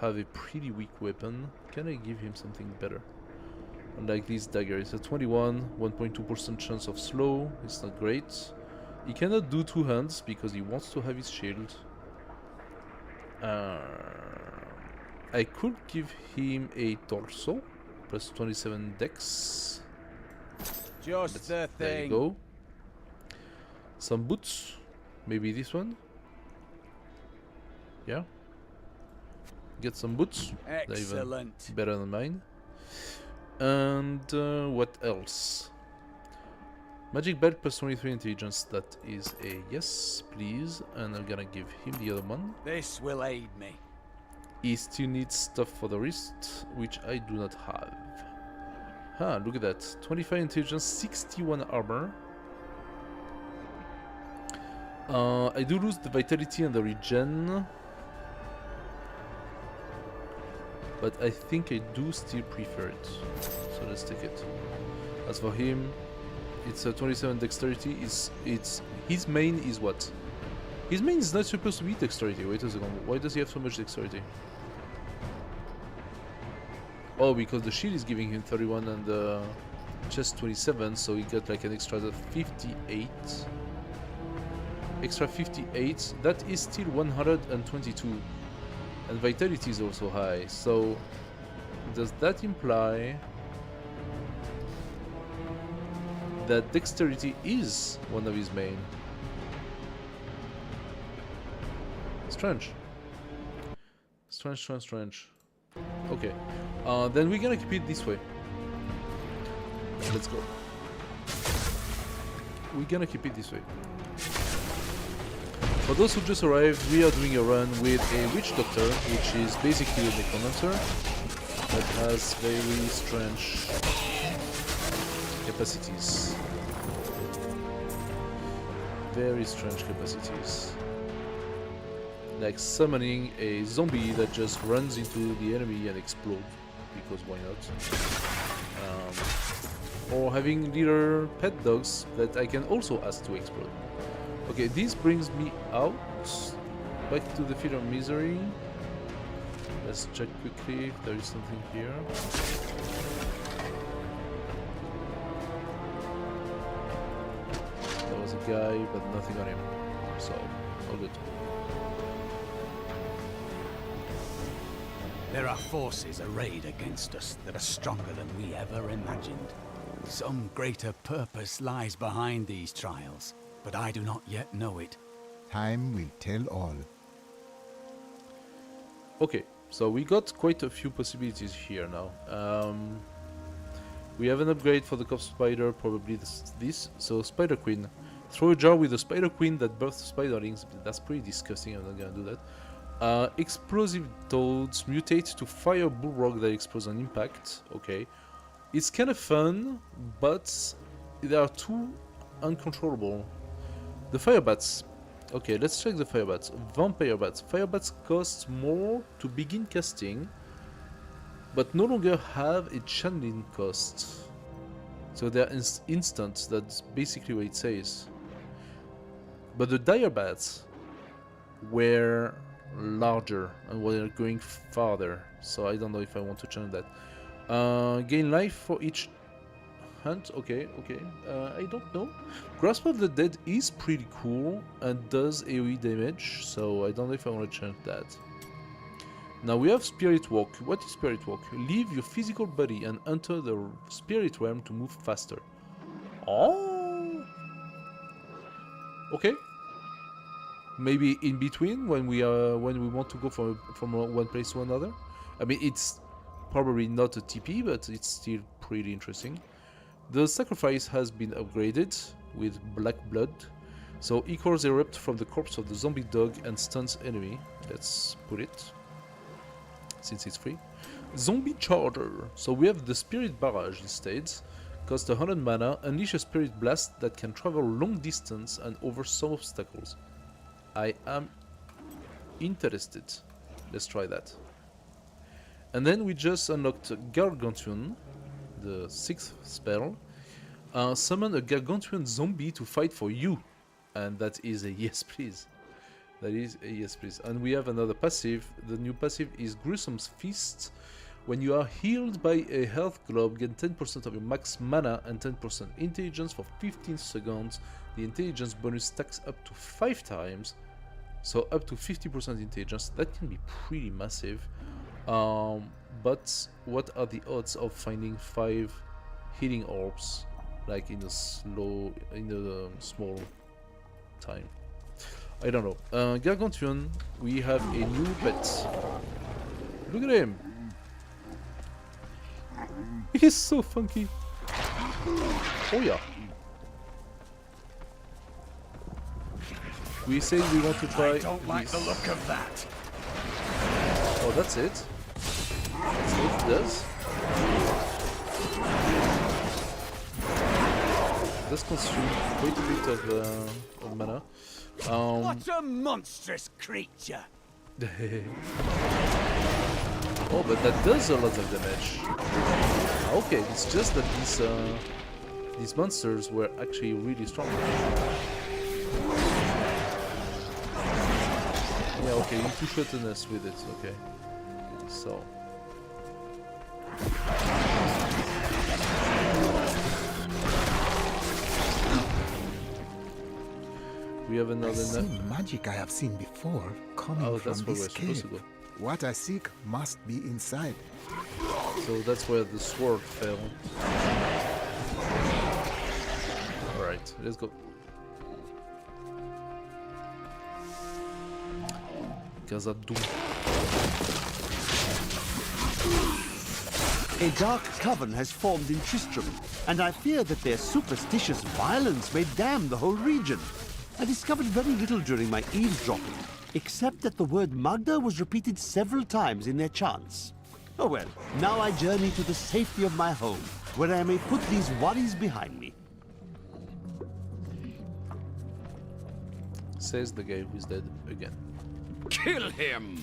have a pretty weak weapon. Can I give him something better? Unlike this dagger, it's a 21, 1.2% chance of slow. It's not great. He cannot do two hands because he wants to have his shield. I could give him a torso, plus 27 dex. Just the thing. There you go. Some boots. Maybe this one. Yeah. Get some boots. Excellent. They're even better than mine. And what else? Magic belt plus 23 intelligence. That is a yes, please. And I'm gonna give him the other one. This will aid me. He still needs stuff for the wrist, which I do not have. Huh, look at that. 25 intelligence, 61 armor. I do lose the vitality and the regen. But I think I do still prefer it. So let's take it. As for him, it's a 27 dexterity. His main is what? His main is not supposed to be dexterity. Wait a second. Why does he have so much dexterity? Oh, because the shield is giving him 31 and the chest 27, so he got like an extra 58. Extra 58. That is still 122. And vitality is also high, so does that imply that dexterity is one of his main? Strange. Strange. Okay, then we're gonna keep it this way. Let's go. We're gonna keep it this way. For those who just arrived, we are doing a run with a witch doctor, which is basically a necromancer that has very strange capacities. like summoning a zombie that just runs into the enemy and explodes, because why not? Or having little pet dogs that I can also ask to explode. Okay, this brings me out, back to the field of misery. Let's check quickly if there is something here. There was a guy, but nothing on him, so all good. There are forces arrayed against us that are stronger than we ever imagined. Some greater purpose lies behind these trials, but I do not yet know it. Time will tell all. Okay, so we got quite a few possibilities here now. We have an upgrade for the cop spider, probably this. So Spider Queen. Throw a jar with a Spider Queen that births spiderlings. That's pretty disgusting, I'm not gonna do that. Explosive toads mutate to fire bullrock that explodes on impact. Okay. It's kind of fun, but they are too uncontrollable. The fire bats. Okay, let's check the fire bats. Vampire bats. Fire bats cost more to begin casting, but no longer have a channeling cost. So they're instant, that's basically what it says. But the dire bats were larger and were going farther, so I don't know if I want to change that. Gain life for each hunt. Okay. I don't know. Grasp of the Dead is pretty cool and does AoE damage, so I don't know if I want to change that. Now we have Spirit Walk. What is Spirit Walk? Leave your physical body and enter the spirit realm to move faster. Oh. Okay. Maybe in between when we want to go from one place to another. I mean, it's probably not a TP, but it's still pretty interesting. The sacrifice has been upgraded with black blood, so echoes erupt from the corpse of the zombie dog and stuns enemy. Let's put it, since it's free. Zombie charger. So we have the spirit barrage instead. Cost 100 mana. Unleash a spirit blast that can travel long distance and over some obstacles. I am interested. Let's try that. And then we just unlocked Gargantuan, the 6th spell. Summon a Gargantuan zombie to fight for you. And that is a yes please. That is a yes please. And we have another passive. The new passive is Gruesome's Feast. When you are healed by a health globe, gain 10% of your max mana and 10% intelligence for 15 seconds. The intelligence bonus stacks up to 5 times. So up to 50% intelligence. That can be pretty massive. But what are the odds of finding 5 healing orbs, like in a small time? I don't know. Gargantuan, we have a new pet. Look at him. He's so funky. Oh yeah. We say we want to try. I don't like the look of that. Oh, that's it. That's what it does. It does consume quite a bit of mana. What a monstrous creature! Oh, but that does a lot of damage. Okay, it's just that these monsters were actually really strong. Yeah, okay, you two-shot us with it, okay. So... we have another... I see magic I have seen before coming from this cave. What I seek must be inside. So that's where the sword fell. Alright, let's go. A dark coven has formed in Tristram, and I fear that their superstitious violence may damn the whole region. I discovered very little during my eavesdropping, except that the word Magda was repeated several times in their chants. Oh well, now I journey to the safety of my home, where I may put these worries behind me. Says the guy who's dead again. Kill him!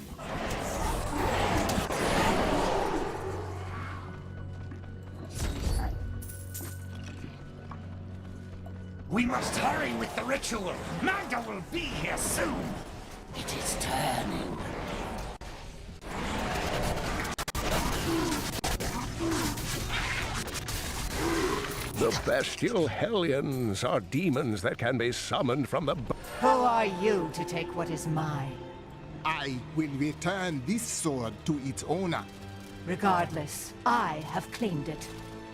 We must hurry with the ritual. Magda will be here soon. It is turning. The bestial hellions are demons that can be summoned from the... Who are you to take what is mine? I will return this sword to its owner. Regardless, I have claimed it.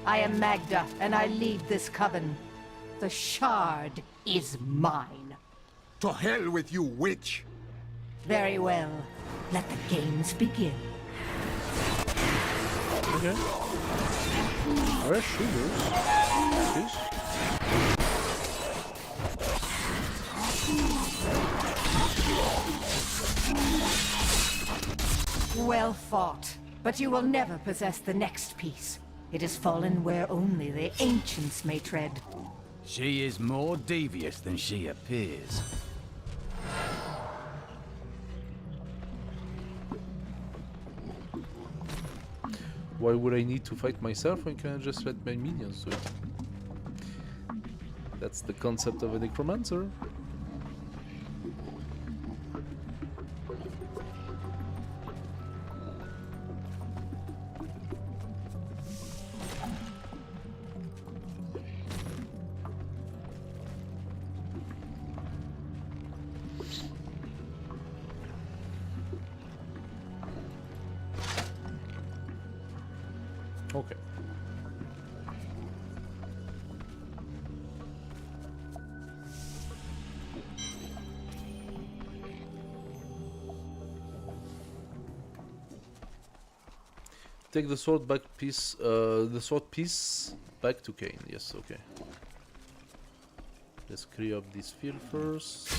I am Magda, and I lead this coven. The shard is mine. To hell with you, witch! Very well. Let the games begin. Okay. Where shooters? This? Well fought, but you will never possess the next piece. It has fallen where only the ancients may tread. She is more devious than she appears. Why would I need to fight myself when can I just let my minions do it? That's the concept of a necromancer. Okay. Take the sword back piece, the sword piece back to Cain. Yes, okay. Let's clear up this field first.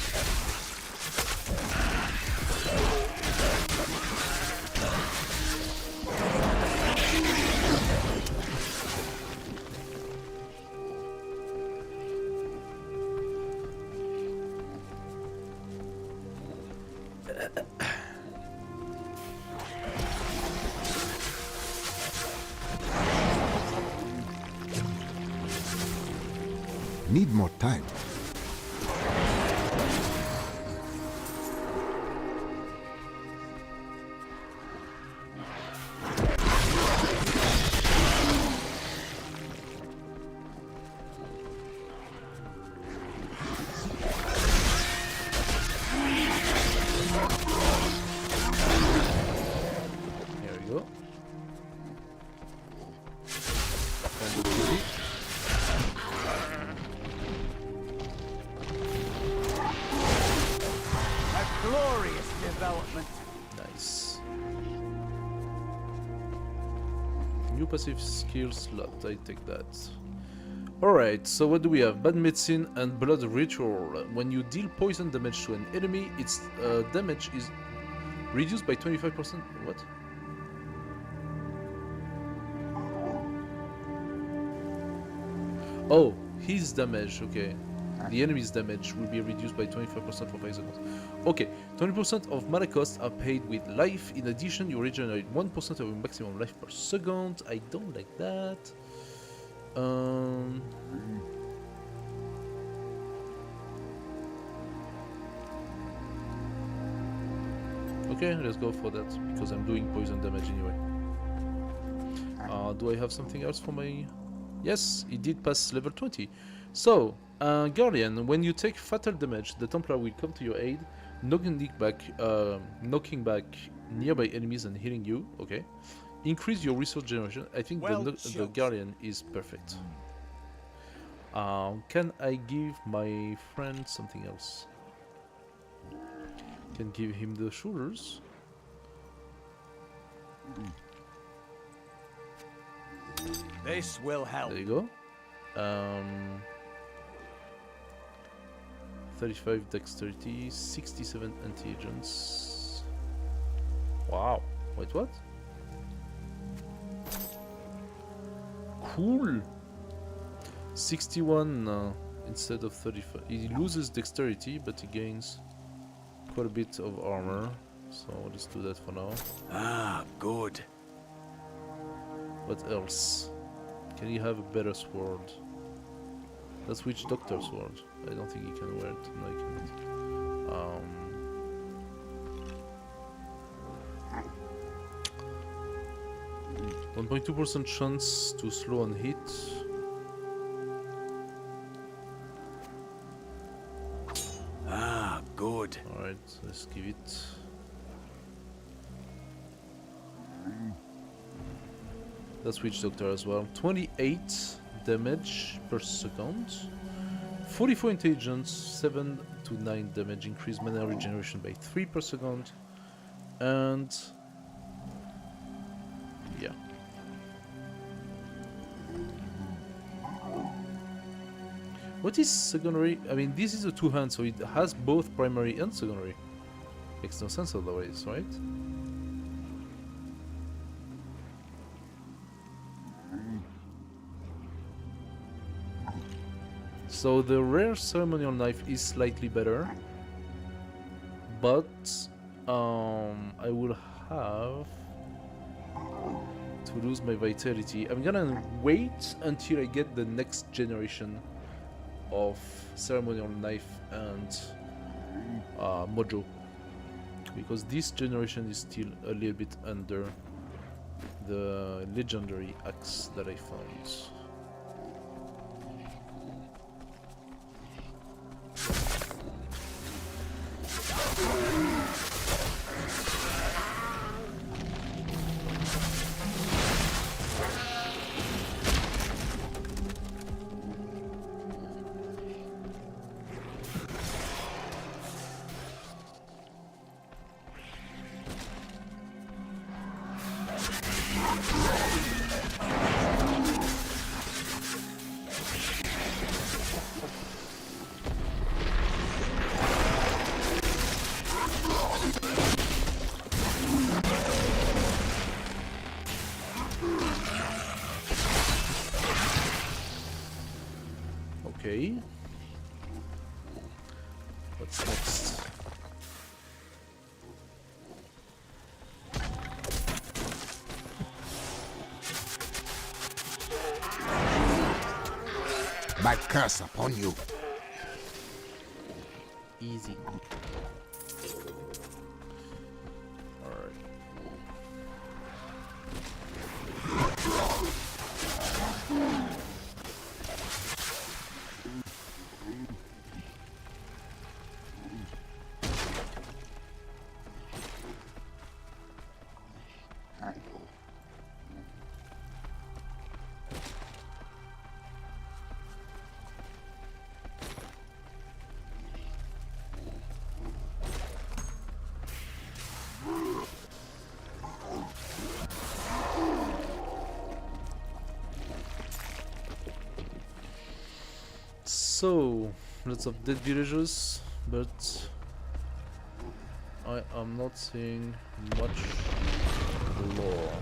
Need more time. Here we go. Glorious development. Nice. New passive skill slot, I take that. Alright, so what do we have? Bad medicine and blood ritual. When you deal poison damage to an enemy, its damage is reduced by 25%. What? Oh, his damage, okay. The enemy's damage will be reduced by 25% for 5 seconds. Okay, 20% of mana costs are paid with life. In addition, you regenerate 1% of your maximum life per second. I don't like that. Okay, let's go for that, because I'm doing poison damage anyway. Do I have something else for my... Yes, it did pass level 20. So, Guardian, when you take fatal damage, the Templar will come to your aid, knocking back nearby enemies and healing you. Okay. Increase your resource generation. I think the Guardian is perfect. Can I give my friend something else? Can give him the shoulders. This will help. There you go. 35 dexterity, 67 anti-agents. Wow. Wait, what? Cool. 61 instead of 35. He loses dexterity, but he gains quite a bit of armor. So let's do that for now. Ah, good. What else? Can you have a better sword? Let's switch Doctor Sword. I don't think you can wear it. No, you cannot. 1.2% chance to slow and hit. Ah, good. Alright, let's give it. Let's switch Doctor as well. 28 damage per second. 44 intelligence, 7 to 9 damage, increase mana regeneration by 3 per second. And yeah. What is secondary? I mean, this is a two-hand, so it has both primary and secondary. Makes no sense otherwise, right? So the rare ceremonial knife is slightly better, but I will have to lose my vitality. I'm gonna wait until I get the next generation of ceremonial knife and mojo, because this generation is still a little bit under the legendary axe that I found. Okay. What's next? My curse upon you. Easy. Alright. So, lots of dead villagers, but I am not seeing much lore.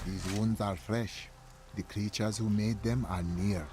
These wounds are fresh. The creatures who made them are near.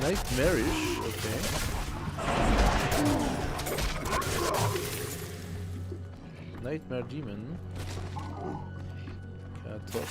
Nightmarish, okay. Nightmare demon. Can't talk.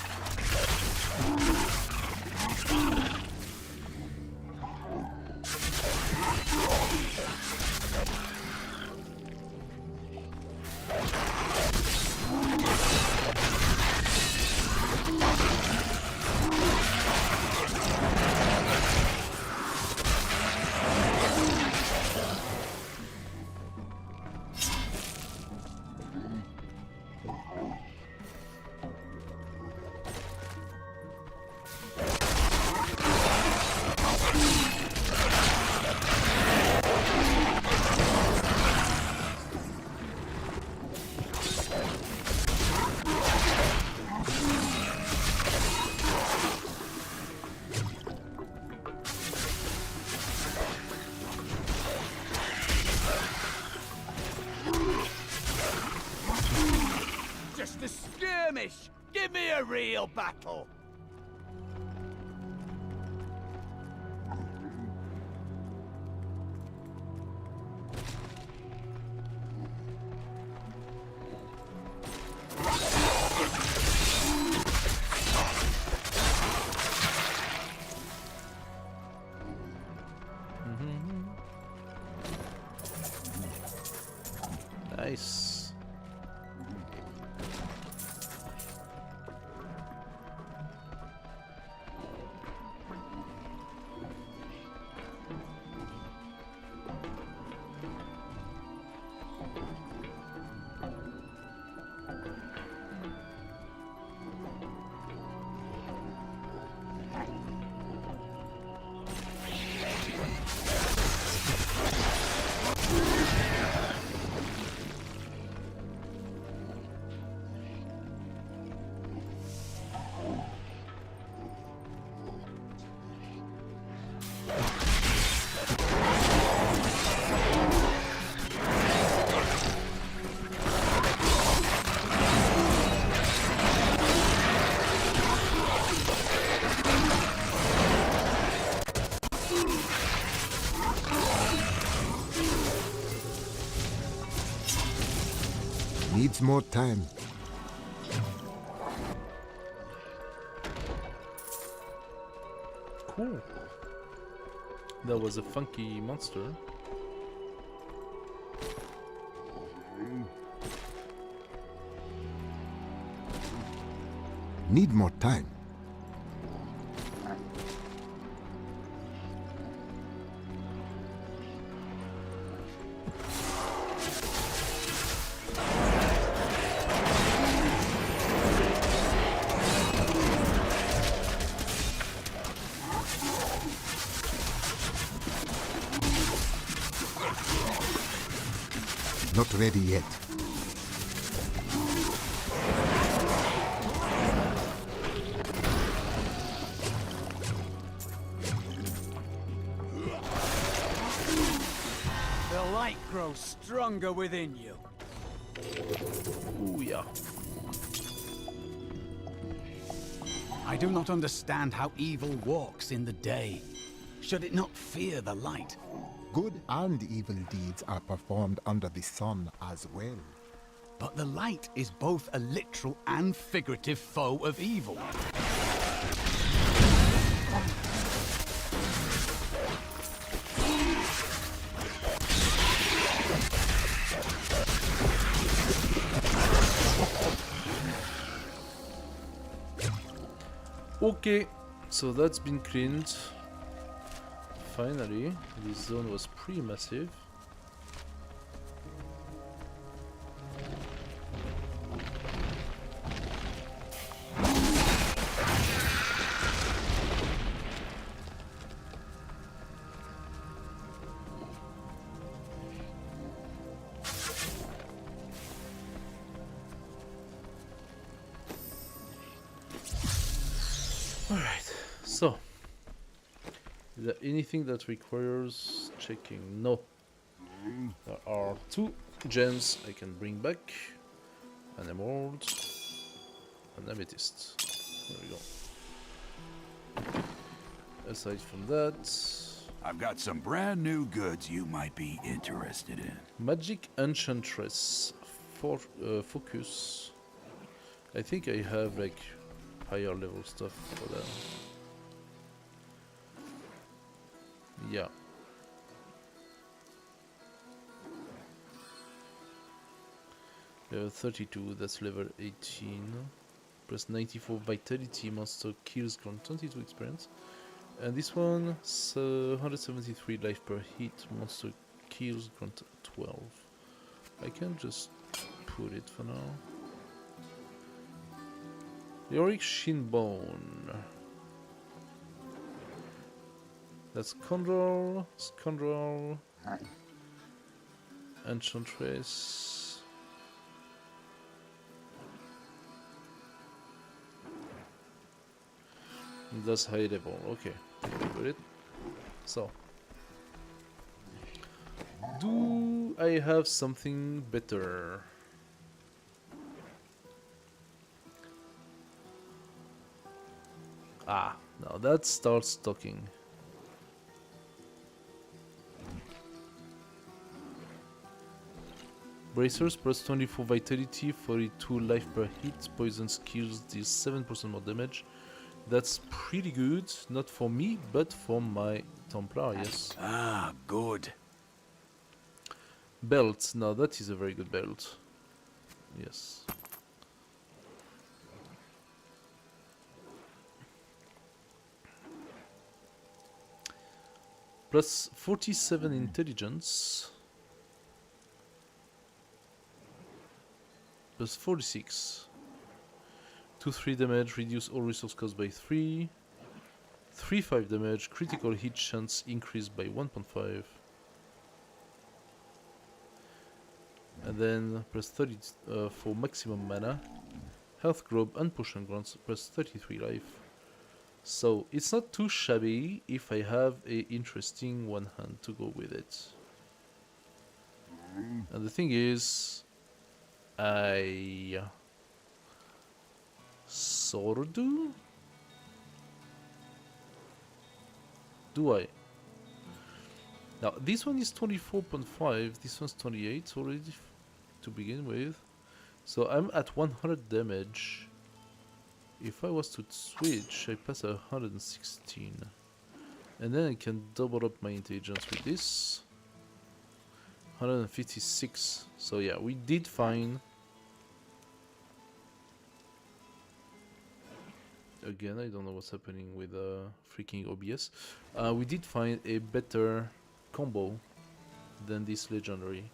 me a real battle. Nice. Needs more time. Cool. That was a funky monster. Need more time. Not ready yet. The light grows stronger within you. Ooh, yeah. I do not understand how evil walks in the day. Should it not fear the light? Good and evil deeds are performed under the sun as well. But the light is both a literal and figurative foe of evil. Okay, so that's been cleaned. Finally, this zone was pretty massive. Alright, so is there anything that requires checking? No. There are 2 gems I can bring back. An emerald, an amethyst. There we go. Aside from that, I've got some brand new goods you might be interested in. Magic Enchantress for focus. I think I have like higher level stuff for that. Yeah. Level 32, that's level 18. Plus 94 vitality, monster kills grant 22 experience. And this one, 173 life per hit, monster kills grant 12. I can just put it for now. Leoric Shinbone. That's Scoundrel, Scoundrel, Enchantress. That's high level, okay. Got it. So, do I have something better? Ah, now that starts talking. Bracers plus 24 vitality, 42 life per hit. Poison skills deals 7% more damage. That's pretty good. Not for me, but for my Templar, yes. Ah, good. Belt. Now that is a very good belt. Yes. Plus 47 intelligence. Plus 46. 2-3 damage, reduce all resource cost by 3. 3-5 damage, critical hit chance increased by 1.5. And then plus 30 for maximum mana. Health Globe and Potion Grants plus 33 life. So it's not too shabby if I have a interesting one hand to go with it. And the thing is, I sort of do I? Now this one is 24.5, this one's 28 already to begin with. So I'm at 100 damage. If I was to switch, I pass 116. And then I can double up my intelligence with this. 156. So yeah, we did find... Again, I don't know what's happening with freaking OBS. We did find a better combo than this legendary.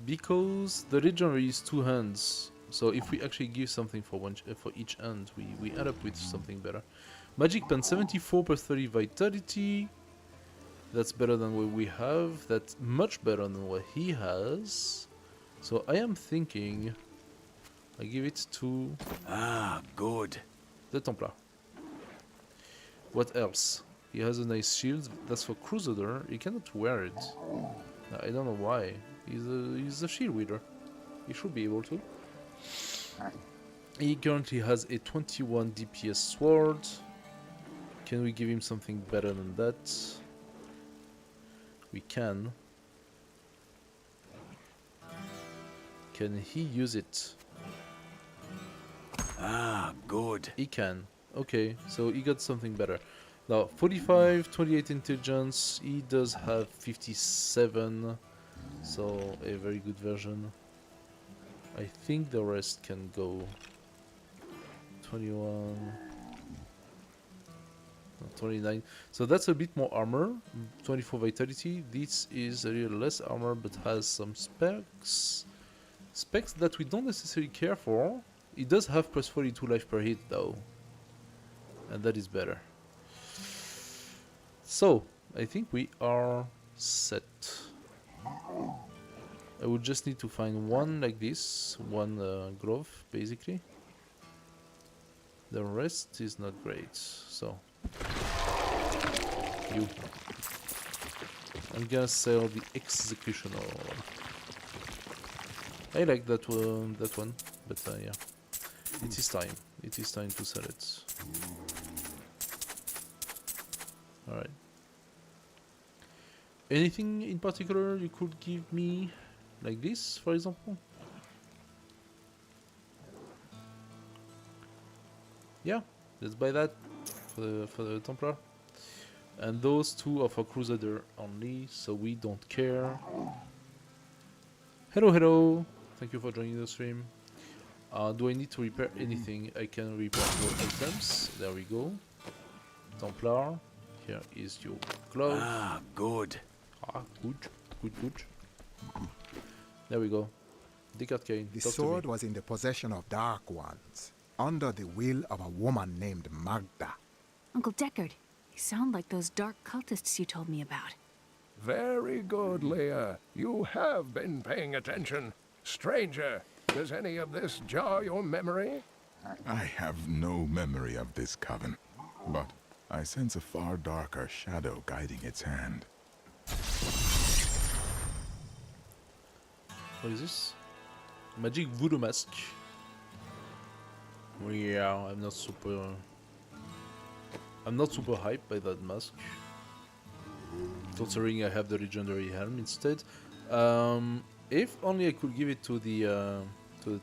Because the legendary is 2 hands. So if we actually give something for for each hand, we end up with something better. Magic Pen 74 plus 30 vitality. That's better than what we have. That's much better than what he has. So I am thinking I give it to... Ah, good. The Templar. What else? He has a nice shield. That's for Crusader. He cannot wear it. I don't know why. He's a shield wielder. He should be able to. He currently has a 21 DPS sword. Can we give him something better than that? We can. Can he use it? Ah, good. He can. Okay, so he got something better. Now, 45, 28 intelligence. He does have 57. So, a very good version. I think the rest can go. 21. 29. So that's a bit more armor. 24 vitality. This is a little less armor but has some specs. Specs that we don't necessarily care for. It does have plus 42 life per hit though. And that is better. So, I think we are set. I would just need to find one like this. One glove, basically. The rest is not great. So, you. I'm gonna sell the Executioner. I like that one, but yeah. It is time. It is time to sell it. Alright. Anything in particular you could give me? Like this, for example? Yeah, let's buy that for the Templar. And those two are for Crusader only, so we don't care. Hello, hello! Thank you for joining the stream. Do I need to repair anything? I can repair your items. There we go. Templar, here is your glove. Ah, good. Ah, good, good, good. There we go. Deckard Cain. The sword was in the possession of Dark Ones, under the will of a woman named Magda. Uncle Deckard, you sound like those dark cultists you told me about. Very good, Leah. You have been paying attention. Stranger, does any of this jar your memory? I have no memory of this coven, but I sense a far darker shadow guiding its hand. What is this? Magic Voodoo Mask. Yeah, I'm not super hyped by that mask. Considering I have the legendary helm instead. If only I could give it to the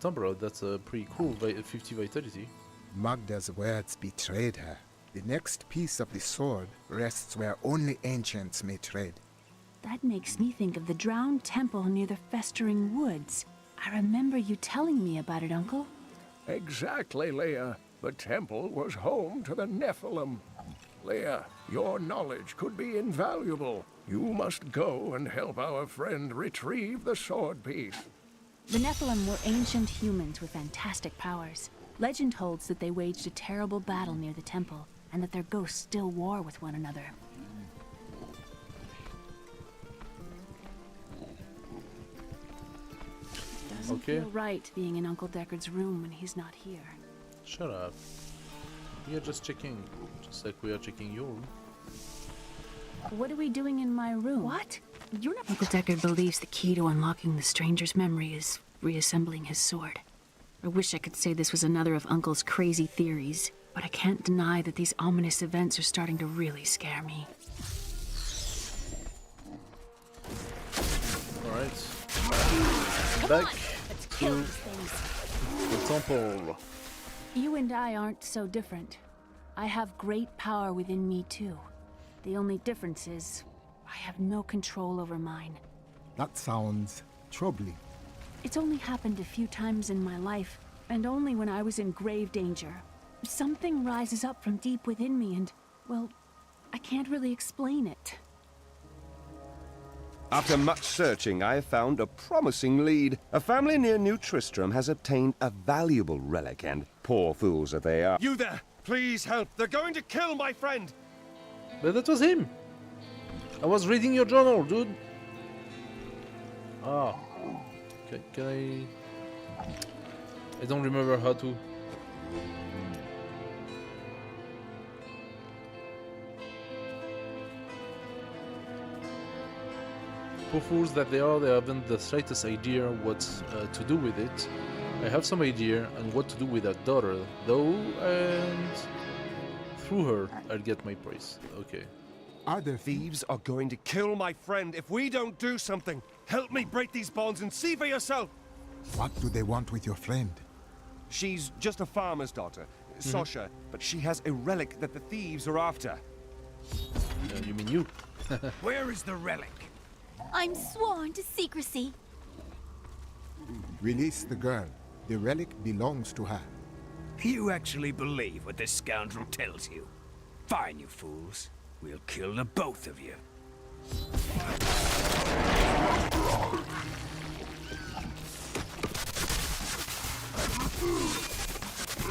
Temporal, that's a pretty cool 50 vitality. Magda's words betrayed her. The next piece of the sword rests where only ancients may tread. That makes me think of the drowned temple near the festering woods. I remember you telling me about it, Uncle. Exactly, Leia. The temple was home to the Nephilim. Leia, your knowledge could be invaluable. You must go and help our friend retrieve the sword piece. The Nephilim were ancient humans with fantastic powers. Legend holds that they waged a terrible battle near the temple, and that their ghosts still war with one another. Doesn't feel right being in Uncle Deckard's room when he's not here. Shut up. We are just checking, just like we are checking your room. What are we doing in my room? What? You're not... Uncle Deckard believes the key to unlocking the stranger's memory is reassembling his sword. I wish I could say this was another of Uncle's crazy theories, but I can't deny that these ominous events are starting to really scare me. Alright. Come Back on, let's kill to these things. the temple. You and I aren't so different. I have great power within me too. The only difference is, I have no control over mine. That sounds troubling. It's only happened a few times in my life, and only when I was in grave danger. Something rises up from deep within me and, well, I can't really explain it. After much searching, I have found a promising lead. A family near New Tristram has obtained a valuable relic, and poor fools that they are. You there! Please help! They're going to kill my friend! But that was him! I was reading your journal, dude! Ah. Can I don't remember how to. Poor fools that they are, they haven't the slightest idea what to do with it. I have some idea on what to do with that daughter, though, and through her I'll get my prize. Okay. Other thieves are going to kill my friend if we don't do something. Help me break these bonds and see for yourself. What do they want with your friend? She's just a farmer's daughter, Sasha, but she has a relic that the thieves are after. You mean you? Where is the relic? I'm sworn to secrecy. Release the girl. The relic belongs to her. You actually believe what this scoundrel tells you? Fine, you fools. We'll kill the both of you.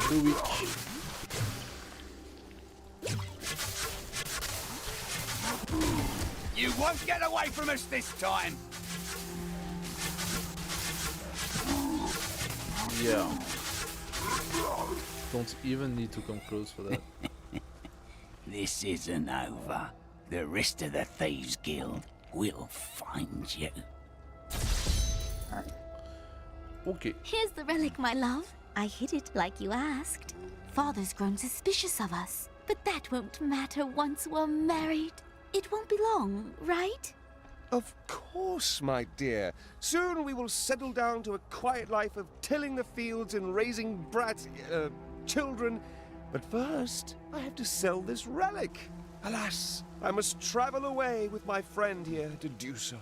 Too weak. You won't get away from us this time! Yeah. Don't even need to come close for that. This isn't over. The rest of the Thieves Guild will find you. Okay. Here's the relic, my love. I hid it like you asked. Father's grown suspicious of us, but that won't matter once we're married. It won't be long, right? Of course, my dear. Soon we will settle down to a quiet life of tilling the fields and raising children. But first, I have to sell this relic. Alas, I must travel away with my friend here to do so.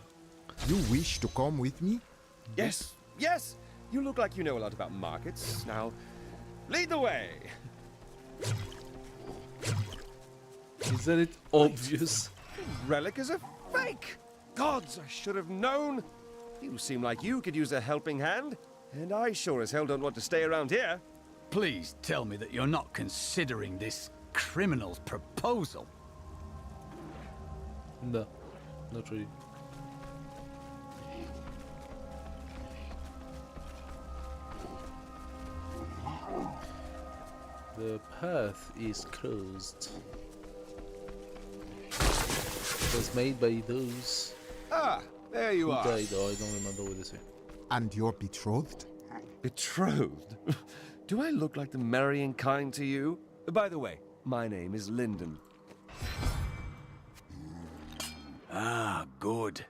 You wish to come with me? Yes, yes! You look like you know a lot about markets. Now, lead the way! Isn't it obvious? Relic is a fake! Gods, I should have known! You seem like you could use a helping hand, and I sure as hell don't want to stay around here. Please tell me that you're not considering this criminal's proposal. No, not really. The path is closed. It was made by those Ah, there you who are. died. Oh, I don't remember what they say. And you're betrothed? Betrothed? Do I look like the marrying kind to you? By the way, my name is Lyndon. Ah, good.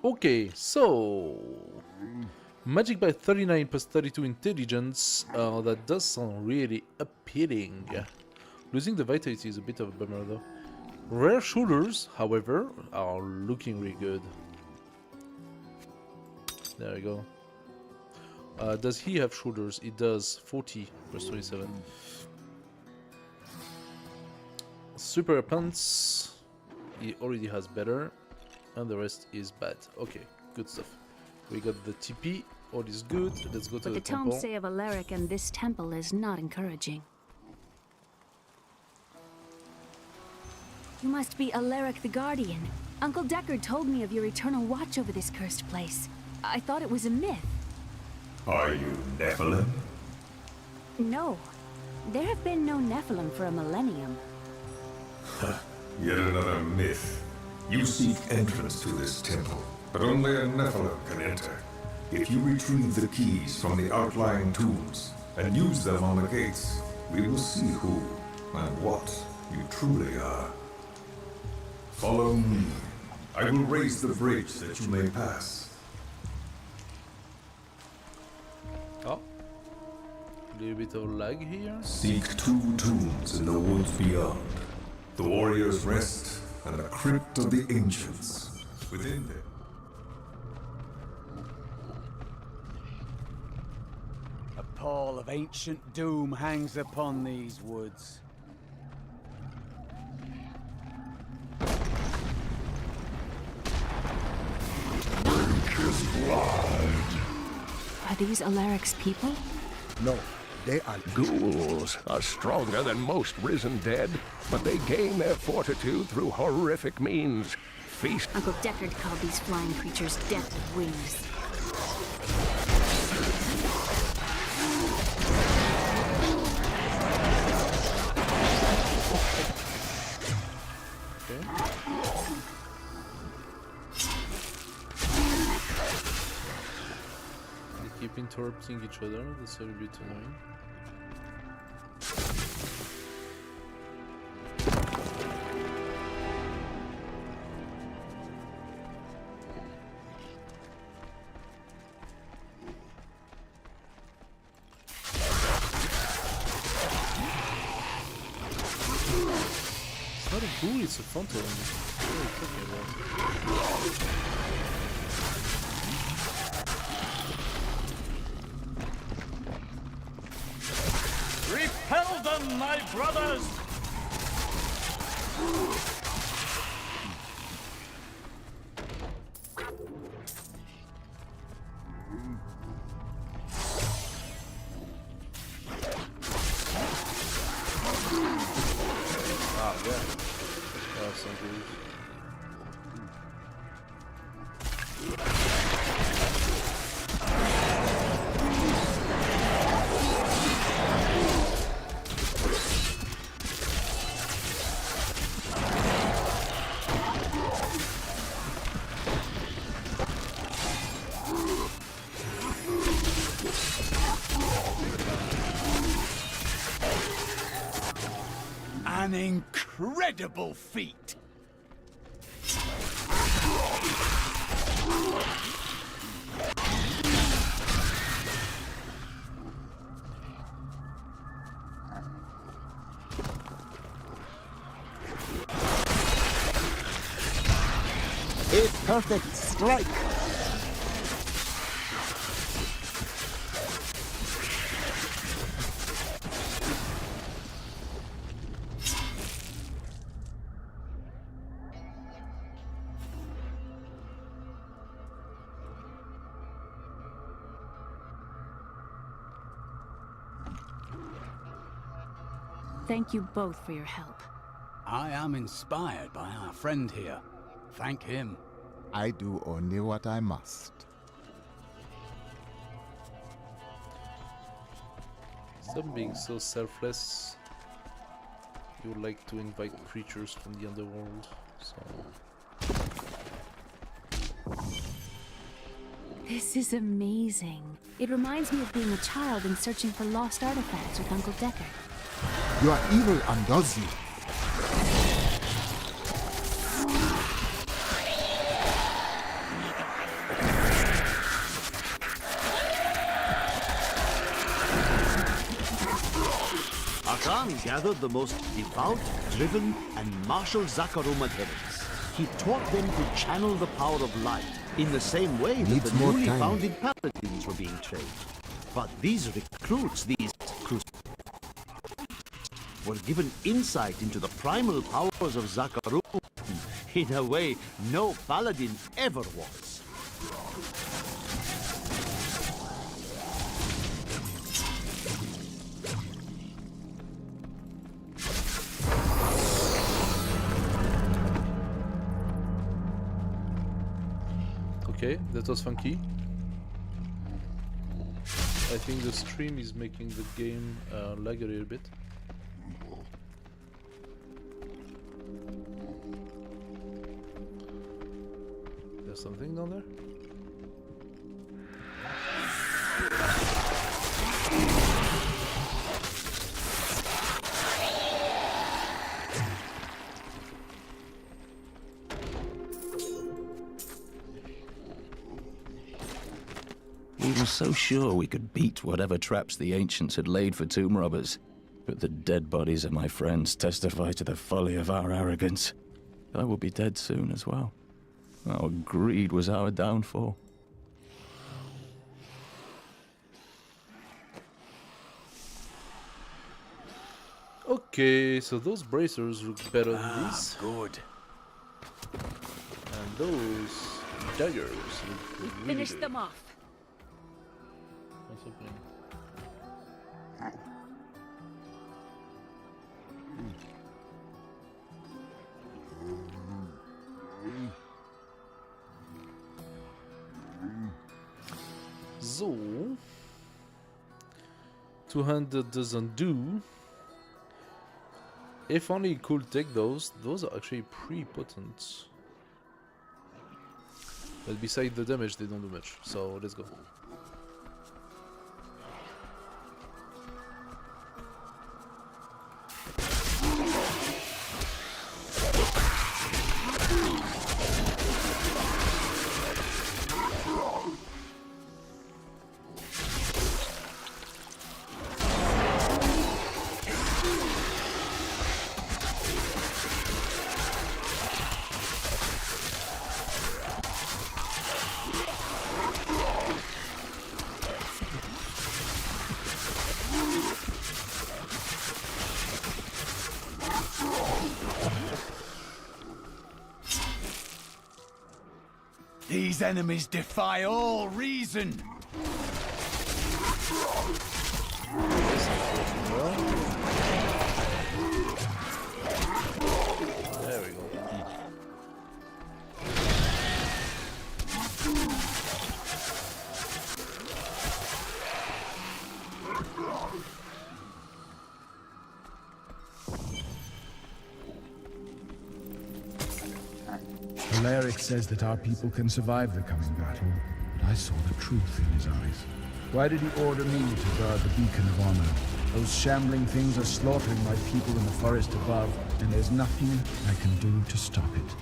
Okay, so magic by 39 plus 32 intelligence. That does sound really appealing. Losing the vitality is a bit of a bummer though. Rare shoulders, however, are looking really good. There we go. Does he have shoulders? It does. 40 plus 27. Super pants. He already has better. And the rest is bad. Okay, good stuff. We got the TP. All is good. Let's go to But the the temple. tomes say of Alaric and this temple is not encouraging. You must be Alaric the Guardian. Uncle Deckard told me of your eternal watch over this cursed place. I thought it was a myth. Are you Nephilim? No. There have been no Nephilim for a millennium. Yet another myth. You seek entrance to this temple, but only a Nephilim can enter. If you retrieve the keys from the outlying tombs and use them on the gates, we will see who and what you truly are. Follow me. I will raise the bridge that you may pass. Oh. A little bit of lag here. Seek 2 tombs in the woods beyond. The warrior's rest and the crypt of the ancients. Within them. A pall of ancient doom hangs upon these woods. Are these Alaric's people? No, they are Ghouls are stronger than most risen dead, but they gain their fortitude through horrific means. Feast. Uncle Deckard called these flying creatures death with wings. They keep interrupting each other. That's a little bit annoying. It's not a ghoul, it's a phantom. What are you talking about? Repel them, my brothers! Ah, yeah. Oh, some ghouls. An incredible feat! A perfect strike! Thank you both for your help. I am inspired by our friend here. Thank him. I do only what I must. Stop being so selfless. You would like to invite creatures from the underworld, so... This is amazing. It reminds me of being a child and searching for lost artifacts with Uncle Decker. Your evil undoes you. Akan gathered the most devout, driven, and martial Zakarum adherents. He taught them to channel the power of light in the same way that Needs the more newly time. founded paladins were being trained. But these recruits, were given insight into the primal powers of Zakarum in a way no paladin ever was. Okay, that was funky. I think the stream is making the game lag a little bit. There's something down there? We were so sure we could beat whatever traps the ancients had laid for tomb robbers. But the dead bodies of my friends testify to the folly of our arrogance. I will be dead soon as well. Our greed was our downfall. Okay, so those bracers look better than these. Good. And those daggers look really Finish good. them off. What's happening? So, two-handed doesn't do. If only it could take those are actually pretty potent. But besides the damage, they don't do much. So let's go. These enemies defy all reason. There we go. Alaric says that our people can survive the coming battle, but I saw the truth in his eyes. Why did he order me to guard the beacon of honor? Those shambling things are slaughtering my people in the forest above, and there's nothing I can do to stop it.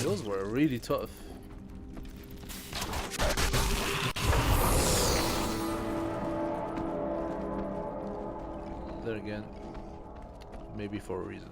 Those were really tough. There again, maybe for a reason.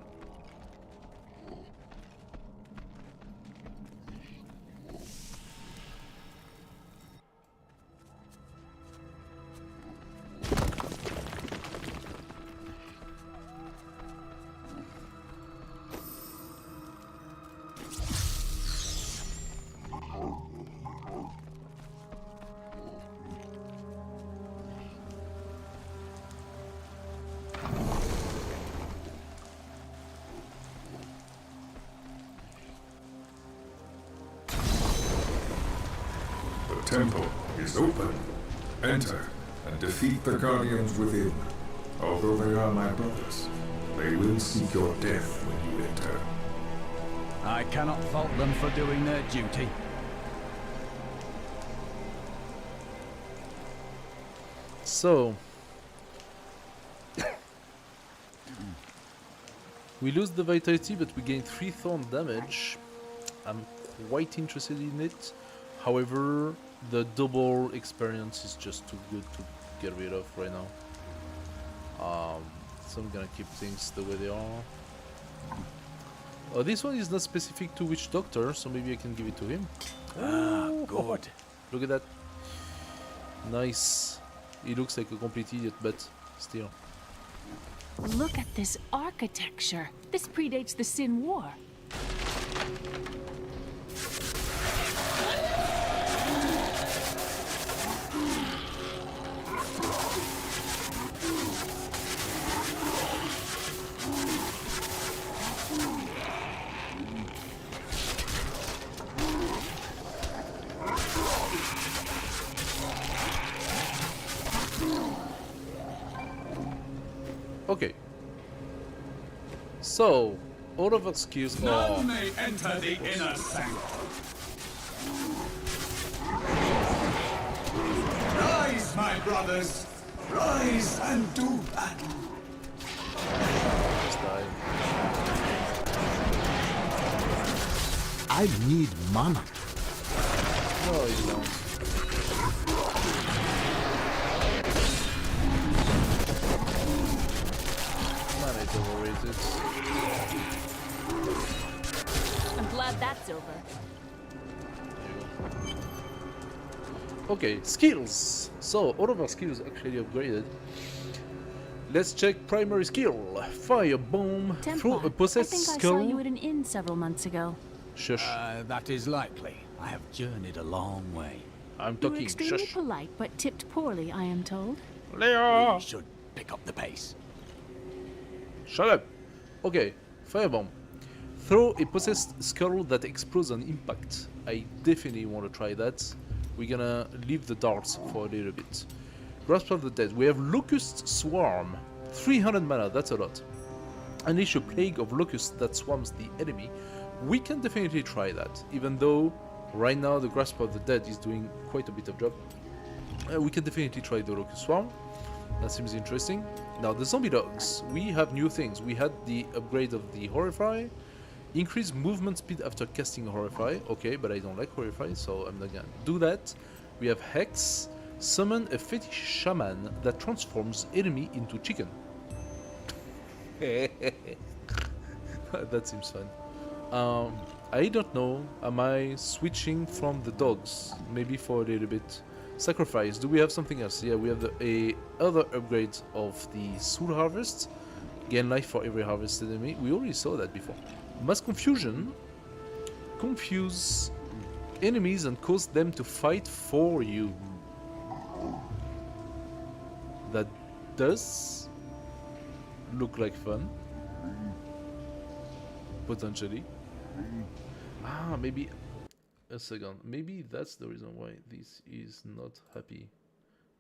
temple is open. Enter and defeat the guardians within. Although they are my brothers, they will seek your death when you enter. I cannot fault them for doing their duty. So we lose the vitality, but we gain 3 thorn damage. I'm quite interested in it. However, the double experience is just too good to get rid of right now. So I'm gonna keep things the way they are. This one is not specific to Witch Doctor, so maybe I can give it to him. Ah, good. Look at that. Nice. He looks like a complete idiot, but still. Look at this architecture. This predates the Sin War. Okay. So, all of our skills are... None may enter the inner sanctum. Rise, my brothers! Rise and do battle! Just die. I need mana. No, you don't. Mana is overrated. I'm glad that's over. Okay, skills. So, all of our skills actually upgraded. Let's check primary skill. Firebomb. Throw a possessed I think I skull. saw you at an inn several months ago. Shush. That is likely. I have journeyed a long way. I'm You were talking. extremely Shush. polite, but tipped poorly, I am told. Leo! We should pick up the pace. Shut up. Okay, firebomb. Throw a possessed skull that explodes on impact. I definitely want to try that. We're gonna leave the darts for a little bit. Grasp of the Dead. We have Locust Swarm. 300 mana, that's a lot. Unleash a plague of locusts that swarms the enemy. We can definitely try that, even though right now the Grasp of the Dead is doing quite a bit of job. We can definitely try the Locust Swarm. That seems interesting. Now the zombie dogs. We have new things. We had the upgrade of the Horrify. Increase movement speed after casting Horrify. Okay, but I don't like Horrify, so I'm not gonna do that. We have Hex. Summon a fetish shaman that transforms enemy into chicken. That seems fun. I don't know. Am I switching from the dogs? Maybe for a little bit. Sacrifice. Do we have something else? Yeah, we have a other upgrade of the Soul Harvest. Gain life for every harvested enemy. We already saw that before. Mass Confusion. Confuse enemies and cause them to fight for you. That does look like fun. Potentially. Maybe a second. Maybe that's the reason why this is not happy.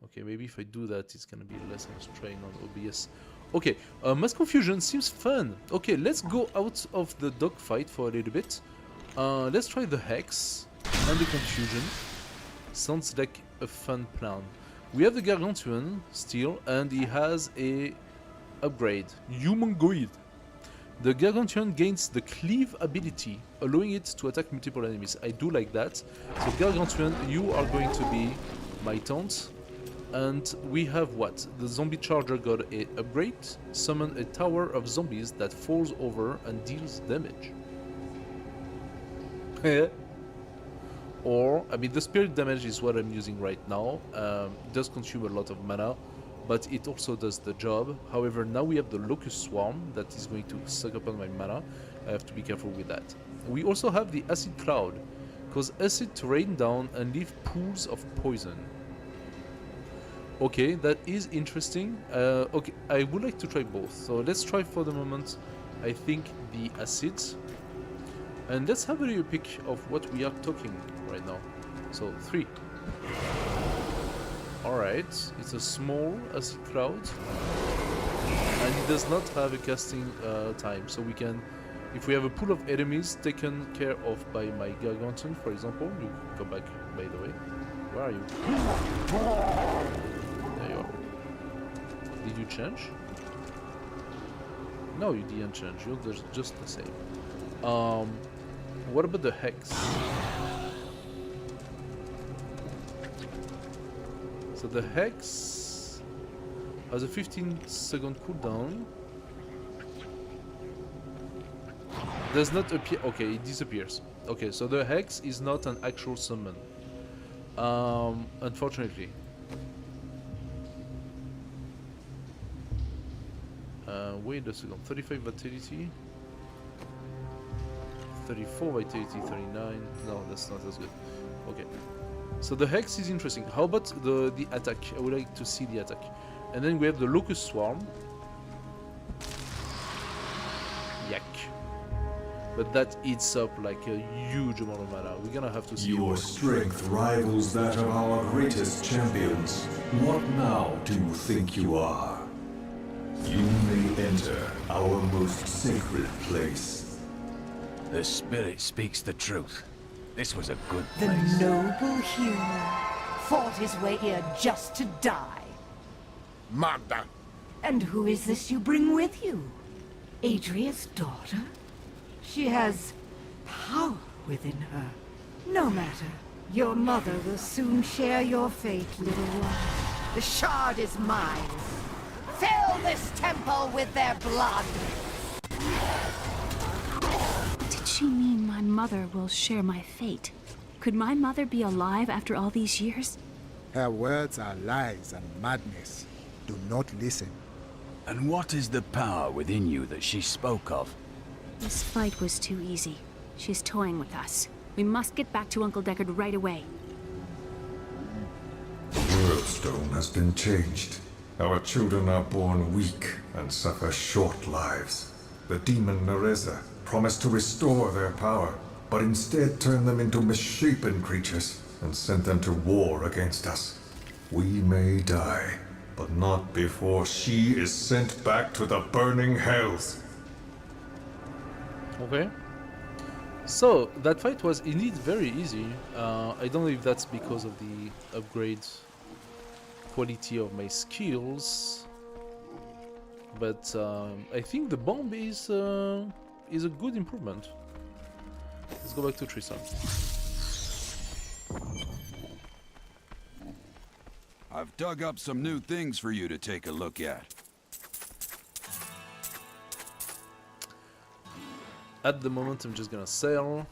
Okay, maybe if I do that, it's gonna be less of a strain on OBS. Okay, Mass Confusion seems fun. Okay, let's go out of the dogfight for a little bit. Let's try the Hex and the Confusion. Sounds like a fun plan. We have the Gargantuan still, and he has a upgrade. Humangoid. The Gargantuan gains the Cleave ability, allowing it to attack multiple enemies. I do like that. So Gargantuan, you are going to be my taunt. And we have what? The Zombie Charger got a upgrade. Summon a tower of zombies that falls over and deals damage. Or, I mean, the spirit damage is what I'm using right now. It does consume a lot of mana, but it also does the job. However, now we have the Locust Swarm that is going to suck up on my mana. I have to be careful with that. We also have the Acid Cloud, cause acid to rain down and leave pools of poison. Okay, that is interesting. Okay, I would like to try both. So let's try for the moment, I think, the acid. And let's have a little pick of what we are talking right now. So 3, Alright, it's a small acid cloud. And it does not have a casting time, so we can, if we have a pool of enemies taken care of by my Gargantuan, for example, you come back, by the way. Where are you? There you are. Did you change? No, you didn't change. You're just the same. What about the hex? So the hex has a 15-second cooldown. Does not appear. Okay, it disappears. Okay, so the hex is not an actual summon. Unfortunately. Wait a second. 35 vitality. 34 vitality. 39. No, that's not as good. Okay. So the hex is interesting. How about the attack? I would like to see the attack. And then we have the locust swarm. Yak. But that eats up like a huge amount of mana. We're gonna have to see. Your strength rivals that of our greatest champions. What now do you think you are? You may enter our most sacred place. The spirit speaks the truth. This was a good The place. noble hero fought his way here just to die. Magda! And who is this you bring with you? Adria's daughter? She has power within her. No matter. Your mother will soon share your fate, little one. The shard is mine. Fill this temple with their blood! Did she mean my mother will share my fate? Could my mother be alive after all these years? Her words are lies and madness. Do not listen. And what is the power within you that she spoke of? This fight was too easy. She's toying with us. We must get back to Uncle Deckard right away. The world stone has been changed. Our children are born weak and suffer short lives. The demon Nereza promised to restore their power, but instead turned them into misshapen creatures and sent them to war against us. We may die, but not before she is sent back to the burning hells. Okay. So that fight was indeed very easy. I don't know if that's because of the upgrade quality of my skills, but I think the bomb is a good improvement. Let's go back to Tristan. I've dug up some new things for you to take a look at. At the moment, I'm just gonna sell.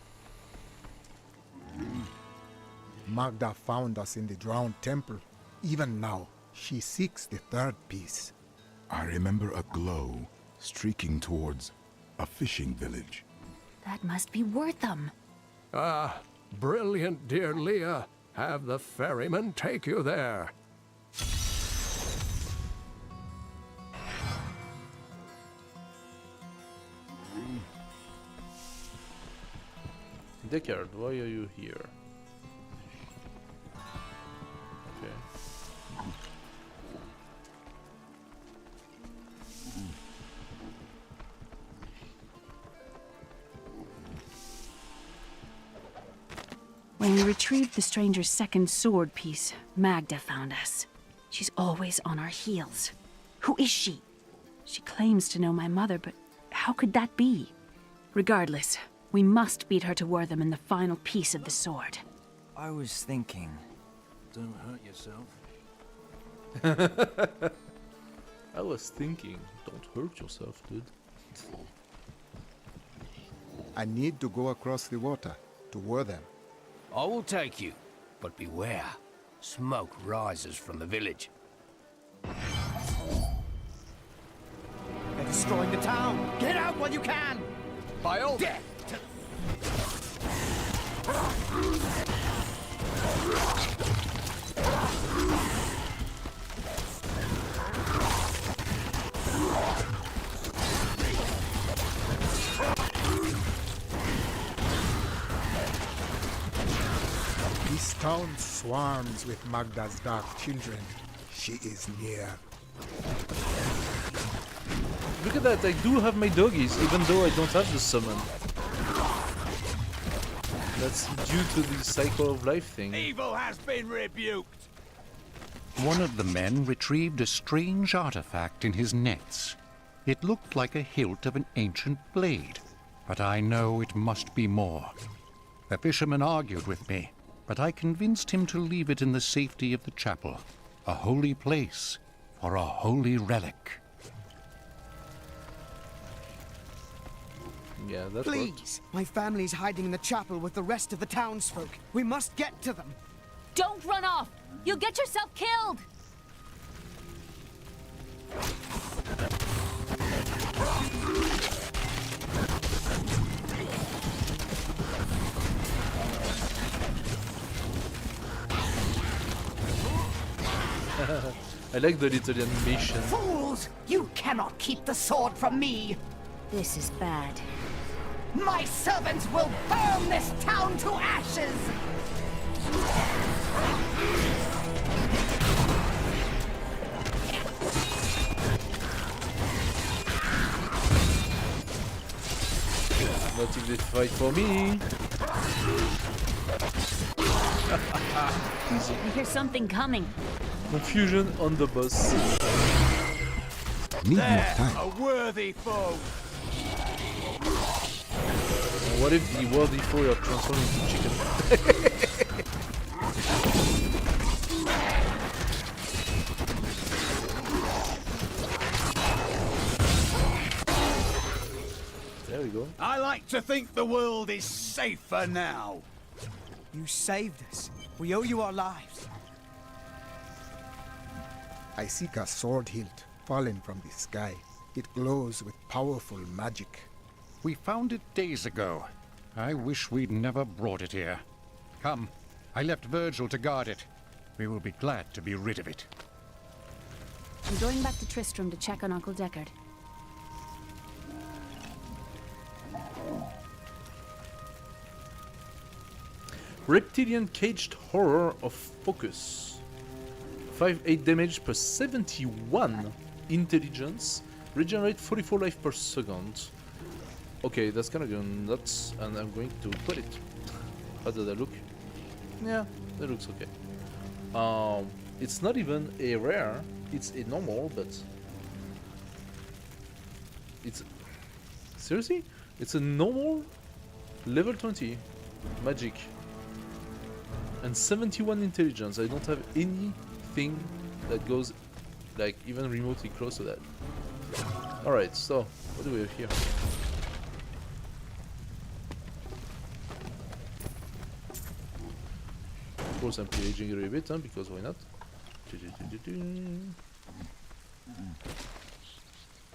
Magda found us in the drowned temple. Even now, she seeks the third piece. I remember a glow streaking towards a fishing village. That must be Wortham. Ah, brilliant, dear Leah. Have the ferryman take you there. Deckard, why are you here? Okay. When we retrieved the stranger's second sword piece, Magda found us. She's always on our heels. Who is she? She claims to know my mother, but how could that be? Regardless, we must beat her to Wortham in the final piece of the sword. I was thinking, don't hurt yourself. I was thinking, don't hurt yourself, dude. I need to go across the water to Wortham. I will take you, but beware. Smoke rises from the village. They're destroying the town. Get out while you can. By all death. This town swarms with Magda's dark children. She is near. Look at that, I do have my doggies, even though I don't have the summon. That's due to the cycle of life thing. Evil has been rebuked! One of the men retrieved a strange artifact in his nets. It looked like a hilt of an ancient blade, but I know it must be more. The fisherman argued with me, but I convinced him to leave it in the safety of the chapel, a holy place for a holy relic. Yeah, that Please! worked. My family's hiding in the chapel with the rest of the townsfolk. We must get to them. Don't run off! You'll get yourself killed! I like the little animation. Fools! You cannot keep the sword from me! This is bad. My servants will burn this town to ashes! Not if they fight for me. Easy. I hear something coming. Confusion on the bus. Need more There, time. a worthy foe! What if the worthy foe are transformed into chicken? There we go. I like to think the world is safer now. You saved us. We owe you our lives. I seek a sword hilt fallen from the sky. It glows with powerful magic. We found it days ago. I wish we'd never brought it here. Come, I left Virgil to guard it. We will be glad to be rid of it. I'm going back to Tristram to check on Uncle Deckard. Reptilian Caged Horror of Focus. 5-8 damage per 71 intelligence. Regenerate 44 life per second. Okay, that's gonna go nuts, and I'm going to put it. How does that look? Yeah, that looks okay. It's not even a rare, it's a normal, but it's seriously? It's a normal level 20 magic and 71 intelligence. I don't have anything that goes like even remotely close to that. Alright, so what do we have here? Of course I'm pillaging it a bit, huh, because why not?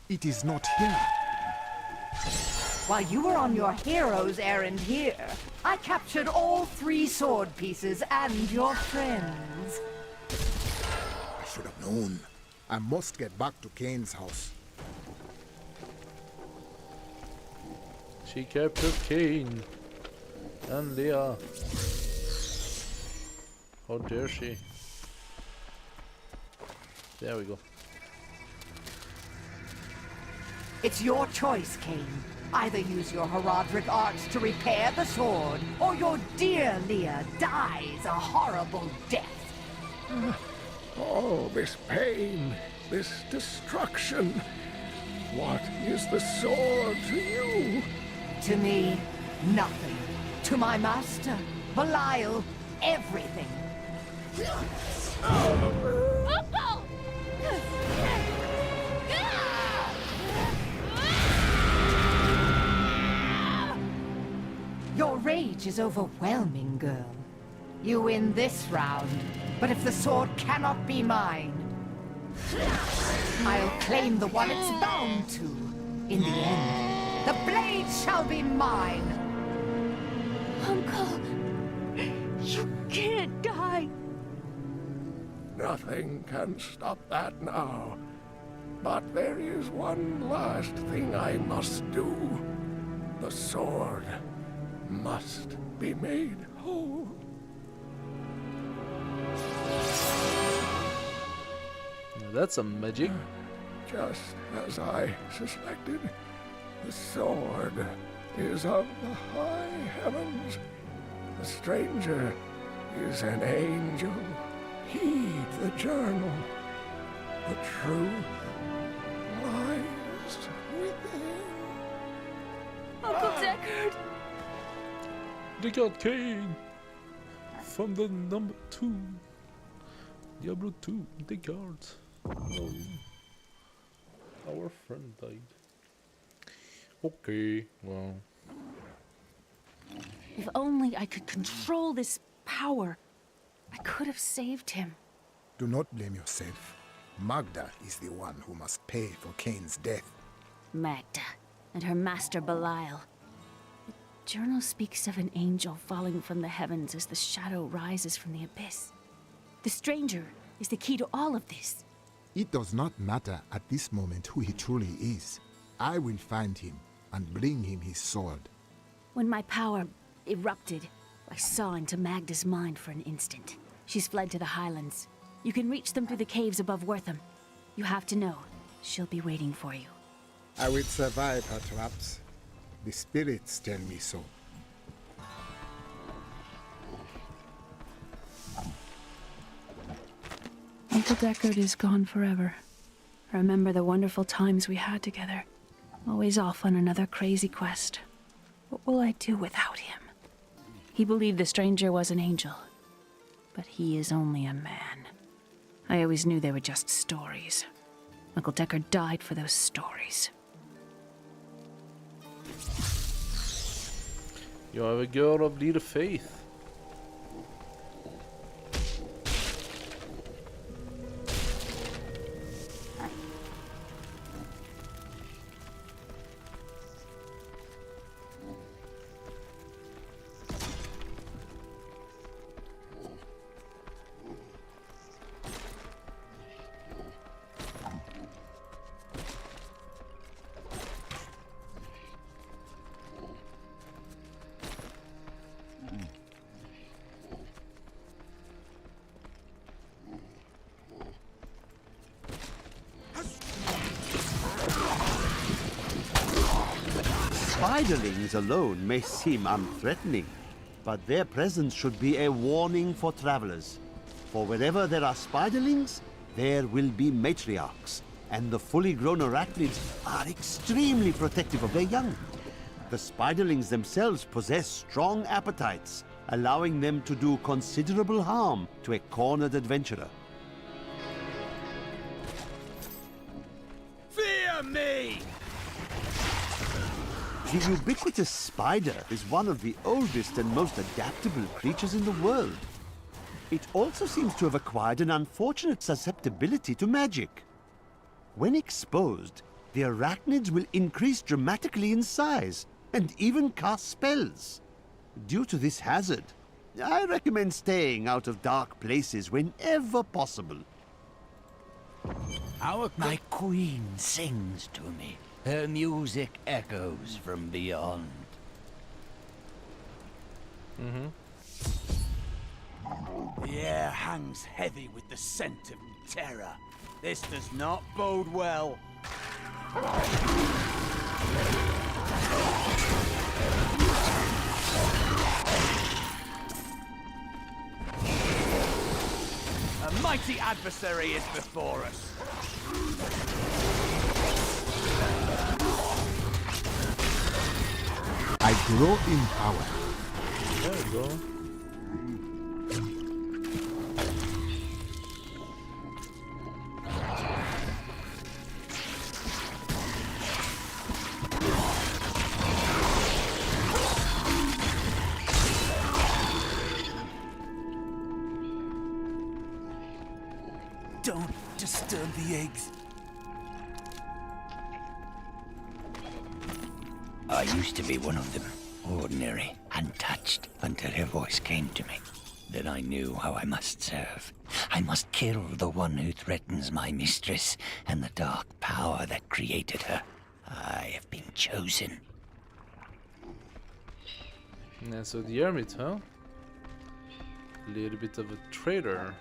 It is not here. While you were on your hero's errand here, I captured all 3 sword pieces and your friends. I should have known. I must get back to Kane's house. She captured Kane and Leah. How dare she? There we go. It's your choice, Kane. Either use your Herodric arts to repair the sword, or your dear Leah dies a horrible death. Oh, this pain, this destruction. What is the sword to you? To me, nothing. To my master, Belial, everything. Uncle! Your rage is overwhelming, girl. You win this round, but if the sword cannot be mine, I'll claim the one it's bound to. In the end, the blade shall be mine. Uncle, you can't die. Nothing can stop that now. But there is one last thing I must do. The sword must be made whole. That's some magic. Just as I suspected, the sword is of the high heavens. The stranger is an angel. Heed the journal. The truth lies within. Uncle Deckard! Deckard Cain! From the number 2. Diablo 2, Deckard. Oh. Our friend died. Okay, well. If only I could control this power, I could have saved him. Do not blame yourself. Magda is the one who must pay for Cain's death. Magda and her master Belial. The journal speaks of an angel falling from the heavens as the shadow rises from the abyss. The stranger is the key to all of this. It does not matter at this moment who he truly is. I will find him and bring him his sword. When my power erupted, I saw into Magda's mind for an instant. She's fled to the highlands. You can reach them through the caves above Wortham. You have to know, she'll be waiting for you. I will survive her traps. The spirits tell me so. Uncle Deckard is gone forever. I remember the wonderful times we had together. Always off on another crazy quest. What will I do without him? He believed the stranger was an angel. But he is only a man. I always knew they were just stories. Uncle Deckard died for those stories. You are a girl of little faith. Spiderlings alone may seem unthreatening, but their presence should be a warning for travelers. For wherever there are spiderlings, there will be matriarchs, and the fully grown arachnids are extremely protective of their young. The spiderlings themselves possess strong appetites, allowing them to do considerable harm to a cornered adventurer. Fear me! The ubiquitous spider is one of the oldest and most adaptable creatures in the world. It also seems to have acquired an unfortunate susceptibility to magic. When exposed, the arachnids will increase dramatically in size and even cast spells. Due to this hazard, I recommend staying out of dark places whenever possible. My queen sings to me. Her music echoes from beyond. The air hangs heavy with the scent of terror. This does not bode well. A mighty adversary is before us. I grow in power. There you go. Don't disturb the eggs. I used to be one of them. Ordinary, untouched, until her voice came to me. Then I knew how I must serve. I must kill the one who threatens my mistress and the dark power that created her. I have been chosen. Yeah, so the hermit, huh? A little bit of a traitor.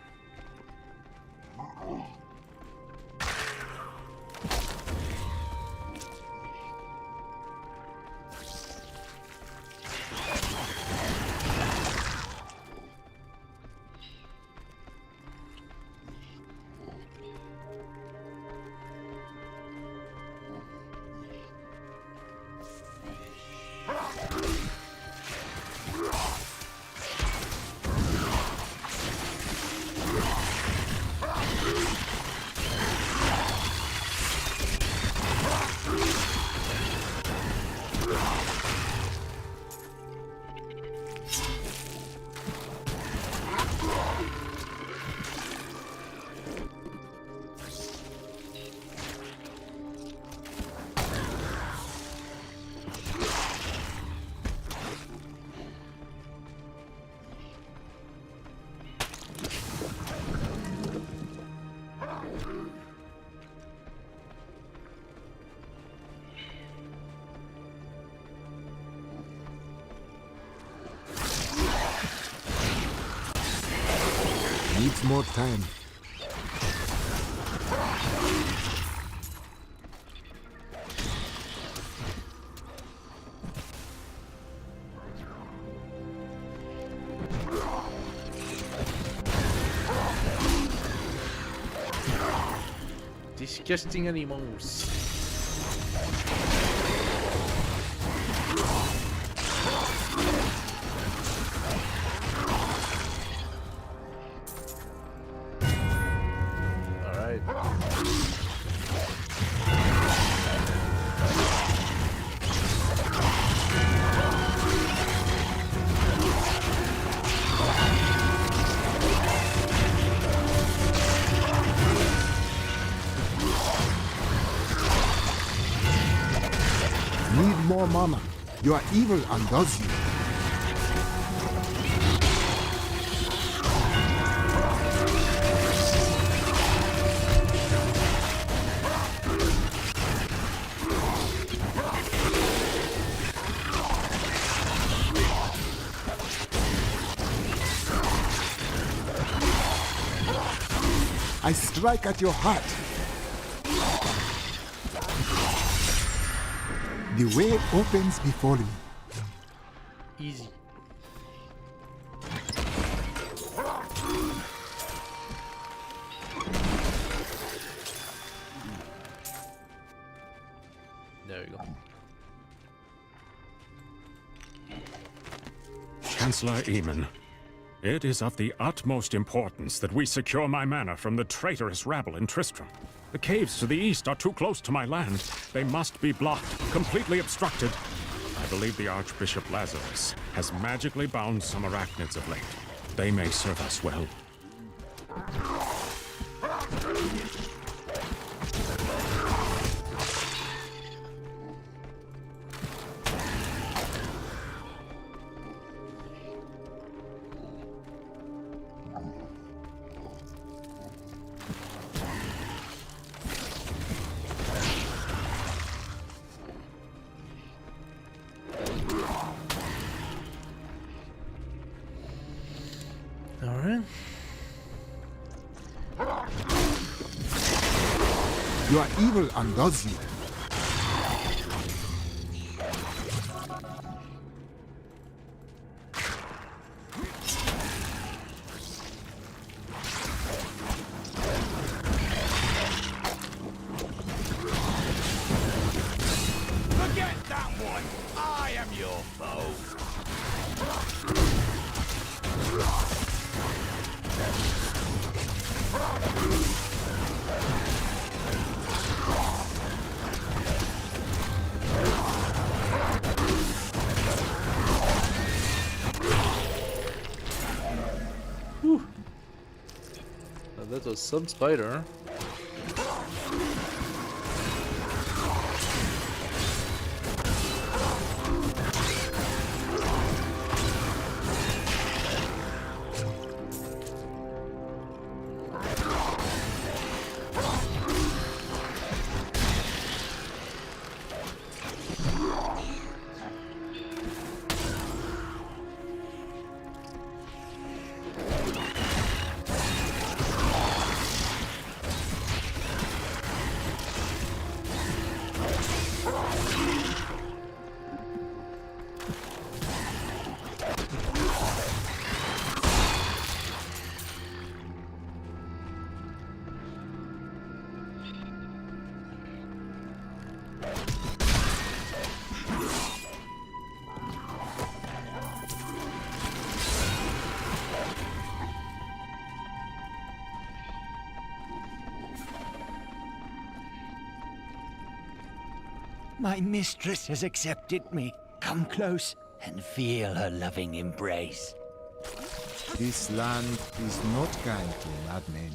Needs more time. Disgusting animals. Alright. Need more mana. Your evil undoes you. I strike at your heart. The way opens before me. Easy. There you go. Chancellor Eamon, it is of the utmost importance that we secure my manor from the traitorous rabble in Tristram. The caves to the east are too close to my land. They must be blocked, completely obstructed. I believe the Archbishop Lazarus has magically bound some arachnids of late. They may serve us well. Alright. Your evil undoes you. Forget that one! I am your foe! Whew. Now that was some spider. My mistress has accepted me. Come close and feel her loving embrace. This land is not kind to madmen.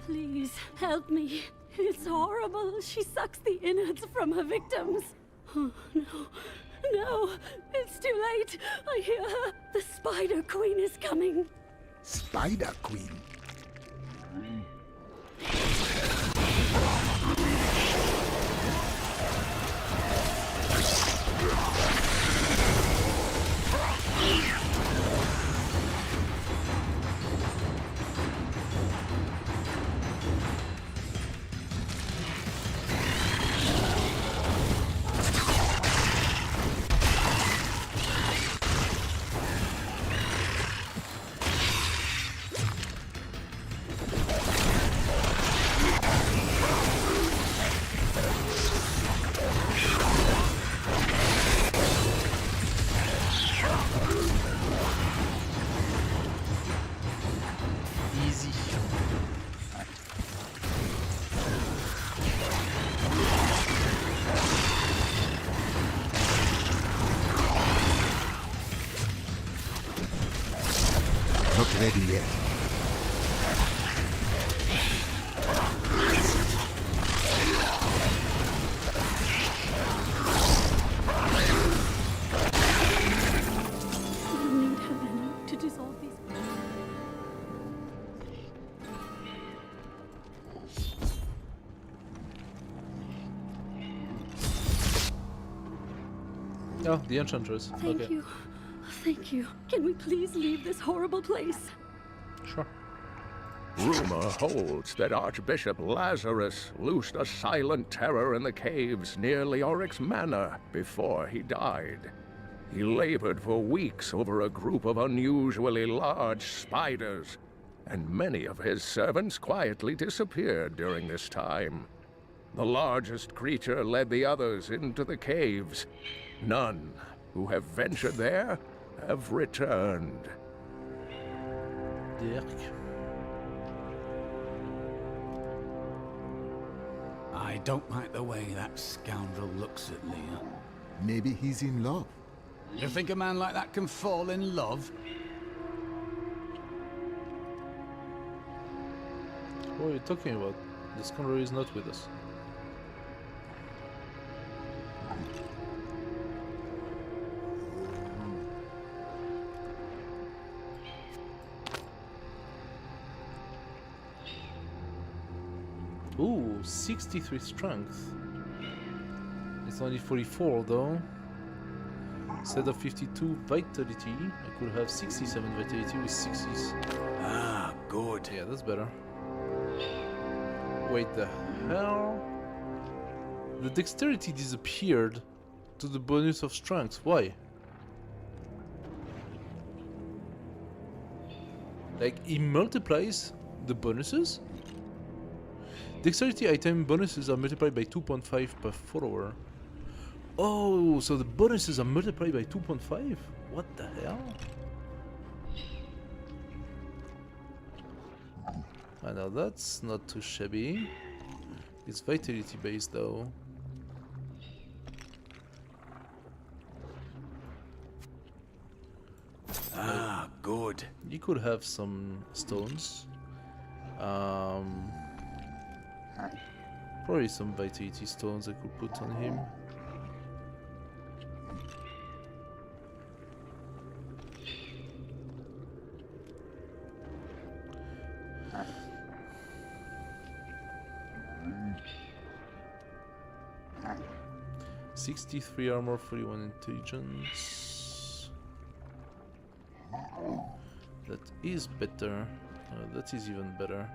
Please, help me. It's horrible. She sucks the innards from her victims. Oh, no. No, it's too late. I hear her. The Spider Queen is coming. Spider Queen? Not ready yet. I need her venom to dissolve these. Oh, the Enchantress. Thank Okay. you. Thank you. Can we please leave this horrible place? Sure. Rumor holds that Archbishop Lazarus loosed a silent terror in the caves near Leoric's manor before he died. He labored for weeks over a group of unusually large spiders, and many of his servants quietly disappeared during this time. The largest creature led the others into the caves. None who have ventured there have returned. Dirk. I don't like the way that scoundrel looks at Leah. Maybe he's in love. You think a man like that can fall in love? What are you talking about? The scoundrel is not with us. Ooh, 63 strength. It's only 44 though. Instead of 52 vitality, I could have 67 vitality with 60s. Ah, good. Yeah, that's better. Wait, the hell? The dexterity disappeared to the bonus of strength. Why? Like, he multiplies the bonuses? Dexterity item bonuses are multiplied by 2.5 per follower. Oh, so the bonuses are multiplied by 2.5? What the hell? I know that's not too shabby. It's vitality based though. Ah, good. You could have some stones. Probably some vitality stones I could put on him. "63 armor, 41 intelligence." That is better. That is even better.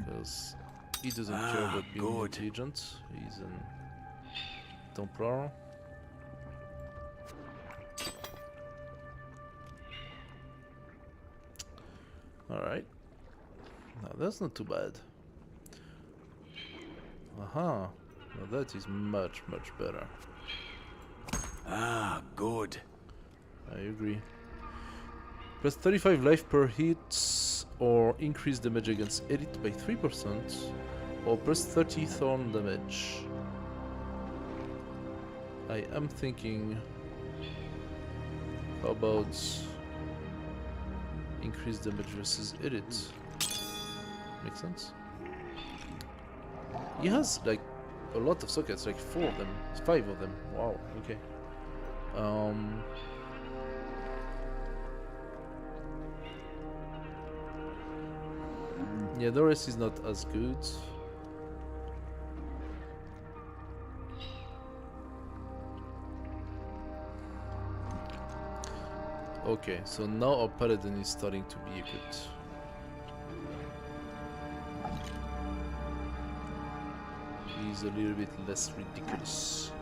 Because he doesn't care about being intelligent. He's an Templar. Alright. Now that's not too bad. Aha. Now that is much, much better. Ah, good. I agree. Plus 35 life per hit, or increase damage against elite by 3%, or plus 30 thorn damage. I am thinking, how about increase damage versus elite? Makes sense? He has like a lot of sockets, like 4 of them, 5 of them. Wow. Okay. Yeah, the rest is not as good. Okay, so now our paladin is starting to be a good. He's a little bit less ridiculous.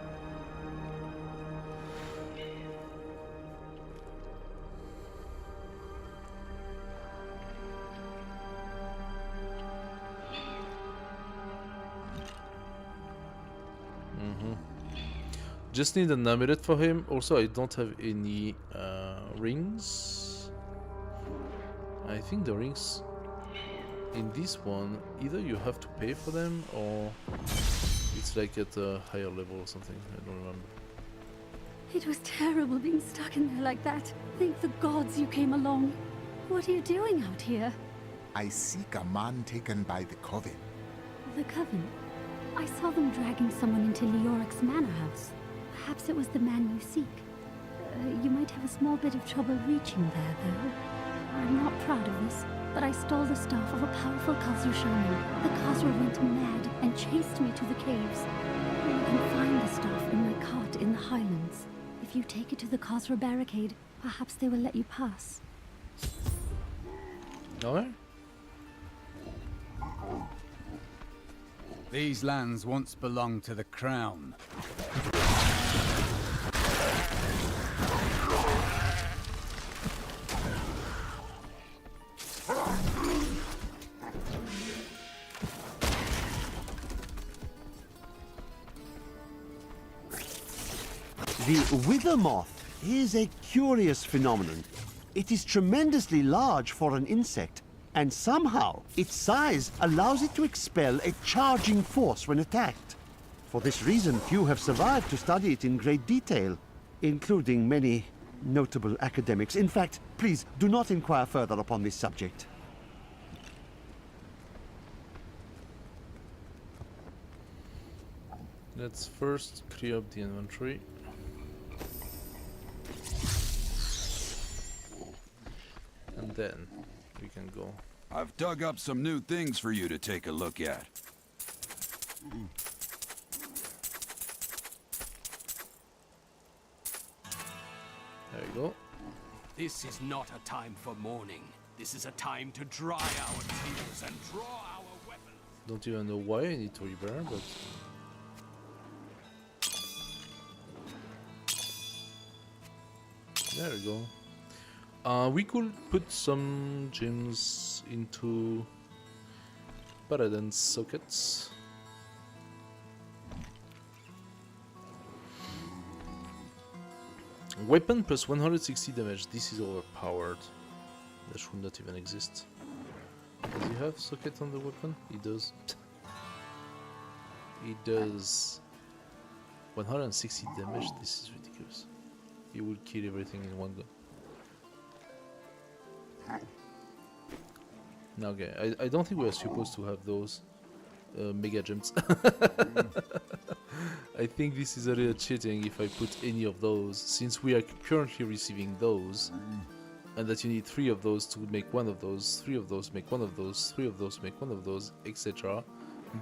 Just need an amulet for him. Also, I don't have any rings. I think the rings in this one, either you have to pay for them or it's like at a higher level or something. I don't remember. It was terrible being stuck in there like that. Thank the gods you came along. What are you doing out here? I seek a man taken by the Coven. The Coven? I saw them dragging someone into Leoric's manor house. Perhaps it was the man you seek. You might have a small bit of trouble reaching there, though. I'm not proud of this, but I stole the staff of a powerful Khazra shaman. The Khazra went mad and chased me to the caves. You can find the staff in my cart in the highlands. If you take it to the Khazra barricade, perhaps they will let you pass. Alright. These lands once belonged to the crown. The wither moth is a curious phenomenon. It is tremendously large for an insect, and somehow its size allows it to expel a charging force when attacked. For this reason, few have survived to study it in great detail, including many notable academics. In fact, please do not inquire further upon this subject. Let's first clear up the inventory. And then we can go. I've dug up some new things for you to take a look at. There you go. This is not a time for mourning. This is a time to dry our tears and draw our weapons. Don't even know why I need to repair, but there we go. We could put some gems into Paladin sockets. Weapon plus 160 damage. This is overpowered. That should not even exist. Does he have socket on the weapon? He does. He does 160 damage. This is ridiculous. He will kill everything in one go. Okay, I don't think we're supposed to have those mega gems. I think this is a little cheating if I put any of those, since we are currently receiving those, and that you need 3 of those to make one of those, 3 of those make one of those, 3 of those make one of those, etc.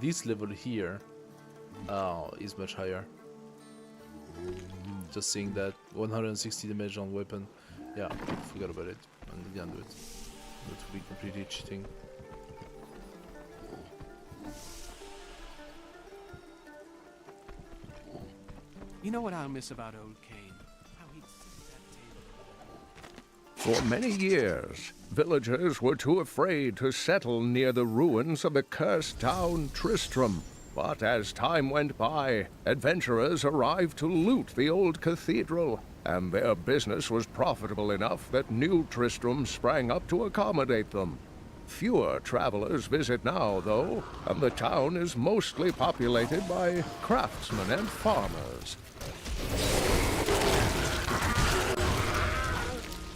This level here is much higher. Just saying that 160 damage on weapon, yeah, forgot about it, and didn't do it. That would be completely cheating. You know what I'll miss about old Kane? How he'd sit at that table. For many years, villagers were too afraid to settle near the ruins of the cursed town Tristram. But as time went by, adventurers arrived to loot the old cathedral, and their business was profitable enough that new Tristram sprang up to accommodate them. Fewer travelers visit now, though, and the town is mostly populated by craftsmen and farmers.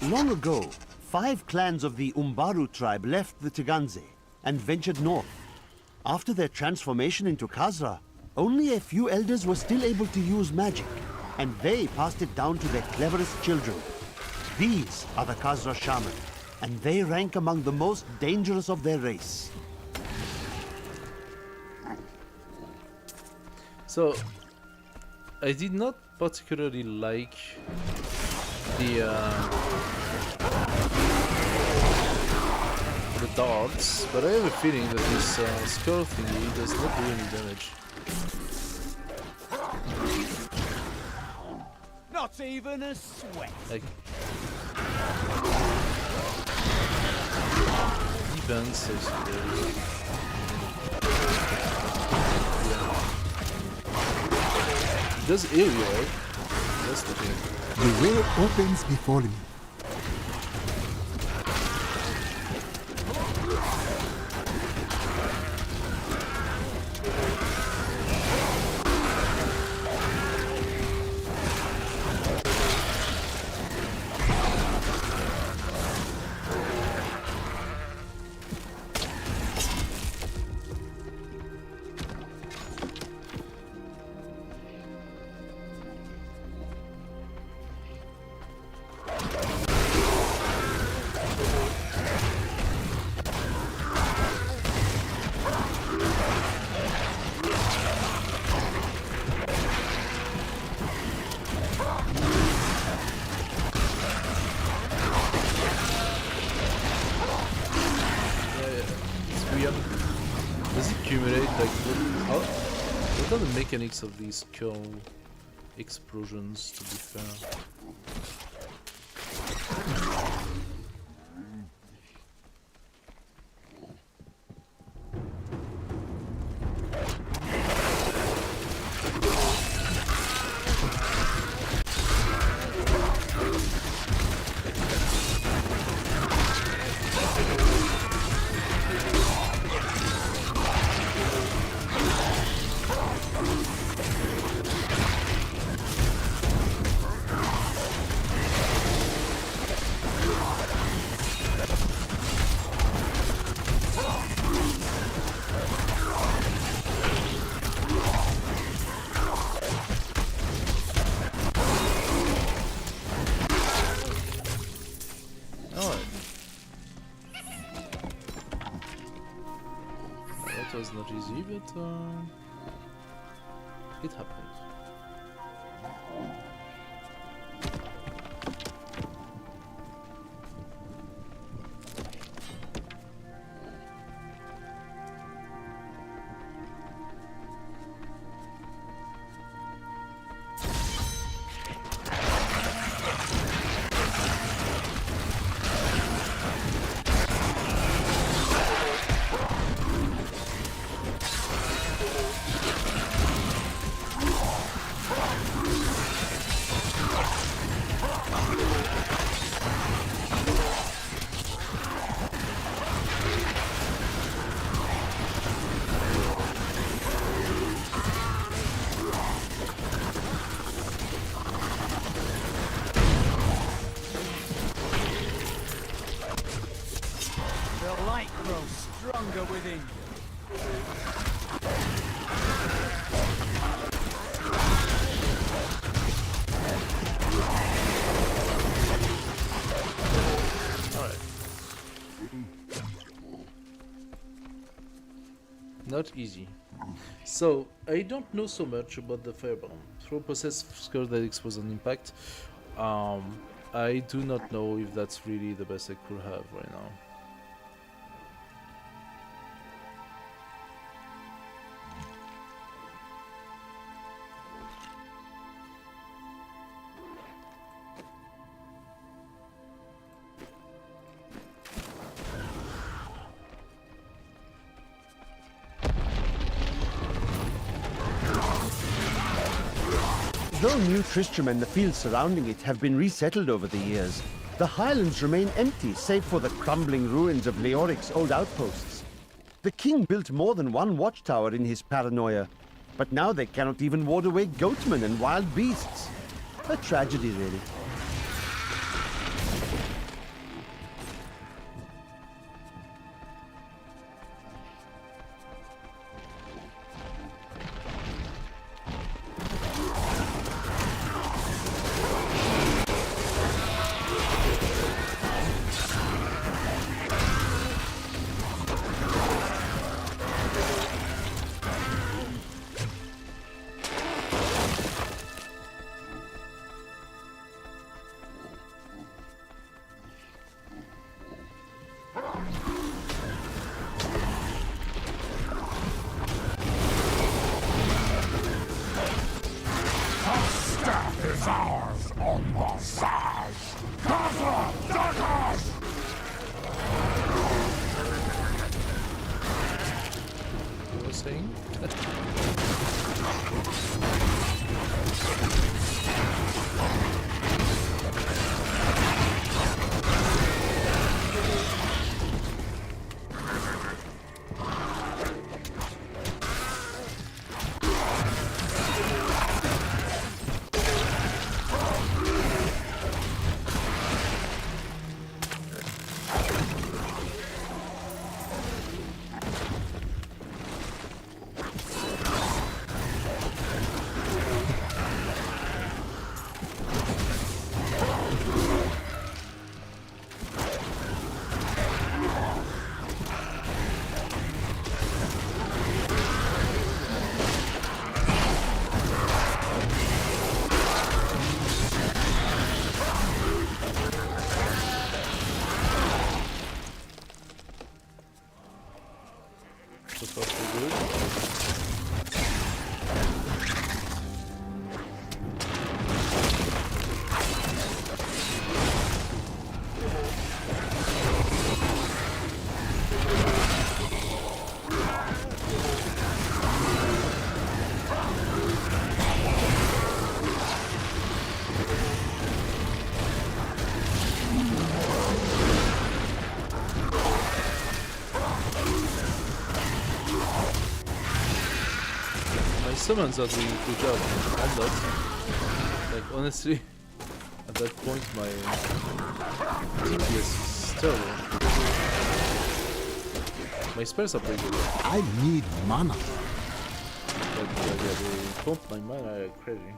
Long ago, 5 clans of the Umbaru tribe left the Teganze and ventured north. After their transformation into Khazra, only a few elders were still able to use magic, and they passed it down to their cleverest children. These are the Khazra Shaman, and they rank among the most dangerous of their race. So, I did not particularly like the darts, but I have a feeling that this skull thingy does not do any damage. Not even a sweat. Like, depends, I suppose. It does heal you, right? That's the thing. The way opens before me. Does it accumulate? Like, what are the mechanics of these skull explosions, to be fair? That was not easy, but it happened. Stronger within you. Alright. Not easy. So, I don't know so much about the firebomb. Throw possessed skull that expose an impact. I do not know if that's really the best I could have right now. Though New Tristram and the fields surrounding it have been resettled over the years, the highlands remain empty save for the crumbling ruins of Leoric's old outposts. The king built more than one watchtower in his paranoia, but now they cannot even ward away goatmen and wild beasts. A tragedy, really. saying? So far, so good. Summons are doing a good job on that. Like, honestly, at that point, my DPS is terrible. My spells are pretty good. I need mana. But yeah, they pump my mana like crazy.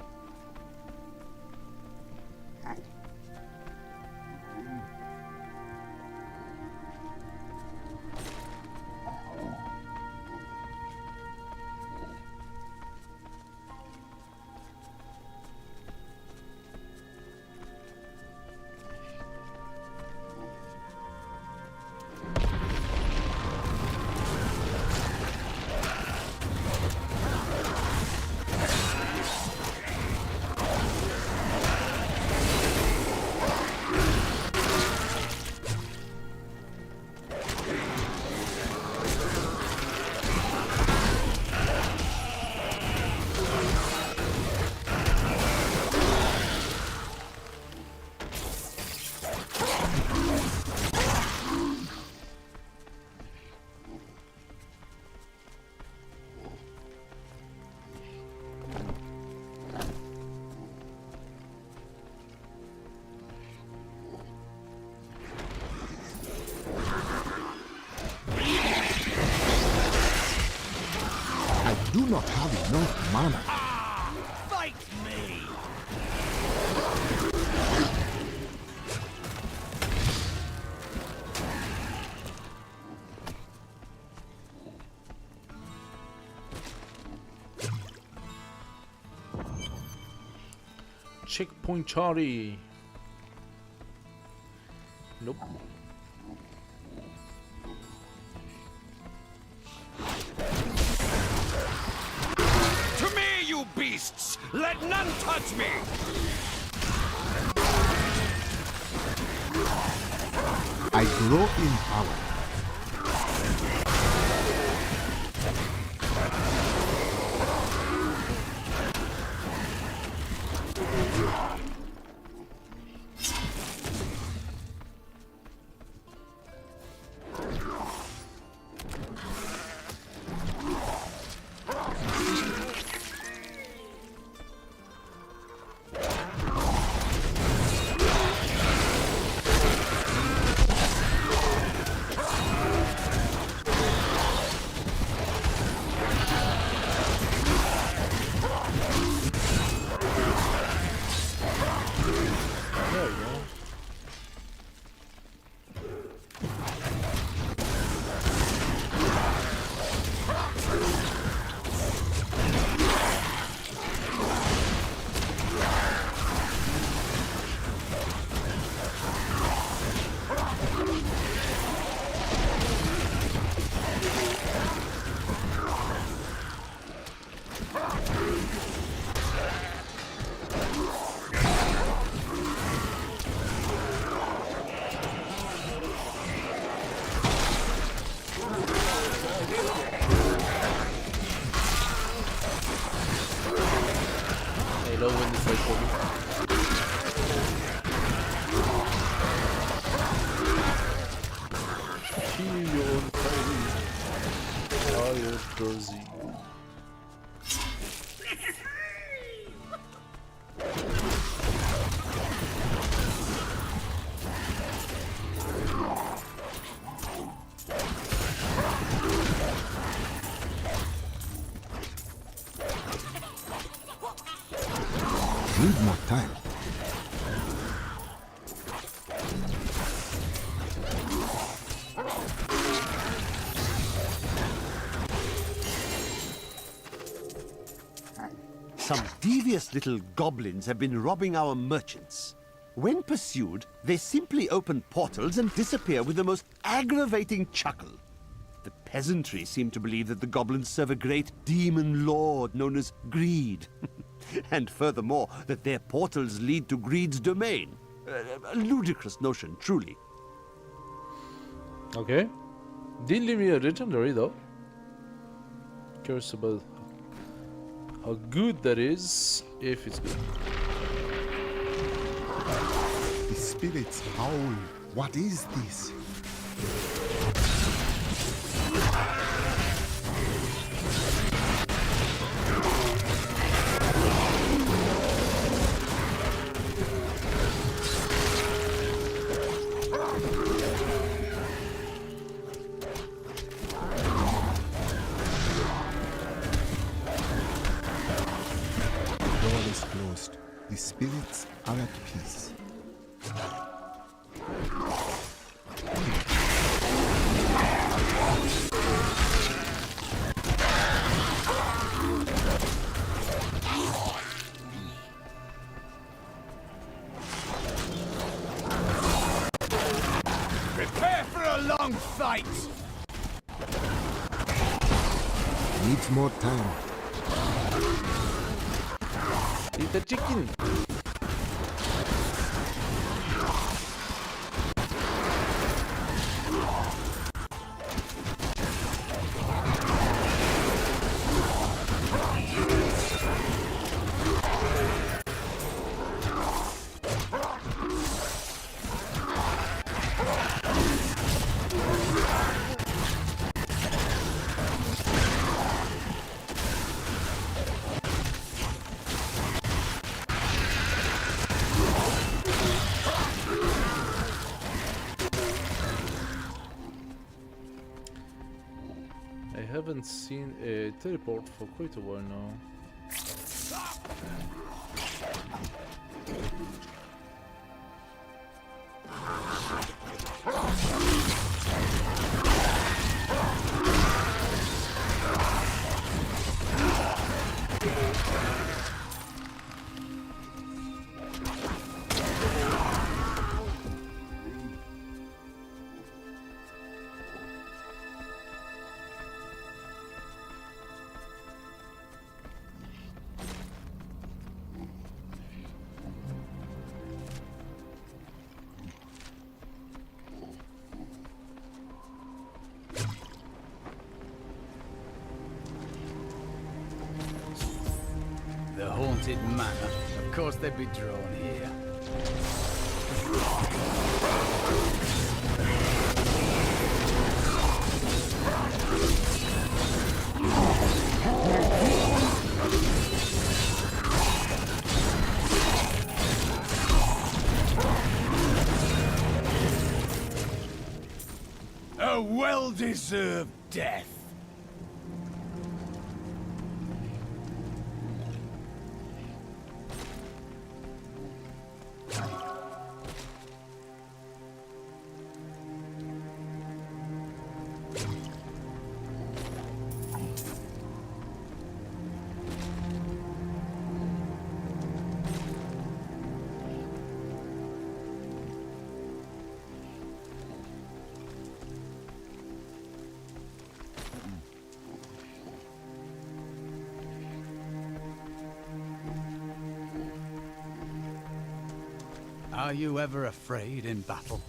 I do not have enough mana. Fight me! Checkpoint Charlie. Nope. To me, you beasts! Let none touch me! I grow in power. Don't win the fight for me. Kill your own family. Fire Jersey. Need more time. Some devious little goblins have been robbing our merchants. When pursued, they simply open portals and disappear with the most aggravating chuckle. The peasantry seem to believe that the goblins serve a great demon lord known as Greed. And furthermore, that their portals lead to Greed's domain. A ludicrous notion, truly. Okay. Didn't leave me a legendary though. Curious about how good that is, if it's good. The spirits howl. What is this? The spirits are at peace. Prepare for a long fight! Needs more time. Eat the chicken. I haven't seen a teleport for quite a while now. The haunted manor. Of course they'd be drawn here. A well-deserved death. Are you ever afraid in battle?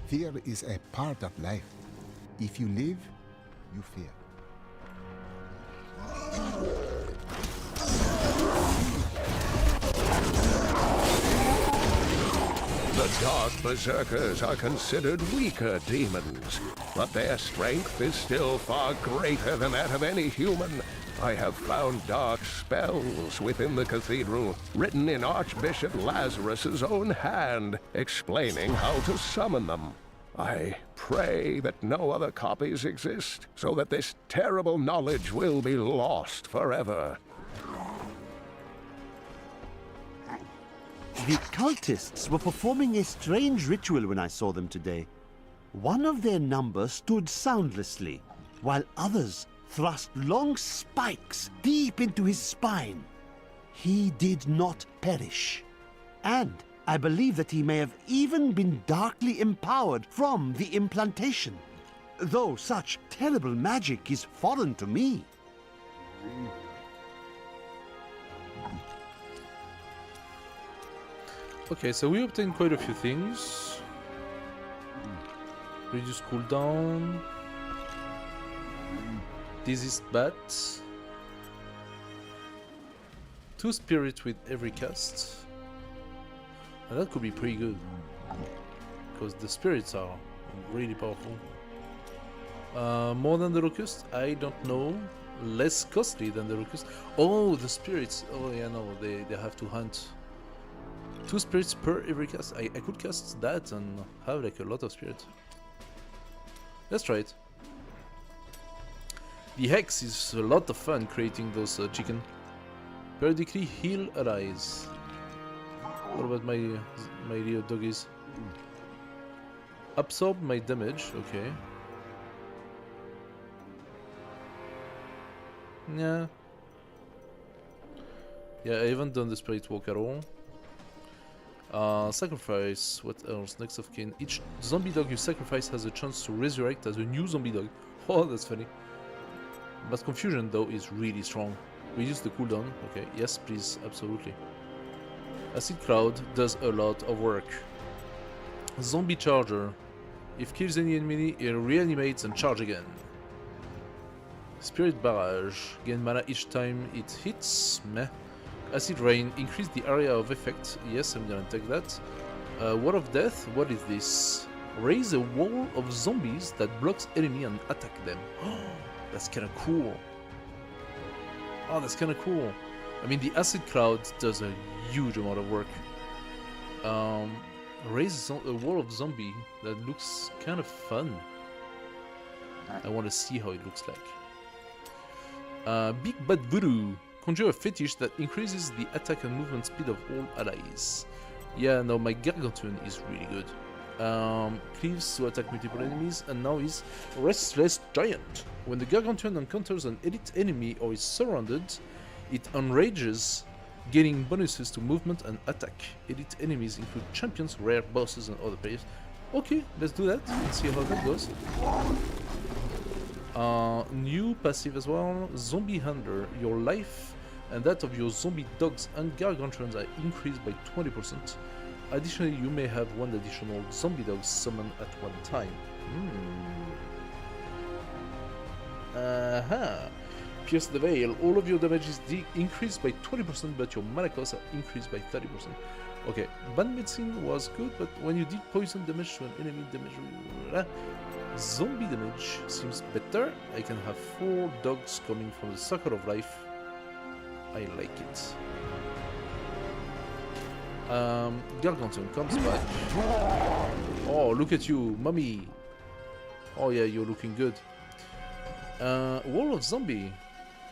Fear is a part of life. If you live, you fear. Dark Berserkers are considered weaker demons, but their strength is still far greater than that of any human. I have found dark spells within the cathedral, written in Archbishop Lazarus's own hand, explaining how to summon them. I pray that no other copies exist, so that this terrible knowledge will be lost forever. The cultists were performing a strange ritual when I saw them today. One of their number stood soundlessly, while others thrust long spikes deep into his spine. He did not perish. And I believe that he may have even been darkly empowered from the implantation, though such terrible magic is foreign to me. Okay, so we obtained quite a few things. Reduce cooldown. Diseased bat. 2 spirit with every cast. And that could be pretty good. Because the spirits are really powerful. More than the locust? I don't know. Less costly than the locust. Oh, the spirits. Oh yeah, no, they have to hunt. 2 spirits per every cast. I could cast that and have like a lot of spirits. Let's try it. The hex is a lot of fun creating those chicken. Periodically heal allies. What about my little doggies? Absorb my damage. Okay. Yeah. Yeah, I haven't done the spirit walk at all. Sacrifice. What else? Next of kin. Each zombie dog you sacrifice has a chance to resurrect as a new zombie dog. Oh, that's funny. Mass confusion though is really strong. Reduce the cooldown. Okay. Yes, please. Absolutely. Acid cloud does a lot of work. Zombie charger. If kills any enemy, it reanimates and charge again. Spirit barrage. Gain mana each time it hits. Meh. Acid rain, increase the area of effect. Yes, I'm gonna take that. Wall of death, what is this? Raise a wall of zombies that blocks enemy and attack them. That's kinda cool. Oh, that's kinda cool. I mean, the acid cloud does a huge amount of work. Raise a wall of zombie that looks kind of fun. I want to see how it looks like. Big Bad Voodoo. Conjure a fetish that increases the attack and movement speed of all allies. Yeah, no, my Gargantuan is really good. Cleaves to attack multiple enemies, and now is Restless Giant. When the Gargantuan encounters an elite enemy or is surrounded, it enrages, gaining bonuses to movement and attack. Elite enemies include champions, rare bosses, and other players. Okay, let's do that and see how that goes. New passive as well. Zombie Hunter. Your life and that of your zombie dogs and gargantuans are increased by 20%. Additionally, you may have 1 additional zombie dog summoned at one time. Pierce the Veil. All of your damage is increased by 20%, but your mana costs are increased by 30%. Okay, Band Medicine was good, but when you did poison damage to an enemy, zombie damage seems better. I can have 4 dogs coming from the Circle of Life. I like it. Gargantuan comes back. Oh, look at you, mummy. Oh yeah, you're looking good. Wall of Zombie.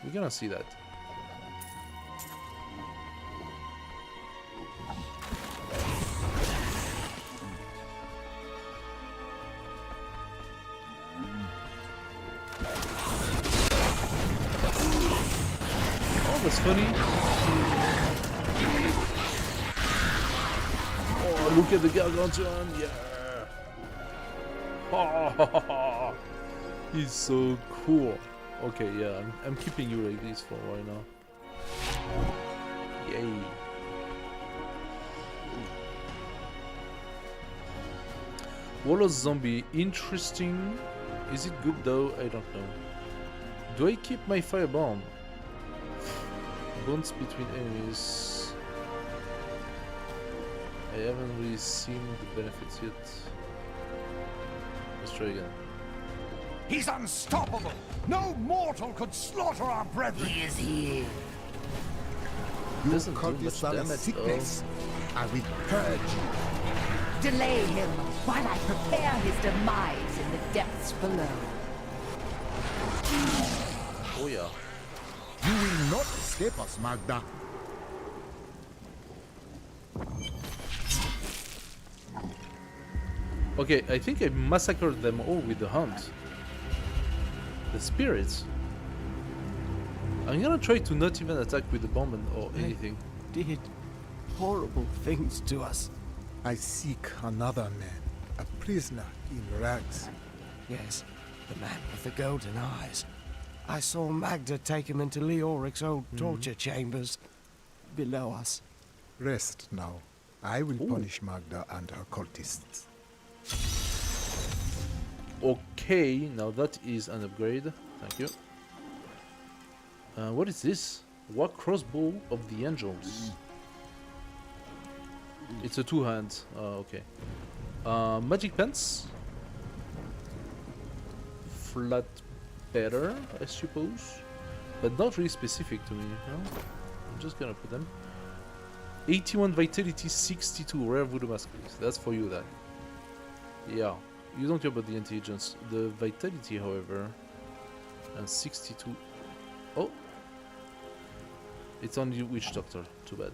We're gonna see that. Oh, that's funny. Oh, look at the Gargantuan, yeah. Oh, he's so cool. Okay, yeah, I'm keeping you like this for right now. Yay. Wall of Zombie, interesting. Is it good though? I don't know. Do I keep my firebomb? Bonds between enemies. I haven't really seen the benefits yet. Let's try again. He's unstoppable! No mortal could slaughter our brethren! He is here. You Doesn't do cultists much are a damage, sickness. I will purge you. Delay him while I prepare his demise in the depths below. Oh yeah. You will not escape us, Magda. Okay, I think I massacred them all with the hunt. The spirits. I'm gonna try to not even attack with the bomb or anything. Did horrible things to us. I seek another man, a prisoner in rags. Yes, the man with the golden eyes. I saw Magda take him into Leoric's old torture chambers below us. Rest now. I will punish Magda and her cultists. Okay, now that is an upgrade. Thank you. What is this? War crossbow of the angels. It's a two-hand. Okay. Magic pants. Flat better, I suppose, but not really specific to me. No? I'm just gonna put them. 81 vitality, 62 rare voodoo mask. That's for you, then. Yeah, you don't care about the intelligence. The vitality, however, and 62. Oh, it's only witch doctor. Too bad.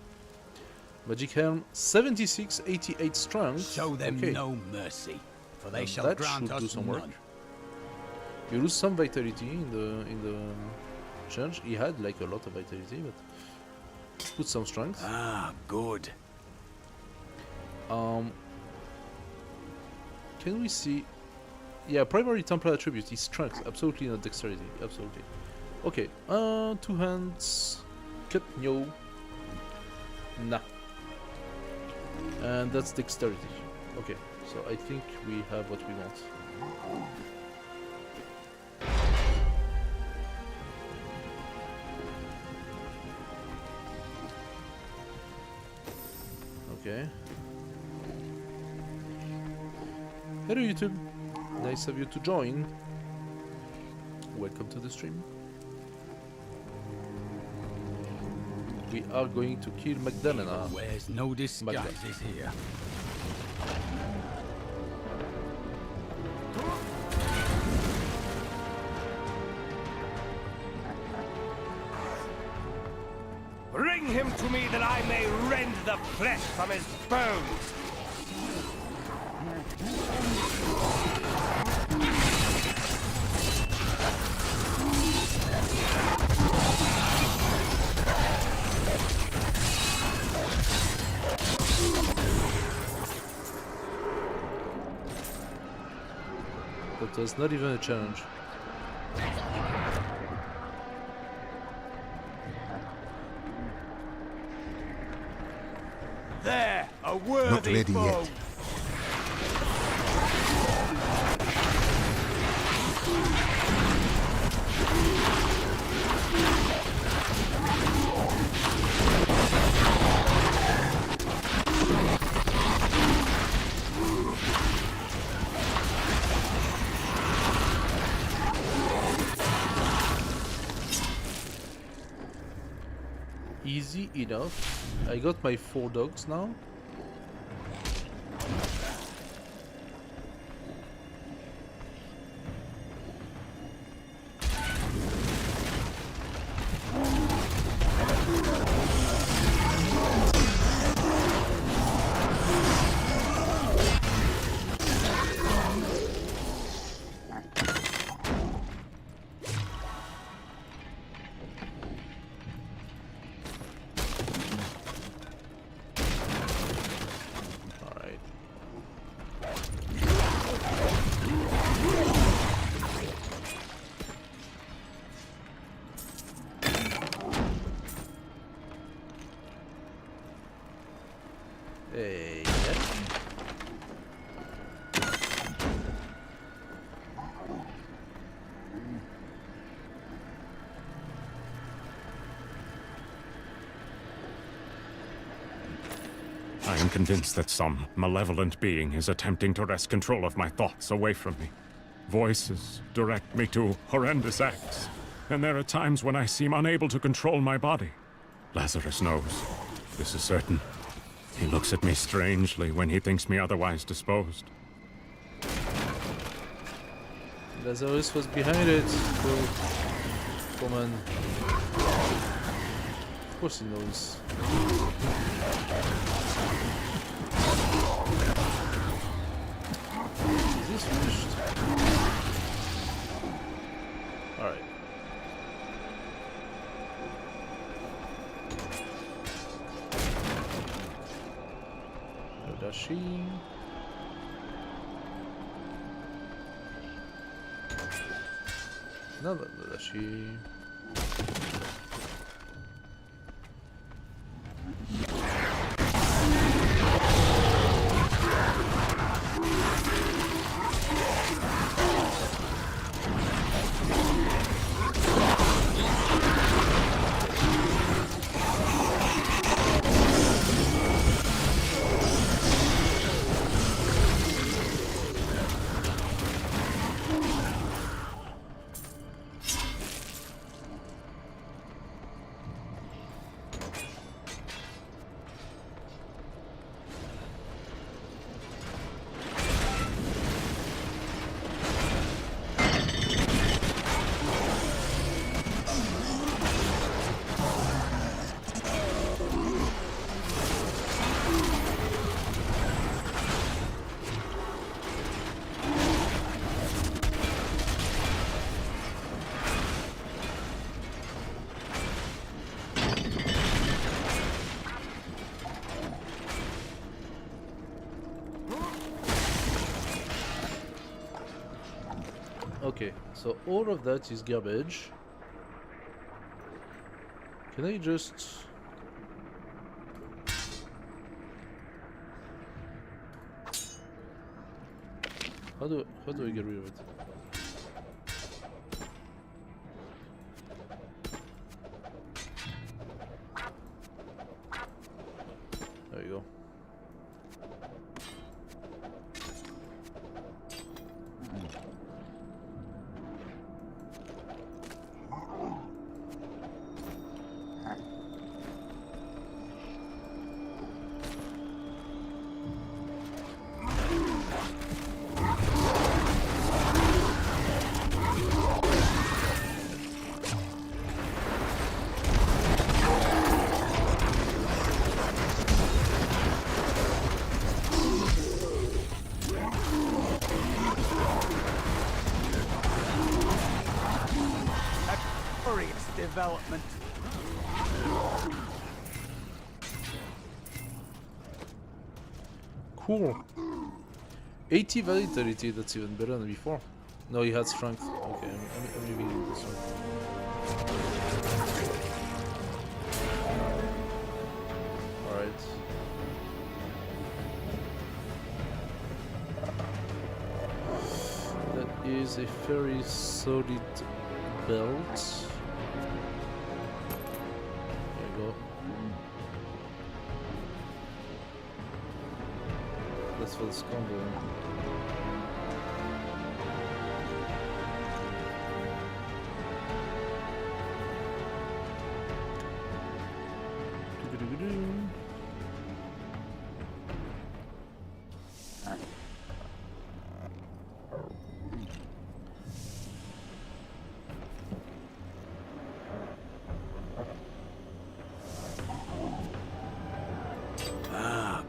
Magic helm, 76, 88 strength. Show them no mercy, for they shall that grant should do us some work. none. You lose some vitality in the change. He had like a lot of vitality, but put some strength. Ah, good. Can we see? Yeah, primary Templar attribute is strength, absolutely not dexterity, absolutely. Okay, two hands, cut no, nah, and that's dexterity. Okay, so I think we have what we want. Okay. Hello YouTube, nice of you to join. Welcome to the stream. We are going to kill Magdalena. Where's no disguises here. Bring him to me that I may rend the flesh from his bones! That was not even a challenge. There, a worthy ready foe. yet. Easy enough. I got my 4 dogs now. I am convinced that some malevolent being is attempting to wrest control of my thoughts away from me. Voices direct me to horrendous acts, and there are times when I seem unable to control my body. Lazarus knows. This is certain. He looks at me strangely when he thinks me otherwise disposed. Lazarus was behind it. Come on. Of course he knows. Is this finished? Alright. No dashing. Another dashing. Okay, so all of that is garbage. Can I just... How do I get rid of it? There you go. Development. Cool. 80 vitality, that's even better than before. No, he had strength. Okay, I'm leaving him this one. Alright. That is a very solid belt. That's for the combo.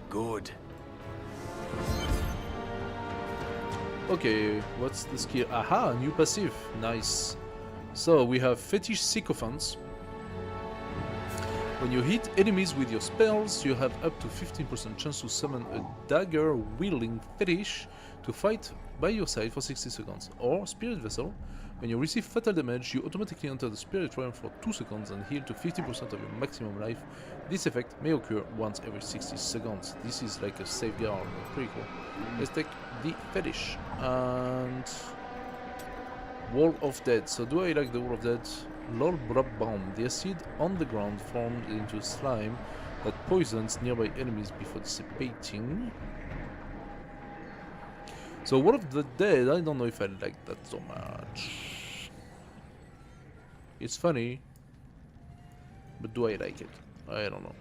Good. Okay, what's the skill? Aha, new passive. Nice. So we have Fetish Sycophants. When you hit enemies with your spells, you have up to 15% chance to summon a dagger-wielding fetish to fight by your side for 60 seconds. Or Spirit Vessel. When you receive fatal damage, you automatically enter the Spirit Realm for 2 seconds and heal to 50% of your maximum life. This effect may occur once every 60 seconds. This is like a safeguard. Pretty cool. Let's take the fetish. And... Wall of Dead. So do I like the Wall of Dead? Lol Brab Bomb. The acid on the ground formed into slime that poisons nearby enemies before dissipating. So Word of the Dead, I don't know if I like that so much. It's funny, but do I like it? I don't know.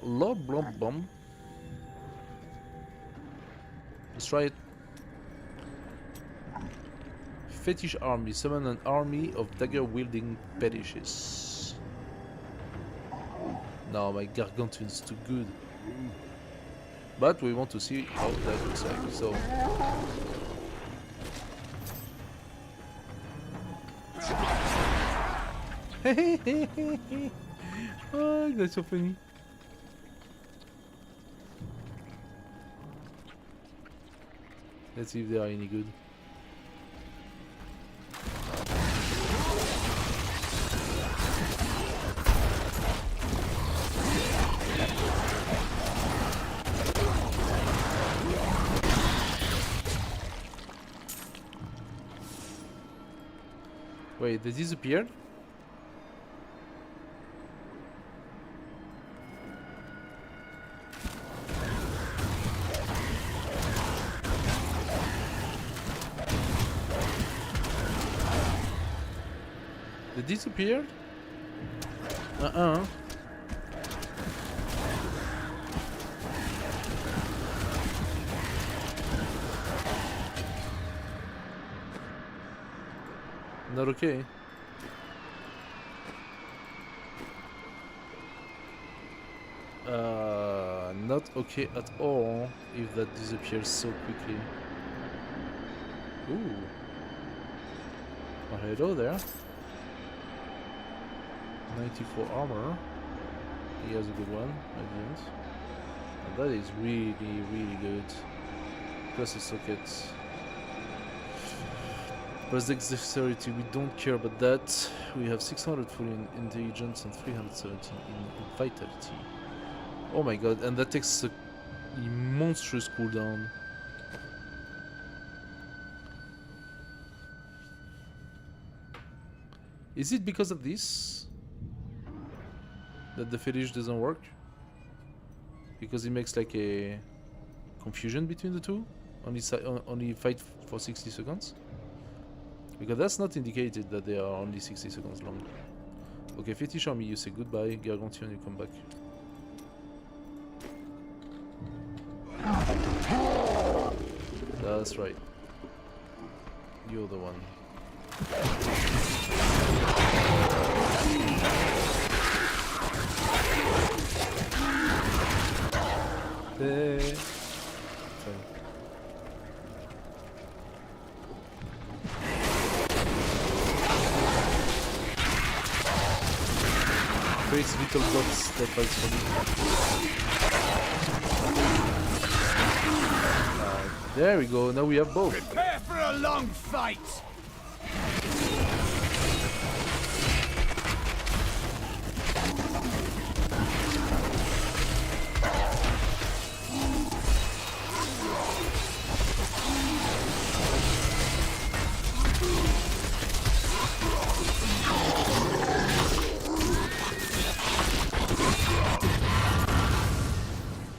Lord Blom Bomb. Let's try it. Fetish army. Summon an army of dagger-wielding fetishes. No, my Gargantuan's too good. But we want to see how that looks like, so... Oh, that's so funny. Let's see if they are any good. Wait, they disappeared? They disappeared? Not okay. Not okay at all if that disappears so quickly. Ooh. Oh, hello there. 94 armor. He has a good one, I didn't. And that is really, really good. Plus the sockets. Plus the dexterity, we don't care about that. We have 640 in intelligence and 317 in vitality. Oh my god, and that takes a monstrous cooldown. Is it because of this that the fetish doesn't work? Because it makes like a confusion between the two? Only fight for 60 seconds? Because that's not indicated that they are only 60 seconds long. Okay, Fetish Army, you say goodbye. Gargantuan, you come back. That's right. You're the one. Hey. Fine. Creates little dots that fights for me. There we go, now we have both. Prepare for a long fight!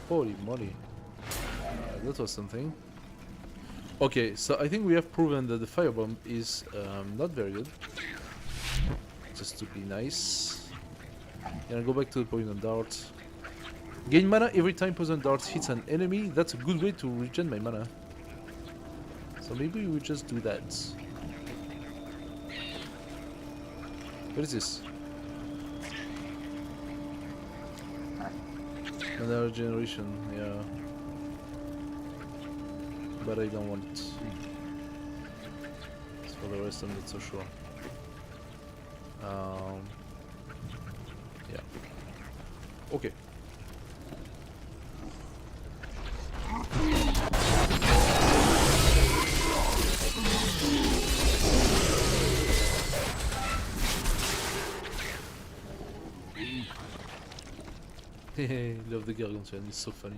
Holy moly. That was something. Okay, so I think we have proven that the firebomb is not very good. Just to be nice. Gonna go back to the poison dart. Gain mana every time poison dart hits an enemy. That's a good way to regen my mana. So maybe we just do that. What is this? Another generation, yeah. But I don't want it. As for the rest, I'm not so sure. Yeah. Okay. Love the Gargantuan, he's so funny.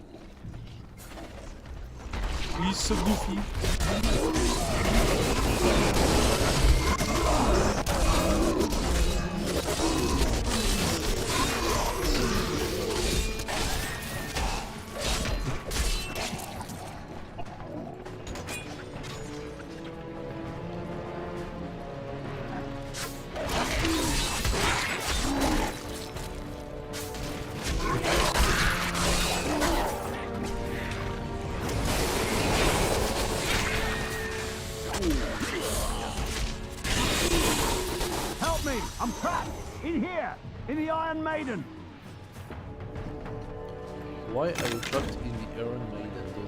He's so goofy. the Iron Maiden! Why are you trapped in the Iron Maiden, though?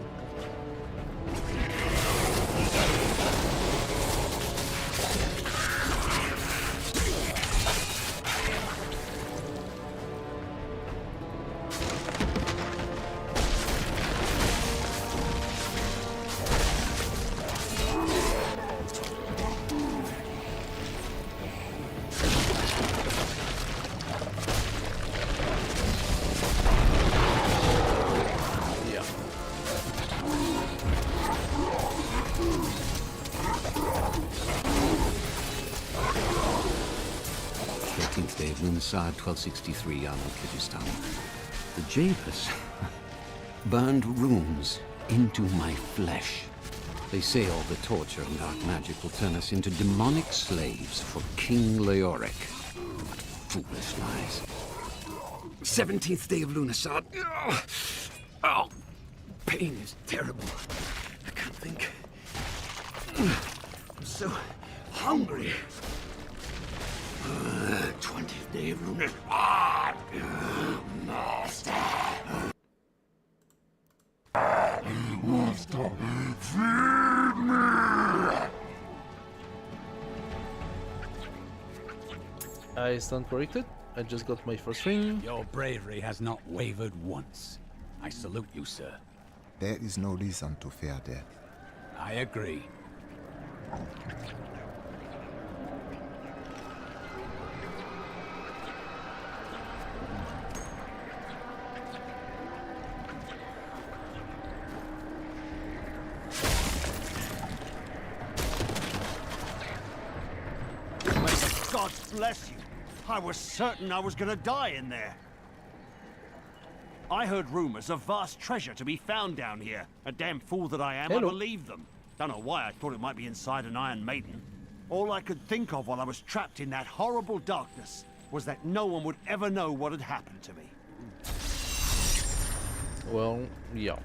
Lunarsad, 1263, Yarmul Kyrgyzstan. The Japers burned runes into my flesh. They say all the torture and dark magic will turn us into demonic slaves for King Leoric. What foolish lies. 17th day of Lunarsad. Oh, pain is terrible. I can't think. I'm so hungry. 20th day of Lunar. Master! Master, feed me! I stand corrected. I just got my first ring. Your bravery has not wavered once. I salute you, sir. There is no reason to fear death. I agree. God bless you. I was certain I was gonna die in there. I heard rumors of vast treasure to be found down here. A damn fool that I am, I believed them. Don't know why I thought it might be inside an Iron Maiden. All I could think of while I was trapped in that horrible darkness was that no one would ever know what had happened to me. Well, yeah.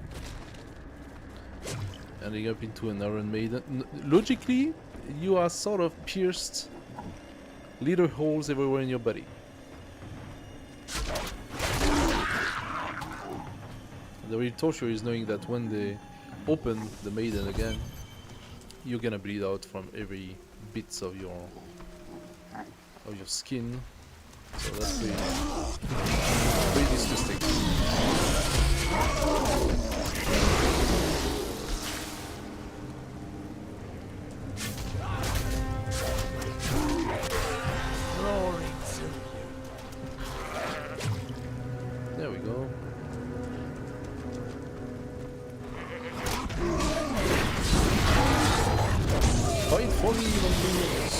Ending up into an Iron Maiden. Logically, you are sort of pierced little holes everywhere in your body. The real torture is knowing that when they open the Maiden again, you're gonna bleed out from every bits of your skin. So that's pretty disgusting. There we go. Fight for me, Longinus.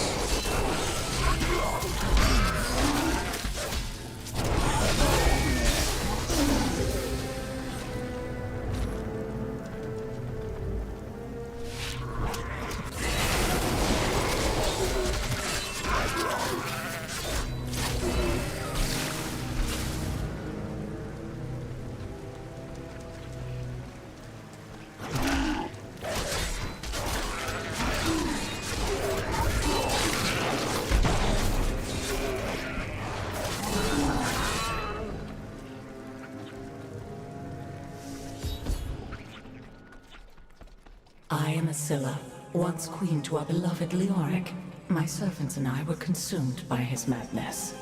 I am Asilla, once queen to our beloved Leoric. My servants and I were consumed by his madness.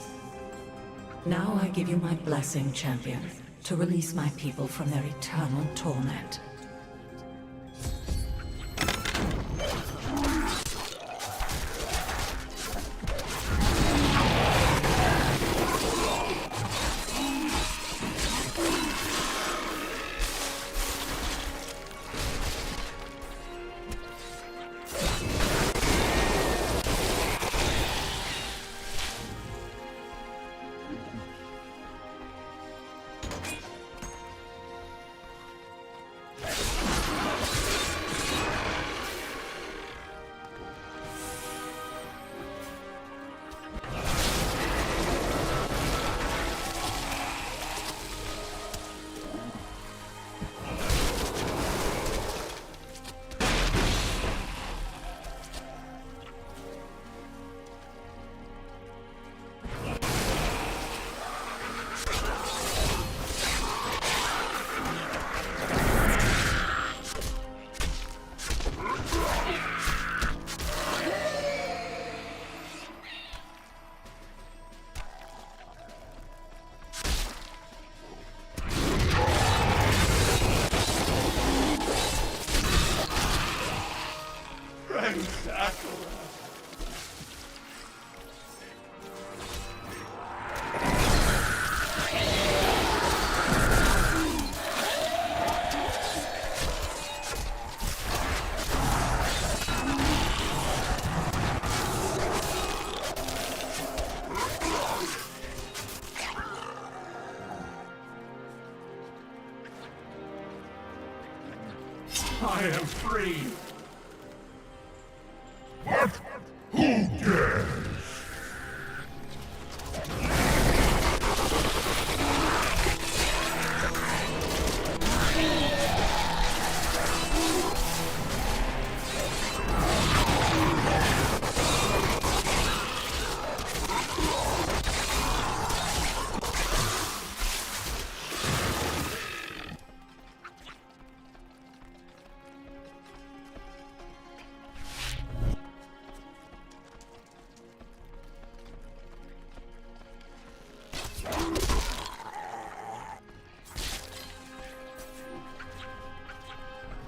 Now I give you my blessing, champion, to release my people from their eternal torment. I am free. What? Who dares?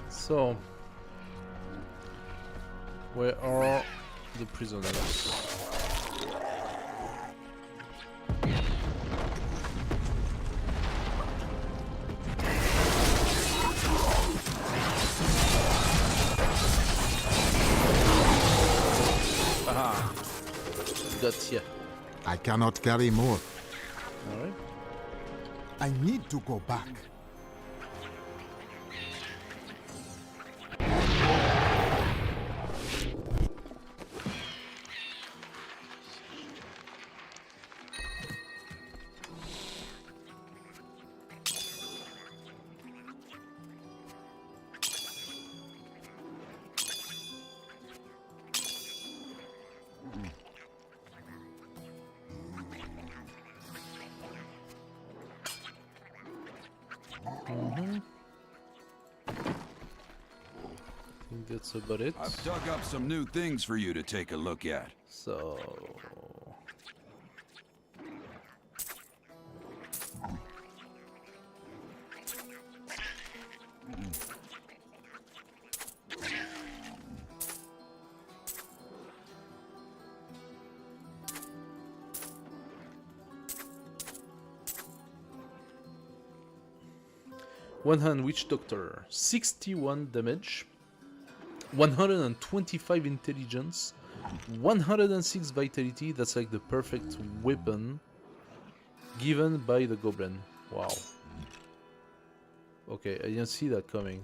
So, where are the prisoners? Aha! Gotcha. I cannot carry more. Alright. I need to go back. I think that's about it. I've dug up some new things for you to take a look at. So... One hand witch doctor, 61 damage, 125 intelligence, 106 vitality. That's like the perfect weapon given by the goblin. Wow. Okay, I didn't see that coming.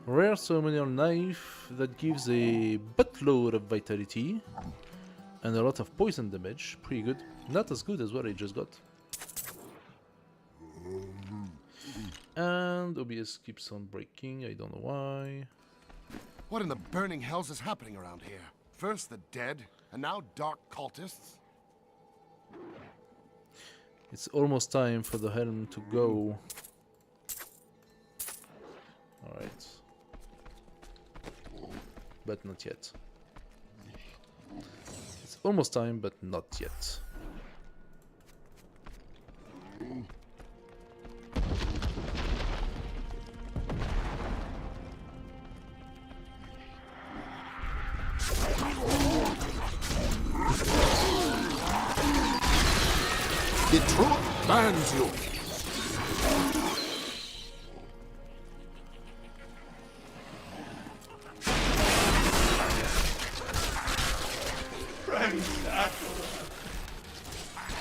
Rare ceremonial knife that gives a buttload of vitality and a lot of poison damage. Pretty good. Not as good as what I just got. And OBS keeps on breaking. I don't know why. What in the burning hells is happening around here? First the dead, and now dark cultists? It's almost time for the helm to go. Alright. But not yet. It's almost time, but not yet. The truth burns you.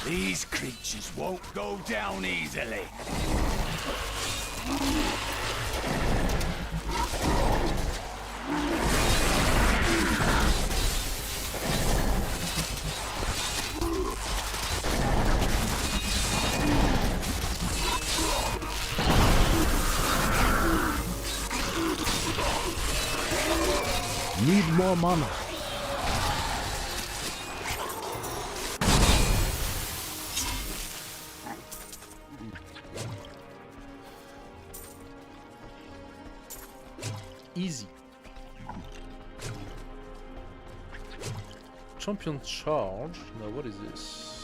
These creatures won't go down easily. Need more mana. Easy. Champion charge. Now what is this?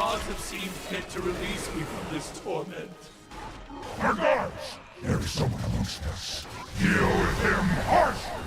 gods have seen fit to release me from this torment. My gods! There is someone amongst us. Deal with him harshly!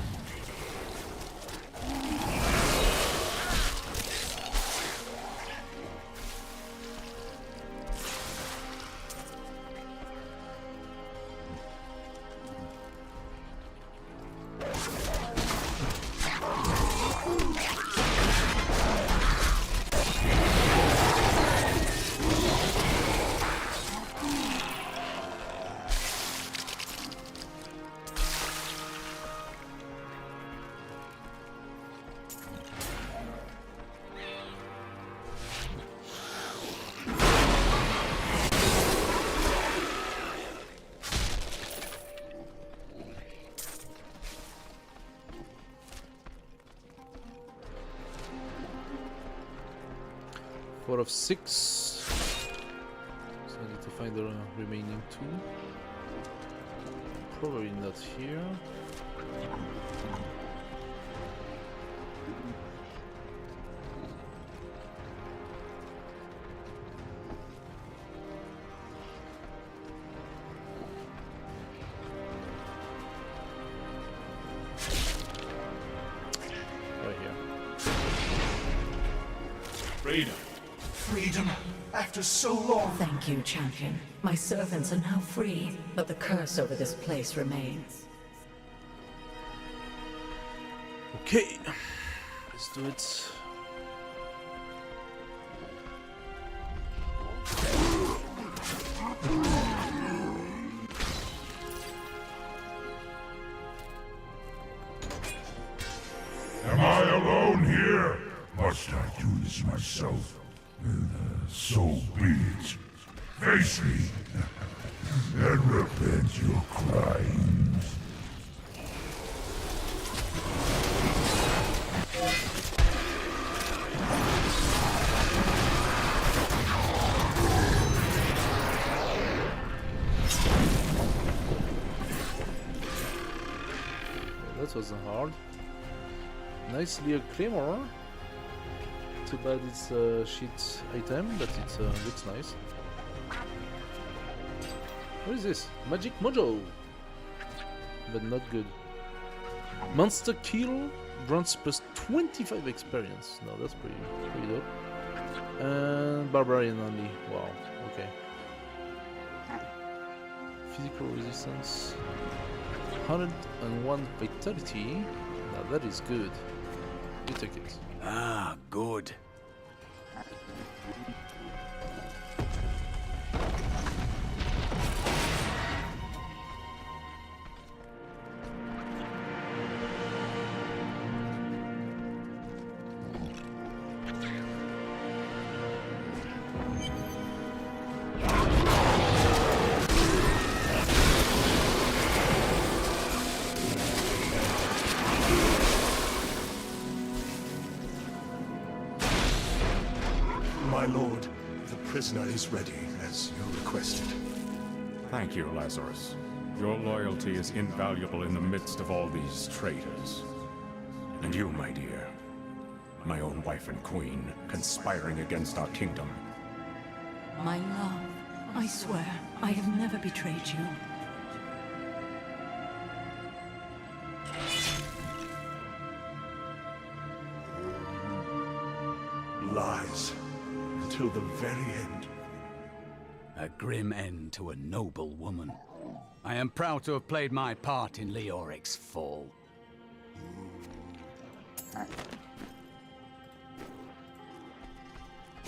Four of 6. So I need to find the remaining 2. Probably not here. Right here. Freedom. Freedom, after so long. Thank you, champion. My servants are now free, but the curse over this place remains. Okay, let's do it. Am I alone here? Must I do this myself? So be it. Face me, and repent your crimes. That wasn't hard. Nicely a claymore. Too bad it's a shit item, but it looks nice. What is this? Magic Mojo! But not good. Monster kill grants plus 25 experience. No, that's pretty dope. And Barbarian only. Wow, okay. Physical resistance. 101 vitality. Now that is good. You take it. Ah, good. My lord, the prisoner is ready, as you requested. Thank you, Lazarus. Your loyalty is invaluable in the midst of all these traitors. And you, my dear, my own wife and queen, conspiring against our kingdom. My love, I swear, I have never betrayed you. Lies. Until the very end. A grim end to a noble woman. I am proud to have played my part in Leoric's fall.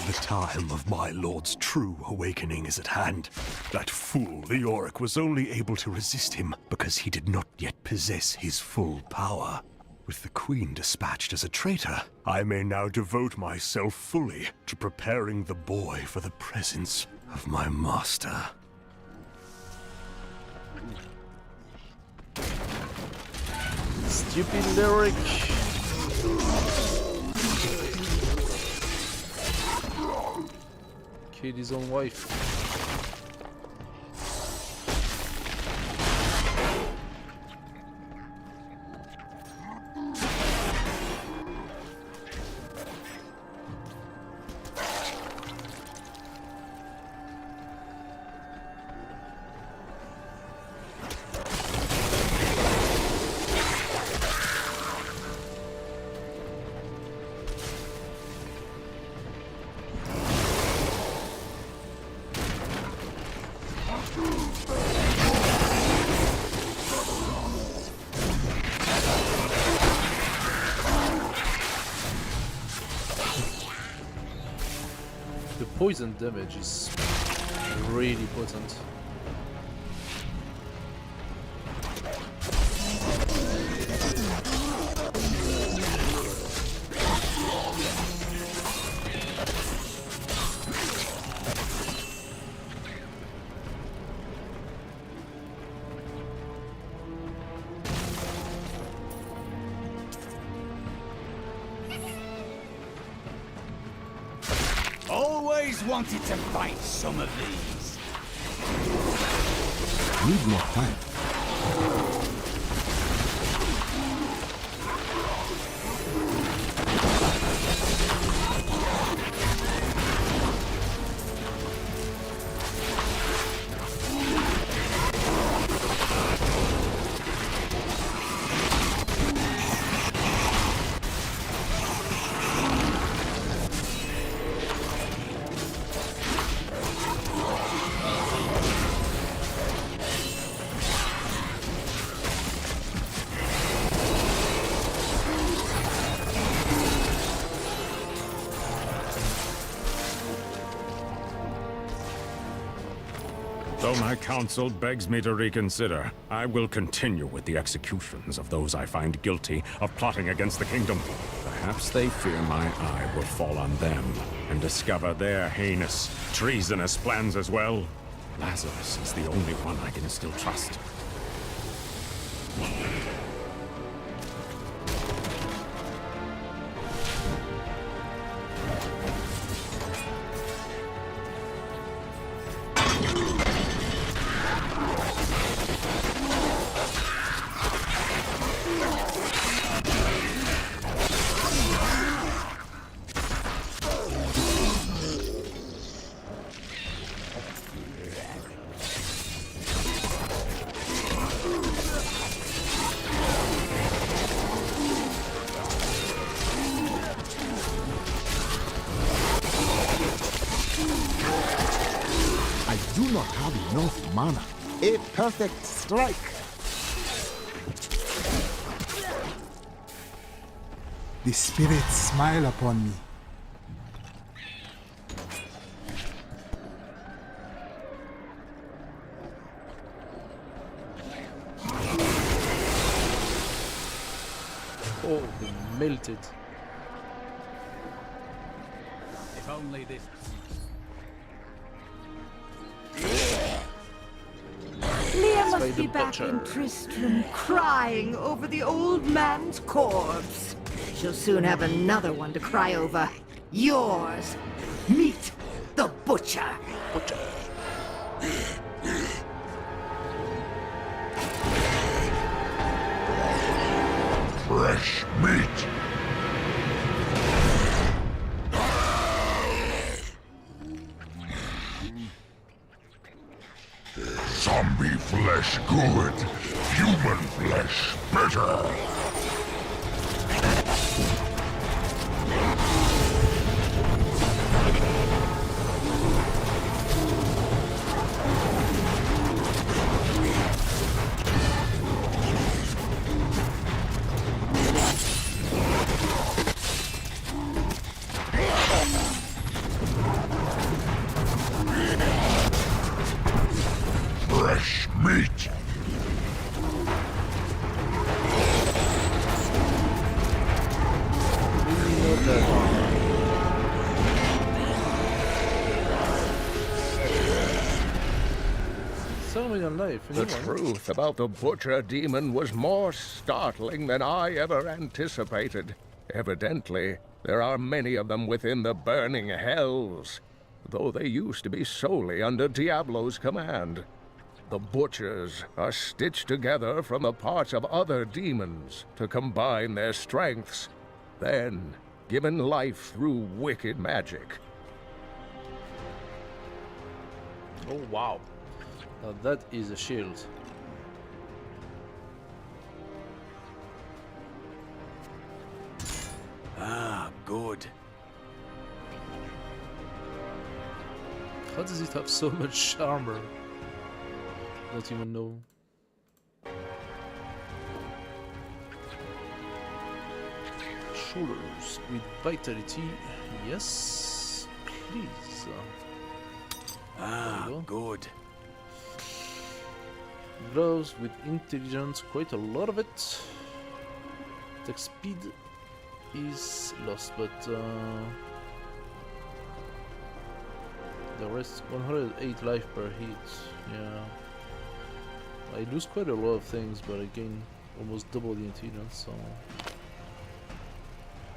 The time of my lord's true awakening is at hand. That fool Leoric was only able to resist him because he did not yet possess his full power. With the Queen dispatched as a traitor, I may now devote myself fully to preparing the boy for the presence of my master. Stupid Lyric. Killed his own wife. poison damage is really potent. Always wanted to fight some of these. Need more time. Though my counsel begs me to reconsider, I will continue with the executions of those I find guilty of plotting against the kingdom. Perhaps they fear my eye will fall on them and discover their heinous, treasonous plans as well. Lazarus is the only one I can still trust. I do not have enough mana. A perfect strike. The spirits smile upon me. Oh, they melted. If only this. Leah By must the be back in butcher. Tristram, crying over the old man's corpse. She'll soon have another one to cry over. Yours. Meet the butcher. Butcher. Fresh meat. Zombie flesh good, human flesh better. Fresh meat. So in life, The truth about the butcher demon was more startling than I ever anticipated. Evidently, there are many of them within the burning hells, though they used to be solely under Diablo's command. The butchers are stitched together from the parts of other demons to combine their strengths, then given life through wicked magic. Oh wow. Now that is a shield. Ah, good. How does it have so much armor? Don't even know. Shoulders with vitality. Yes. please. Good. Gloves with intelligence, quite a lot of it. Attack speed is lost, but the rest 108 life per hit. Yeah, I lose quite a lot of things, but I gain almost double the intelligence. So,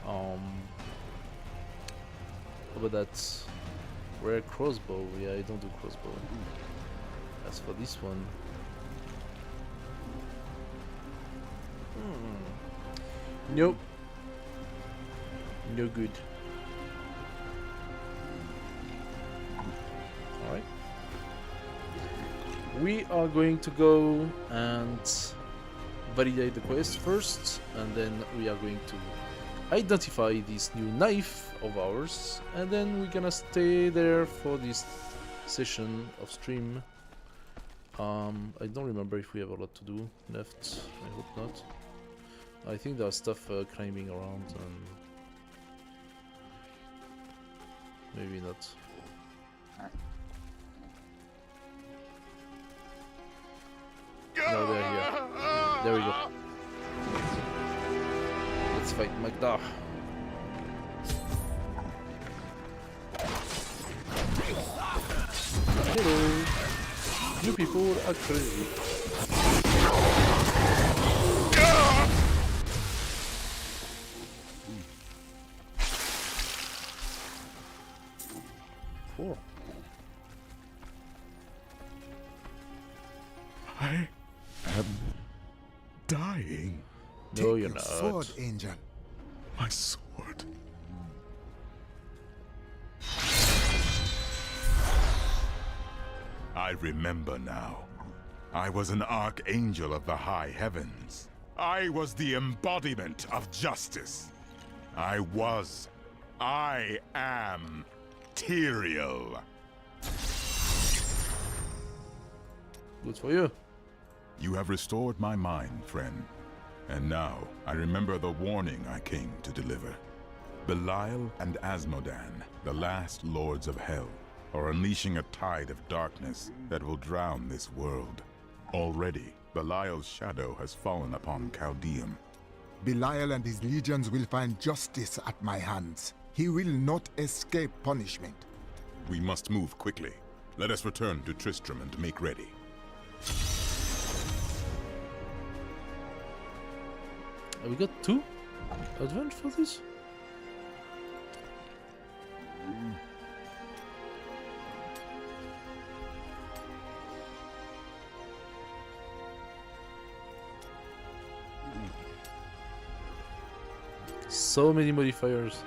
how about that rare crossbow? Yeah, I don't do crossbow. As for this one. Nope. No good. Alright. We are going to go and validate the quest first, and then we are going to identify this new knife of ours, and then we're gonna stay there for this session of stream. I don't remember if we have a lot to do left. I hope not. I think there's stuff climbing around, and maybe not. No, they're here. There we go. Let's fight Magda. Hello. You people are crazy. Cool. I am dying. No, you're not. Sword, Angel. My sword. I remember now. I was an archangel of the high heavens. I was the embodiment of justice. I am Tyrael. Good for you. You have restored my mind, friend. And now, I remember the warning I came to deliver. Belial and Asmodan, the last lords of hell, are unleashing a tide of darkness that will drown this world. Already, Belial's shadow has fallen upon Chaldeum. Belial and his legions will find justice at my hands. He will not escape punishment. We must move quickly. Let us return to Tristram and make ready. Have we got 2 advent for this? So many modifiers.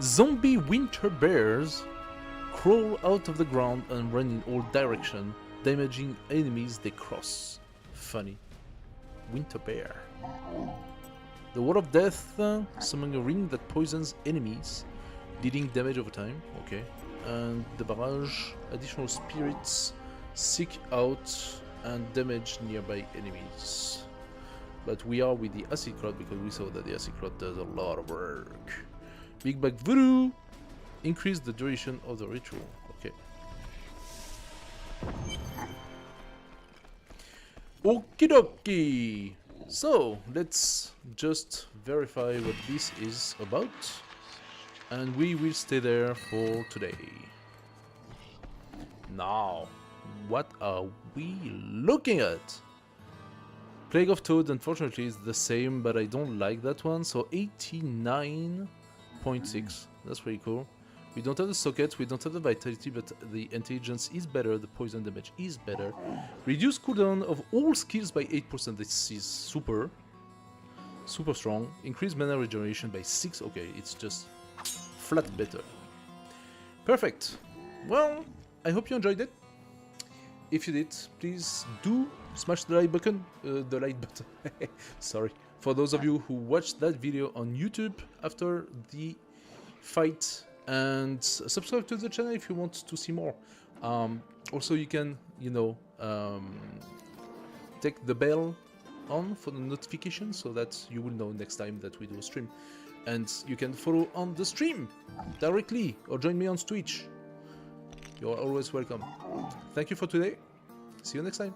Zombie winter bears crawl out of the ground and run in all directions, damaging enemies they cross. Funny. Winter bear. The Wall of Death, summon a ring that poisons enemies, dealing damage over time. Okay. And the barrage, additional spirits seek out and damage nearby enemies. But we are with the Acid Cloud because we saw that the Acid Cloud does a lot of work. Big Bag Voodoo, increase the duration of the ritual. Okay. Okie dokie. So let's just verify what this is about, and we will stay there for today. Now, what are we looking at? Plague of Toad, unfortunately, is the same, but I don't like that one. So 89.6, that's pretty cool. We don't have the sockets, we don't have the vitality, but the intelligence is better, the poison damage is better. Reduce cooldown of all skills by 8%, this is super strong. Increase mana regeneration by 6, okay, it's just flat better. Perfect. Well, I hope you enjoyed it. If you did, please do smash the like button. Sorry. For those of you who watched that video on YouTube after the fight, and subscribe to the channel if you want to see more. Also, you can, take the bell on for the notifications so that you will know next time that we do a stream. And you can follow on the stream directly or join me on Twitch. You're always welcome. Thank you for today. See you next time.